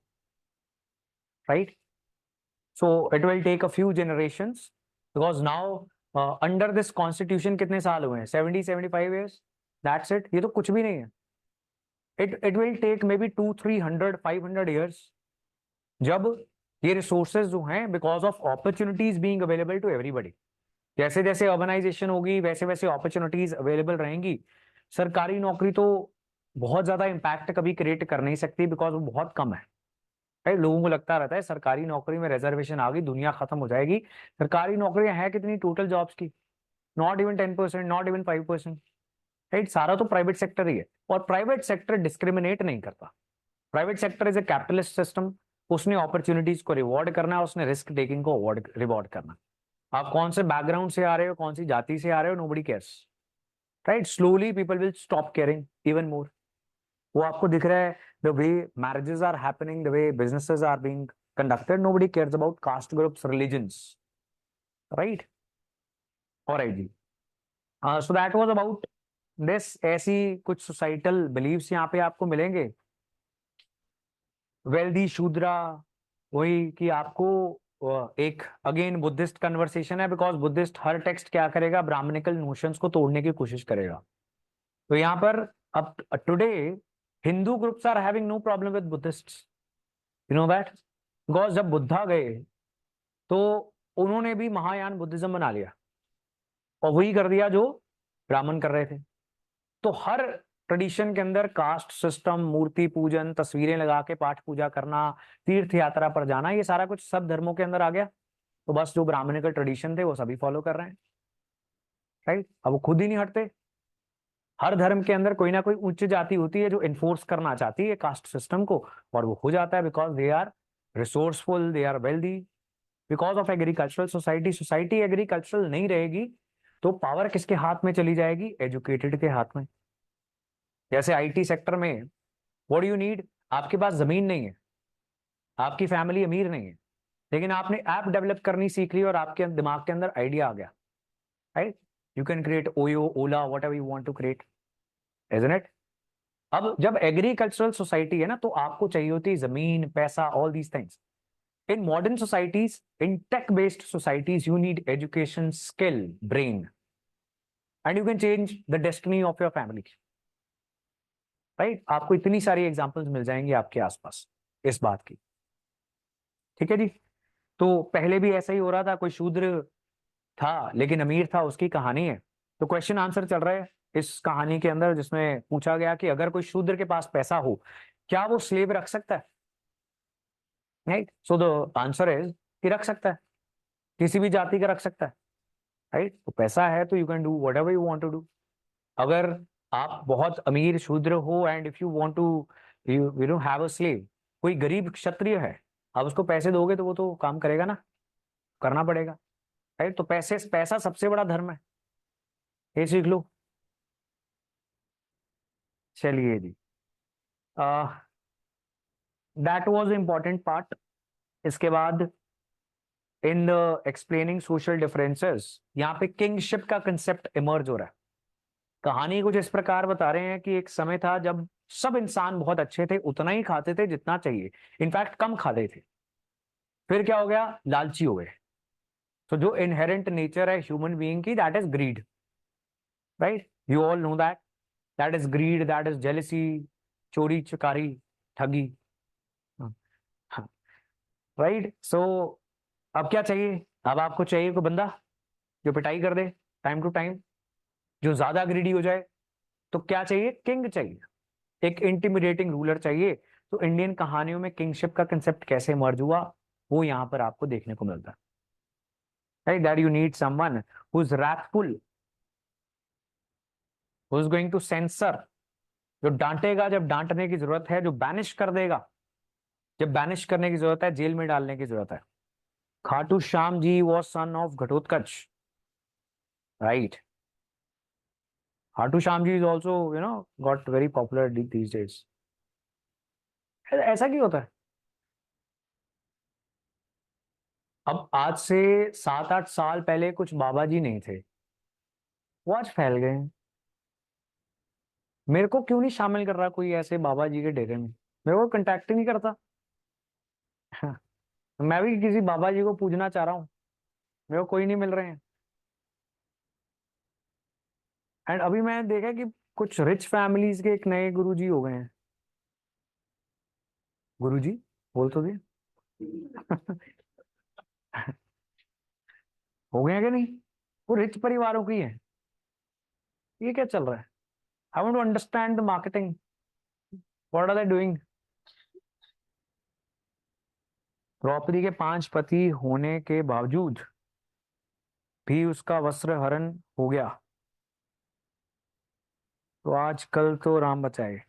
right? So it will take a few generations, because now under this constitution कितने साल हुए हैं? 70-75 years. That's it. ये तो कुछ भी नहीं है. It will take maybe 200-300-500 years, जब ये रिसोर्सेज जो हैं, because of opportunities being available to everybody, जैसे जैसे अर्बनाइजेशन होगी वैसे वैसे अपॉर्चुनिटीज अवेलेबल रहेंगी। सरकारी नौकरी तो बहुत ज्यादा इम्पैक्ट कभी क्रिएट कर नहीं सकती, बिकॉज वो बहुत कम है, राइट। लोगों को लगता रहता है सरकारी नौकरी में रिजर्वेशन आ गई, दुनिया खत्म हो जाएगी। सरकारी नौकरियां हैं कितनी टोटल जॉब्स की? Not even 10%, not even 5%, right. सारा तो प्राइवेट सेक्टर ही है, और प्राइवेट सेक्टर डिस्क्रिमिनेट नहीं करता। Private sector is a capitalist system, उसने अपॉर्चुनिटीज को रिवॉर्ड करना है, उसने रिस्क टेकिंग को अवॉर्ड रिवॉर्ड करना। आप कौन से बैकग्राउंड से आ रहे हो, कौन सी जाति से आ रहे हो, nobody cares, right. Slowly people will stop caring even more. वो आपको दिख रहा है, the way marriages are happening, the way businesses are being conducted, nobody cares about caste groups, religions, right. Alright जी, so that was about this. ऐसी कुछ societal beliefs यहाँ पे आपको मिलेंगे। वेल्दी शूद्रा, वही कि आपको एक अगेन बुद्धिस्ट कन्वर्सेशन है, बिकॉज बुद्धिस्ट हर टेक्स्ट क्या करेगा, ब्राह्मणिकल नोशंस को तोड़ने की कोशिश करेगा। तो यहाँ पर अब today Hindu groups are having no problem with Buddhists, you know that, because जब बुद्धा गए तो उन्होंने भी महायान बुद्धिज्म बना लिया, और वही कर दिया जो ब्राह्मण कर रहे थे। तो हर ट्रेडिशन के अंदर कास्ट सिस्टम, मूर्ति पूजन, तस्वीरें लगा के पाठ पूजा करना, तीर्थ यात्रा पर जाना, ये सारा कुछ सब धर्मों के अंदर आ गया। तो बस जो ब्राह्मणिकल ट्रेडिशन थे वो सभी फॉलो कर रहे हैं, राइट। अब वो खुद ही नहीं हटते। हर धर्म के अंदर कोई ना कोई उच्च जाति होती है जो इन्फोर्स करना चाहती है कास्ट सिस्टम को, और वो हो जाता है, because they are resourceful, they are wealthy, because of agricultural society. Society agricultural नहीं रहेगी तो पावर किसके हाथ में चली जाएगी? एजुकेटेड के हाथ में। जैसे आईटी सेक्टर में, व्हाट डू यू नीड? आपके पास जमीन नहीं है, आपकी फैमिली अमीर नहीं है, लेकिन आपने ऐप डेवलप करनी सीख ली और आपके दिमाग के अंदर आइडिया आ गया, right. You can create Oyo, Ola, whatever you want to create, isn't it? अब जब एग्रीकल्चरल सोसाइटी है ना, तो आपको चाहिए होती है जमीन, पैसा, all these things. In modern societies, in tech based societies, you need education, skill, brain, and you can change the destiny of your family, right. आपको इतनी सारी एग्जांपल्स मिल जाएंगी आपके आसपास इस बात की, ठीक है जी। तो पहले भी ऐसा ही हो रहा था, कोई शूद्र था लेकिन अमीर था, उसकी कहानी है। तो क्वेश्चन आंसर चल रहा है इस कहानी के अंदर, जिसमें पूछा गया कि अगर कोई शूद्र के पास पैसा हो, क्या वो स्लेव रख सकता है? Right, so the answer is कि रख सकता है, किसी भी जाति का रख सकता है। राइट, तो पैसा है तो you can do whatever you want to do. अगर आप बहुत अमीर शूद्र हो and if you want to, you don't have a slave, कोई गरीब क्षत्रिय है, आप उसको पैसे दोगे तो वो तो काम करेगा ना, करना पड़ेगा। राइट, तो पैसा सबसे बड़ा धर्म है, ये सीख लो। चलिए जी, दैट वाज इंपॉर्टेंट पार्ट। इसके बाद in the explaining social differences, यहाँ पे किंगशिप का कंसेप्ट इमर्ज हो रहा है। कहानी कुछ इस प्रकार बता रहे हैं कि एक समय था जब सब इंसान बहुत अच्छे थे, उतना ही खाते थे जितना चाहिए, इनफैक्ट कम खाते थे। फिर क्या हो गया, लालची हो गए। तो जो इनहेरेंट नेचर है ह्यूमन बीइंग की, that is greed. Right, you all know that, that is greed, that is jealousy, चोरी चकारी, ठगी। राइट, सो अब क्या चाहिए? अब आपको चाहिए कोई बंदा जो पिटाई कर दे टाइम टू टाइम, जो ज्यादा ग्रीडी हो जाए। तो क्या चाहिए? किंग चाहिए, एक इंटिमिडेटिंग रूलर चाहिए। तो इंडियन कहानियों में किंगशिप का कंसेप्ट कैसे मर्ज हुआ, वो यहां पर आपको देखने को मिलता है। Right, that you need someone who is wrathful, who is going to sensor, जो डांटेगा जब डांटने की जरूरत है, जो बैनिश कर देगा जब बैनिश करने की जरूरत है, जेल में डालने की जरूरत है। Khatu Shyam ji was son of Ghatotkacha. Right, Khatu Shyam ji is also got very popular these days. ऐसा क्यों होता है? अब आज से 7-8 साल पहले कुछ बाबा जी नहीं थे, वो आज फैल गए हैं। मेरे को क्यों नहीं शामिल कर रहा कोई ऐसे बाबा जी के डेरे में? मेरे को कांटेक्ट ही नहीं करता। मैं भी किसी बाबा जी को पूजना चाह रहा हूँ, मेरे को कोई नहीं मिल रहे हैं। एंड अभी मैंने देखा कि कुछ रिच फैमिलीज के एक नए गुरुजी हो गए हैं। गुरुजी बोल तो दिए। हो गए हैं कि नहीं? वो रिच परिवारों की है। ये क्या चल रहा है? I want to understand the marketing, what are they doing. Draupadi के 5 पति होने के बावजूद भी उसका वस्त्र हरण हो गया, तो आजकल तो राम बचाए।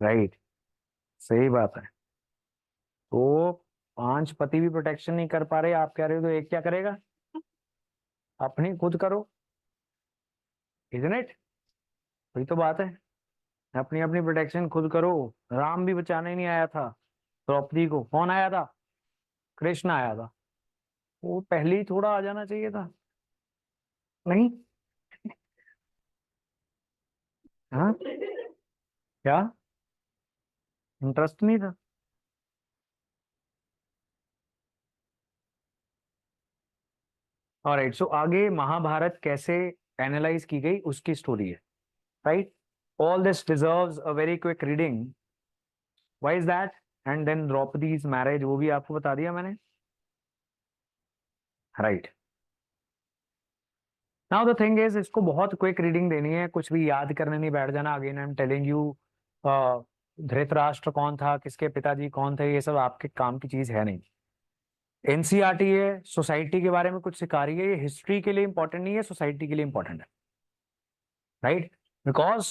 राइट, सही बात है। तो 5 पति भी प्रोटेक्शन नहीं कर पा रहे, आप कह रहे हो तो एक क्या करेगा? अपनी खुद करो, इजंट इट? वही तो बात है, अपनी अपनी प्रोटेक्शन खुद करो। राम भी बचाने नहीं आया था द्रौपदी को, कौन आया था? कृष्ण आया था। वो पहले ही थोड़ा आ जाना चाहिए था। नहीं? हाँ, क्या इंटरेस्ट नहीं था? ऑलराइट, सो आगे महाभारत कैसे एनालाइज की गई उसकी स्टोरी है। Right, all this deserves a very quick reading. Why is that? And then Draupadi's marriage, वो भी आपको बता दिया मैंने। Right, now the thing is, इसको बहुत क्विक रीडिंग देनी है, कुछ भी याद करने नहीं बैठ जाना। Again I am telling you, Dhritarashtra कौन था, किसके पिताजी कौन थे, ये सब आपके काम की चीज है नहीं। एनसीईआरटी है, सोसाइटी के बारे में कुछ सिखा रही है, ये हिस्ट्री के लिए इंपॉर्टेंट नहीं है, सोसाइटी के लिए इंपॉर्टेंट है। Right, because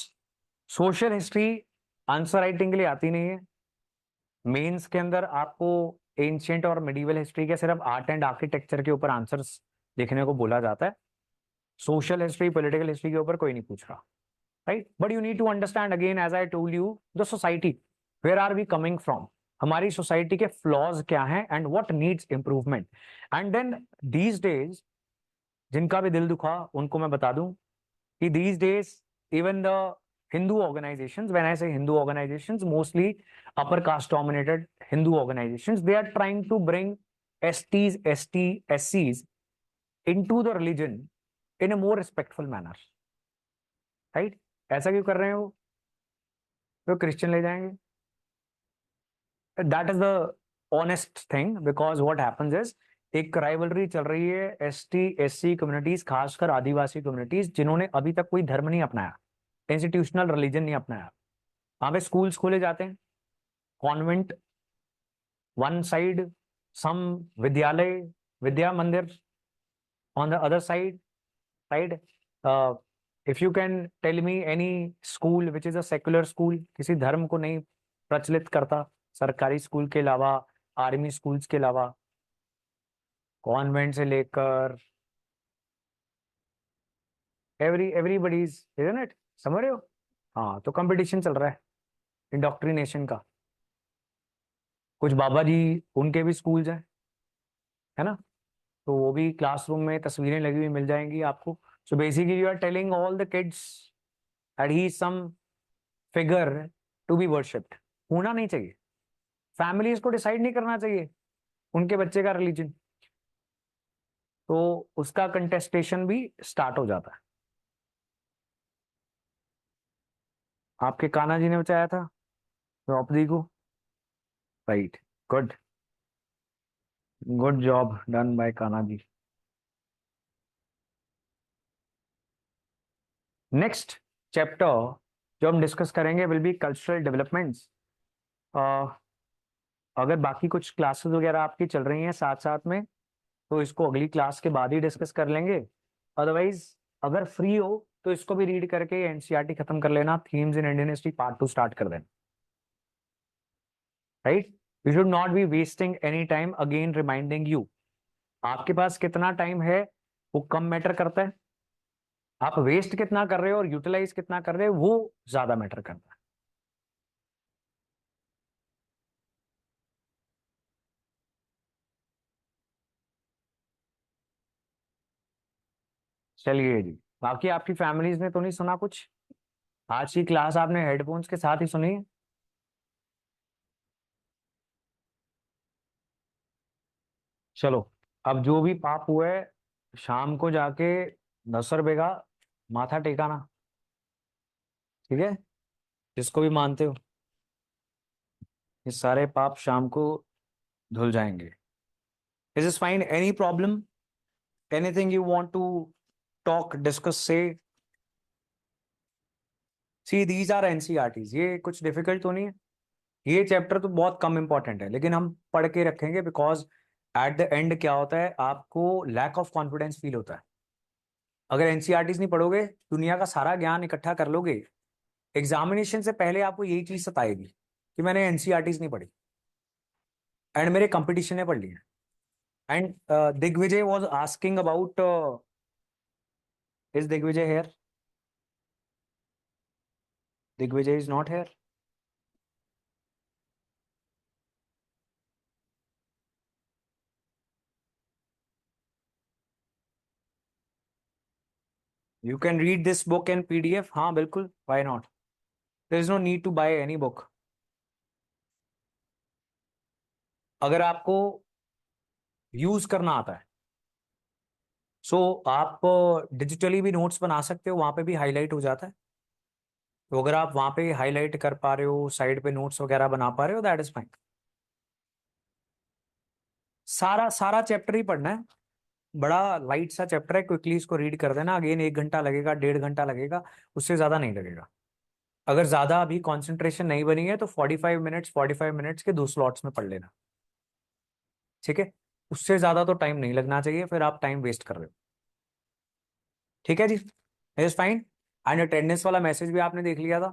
social history answer writing के लिए आती नहीं है। मेंस के अंदर आपको एंशियंट और मिडिवल हिस्ट्री के सिर्फ आर्ट एंड आर्किटेक्चर के ऊपर आंसर्स लिखने को बोला जाता है। सोशल हिस्ट्री, पॉलिटिकल हिस्ट्री के ऊपर कोई नहीं पूछ रहा। Right, but you need to understand again, as I told you, the society, where are we coming from, हमारी सोसाइटी के फ्लॉज क्या हैं and what needs improvement. And then these days, जिनका भी दिल दुखा उनको मैं बता दूं कि these days even the Hindu organizations, when I say Hindu organizations, mostly upper caste dominated Hindu organizations, they are trying to bring STs, SCs into the religion in a more respectful manner. Right, ऐसा क्यों कर रहे हैं वो? तो Christian ले जाएंगे. That is the honest thing, because what happens is एक राइवलरी चल रही है एसटी एससी कम्युनिटीज, खासकर आदिवासी कम्युनिटीज, जिन्होंने अभी तक कोई धर्म नहीं अपनाया, इंस्टीट्यूशनल रिलीजन नहीं अपनाया. वहां पे स्कूल्स खोले जाते हैं, कॉन्वेंट वन साइड, सम विद्यालय, विद्या मंदिर on the other side, right. If you can tell me any school which is a secular school, किसी धर्म को नहीं प्रचलित करता, सरकारी स्कूल के अलावा, आर्मी स्कूल्स के अलावा, कॉन्वेंट से लेकर एवरीबडीज, इजंट इट, समझ रहे हो. हाँ, तो कंपटीशन चल रहा है इंडोक्ट्रिनेशन का. कुछ बाबा जी, उनके भी स्कूल्स हैं, है ना, तो वो भी क्लासरूम में तस्वीरें लगी हुई मिल जाएंगी आपको. So basically you are telling all the kids that he is some figure to be worshipped. होना नहीं चाहिए, फैमिलीज को डिसाइड नहीं करना चाहिए उनके बच्चे का रिलीजन. तो उसका कंटेस्टेशन भी स्टार्ट हो जाता है. आपके कान्हा जी ने बचाया था द्रौपदी को, right. Good, good job done by Kanha ji. Next chapter जो हम डिस्कस करेंगे विल बी कल्चरल डेवलपमेंट्स. अगर बाकी कुछ क्लासेस वगैरह आपकी चल रही हैं साथ साथ में, तो इसको अगली क्लास के बाद ही डिस्कस कर लेंगे. अदरवाइज अगर फ्री हो तो इसको भी रीड करके एनसीईआरटी खत्म कर लेना, themes in Indian history part 2 start कर देना, right. You should not be wasting any time again reminding you. आपके पास कितना टाइम है वो कम मैटर करता है, आप वेस्ट कितना कर रहे हो और यूटिलाइज कितना कर रहे हो वो ज्यादा मैटर करता है. चलिए जी, बाकी आपकी फैमिलीज ने तो नहीं सुना कुछ? आज की क्लास आपने हेडफोन्स के साथ ही सुनी है? चलो, अब जो भी पाप हुआ है शाम को जाके 10 रुपए का माथा टेकाना, ठीक है, जिसको भी मानते हो. ये सारे पाप शाम को धुल जाएंगे. Is is fine? Any problem, anything you want to talk, discuss, say? See these are NCERTs, ये कुछ डिफिकल्ट तो नहीं है. ये चैप्टर तो बहुत कम इंपॉर्टेंट है, लेकिन हम पढ़ के रखेंगे, बिकॉज एट द एंड क्या होता है, आपको लैक ऑफ कॉन्फिडेंस फील होता है. अगर एनसीईआरटीज नहीं पढ़ोगे, दुनिया का सारा ज्ञान इकट्ठा कर लोगे, एग्जामिनेशन से पहले आपको यही चीज सताएगी कि मैंने एनसीईआरटीज नहीं पढ़ी एंड मेरे कंपटीशन ने पढ़ लिया. And Digvijay was asking about, is Digvijay here? Digvijay is not here. You can read this book in PDF. हाँ बिल्कुल, why not. There is no need to buy any book. अगर आपको यूज करना आता है, सो आप डिजिटली भी नोट्स बना सकते हो, वहां पे भी हाईलाइट हो जाता है. तो अगर आप वहां पे हाईलाइट कर पा रहे हो, साइड पे नोट्स वगैरह बना पा रहे हो, दैट इज फाइन. सारा सारा चैप्टर ही पढ़ना है, बड़ा लाइट सा चैप्टर है, क्विकली इसको रीड कर देना. अगेन 1 घंटा लगेगा, 1.5 घंटा लगेगा, उससे ज्यादा नहीं लगेगा. अगर ज्यादा अभी कंसंट्रेशन नहीं बनी है तो 45 मिनट्स, 45 मिनट्स के 2 स्लॉट्स में पढ़ लेना, ठीक है. उससे ज्यादा तो टाइम नहीं लगना चाहिए, फिर आप टाइम वेस्ट कर रहे हो. ठीक है जी, इज फाइन. एंड अटेंडेंस वाला मैसेज भी आपने देख लिया था,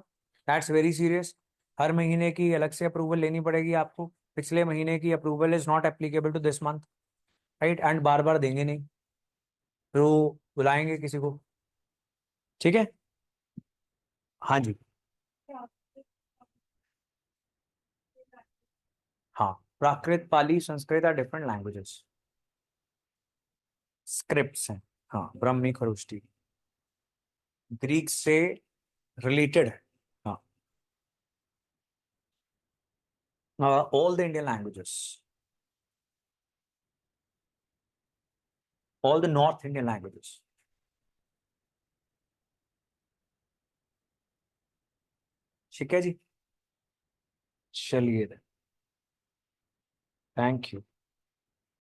दैट्स वेरी सीरियस. हर महीने की अलग से अप्रूवल लेनी पड़ेगी आपको. पिछले महीने की approval is not applicable to this month, right. And बार बार देंगे नहीं, तो बुलाएंगे किसी को, ठीक है. हाँ जी. हाँ, Prakrit, Pali, Sanskrit are different languages, scripts हैं. हाँ, ब्रह्मी, खरोष्टी ग्रीक से रिलेटेड. हाँ, all the Indian languages, all the north Indian languages. ठीक है जी. चलिए, थैंक यू।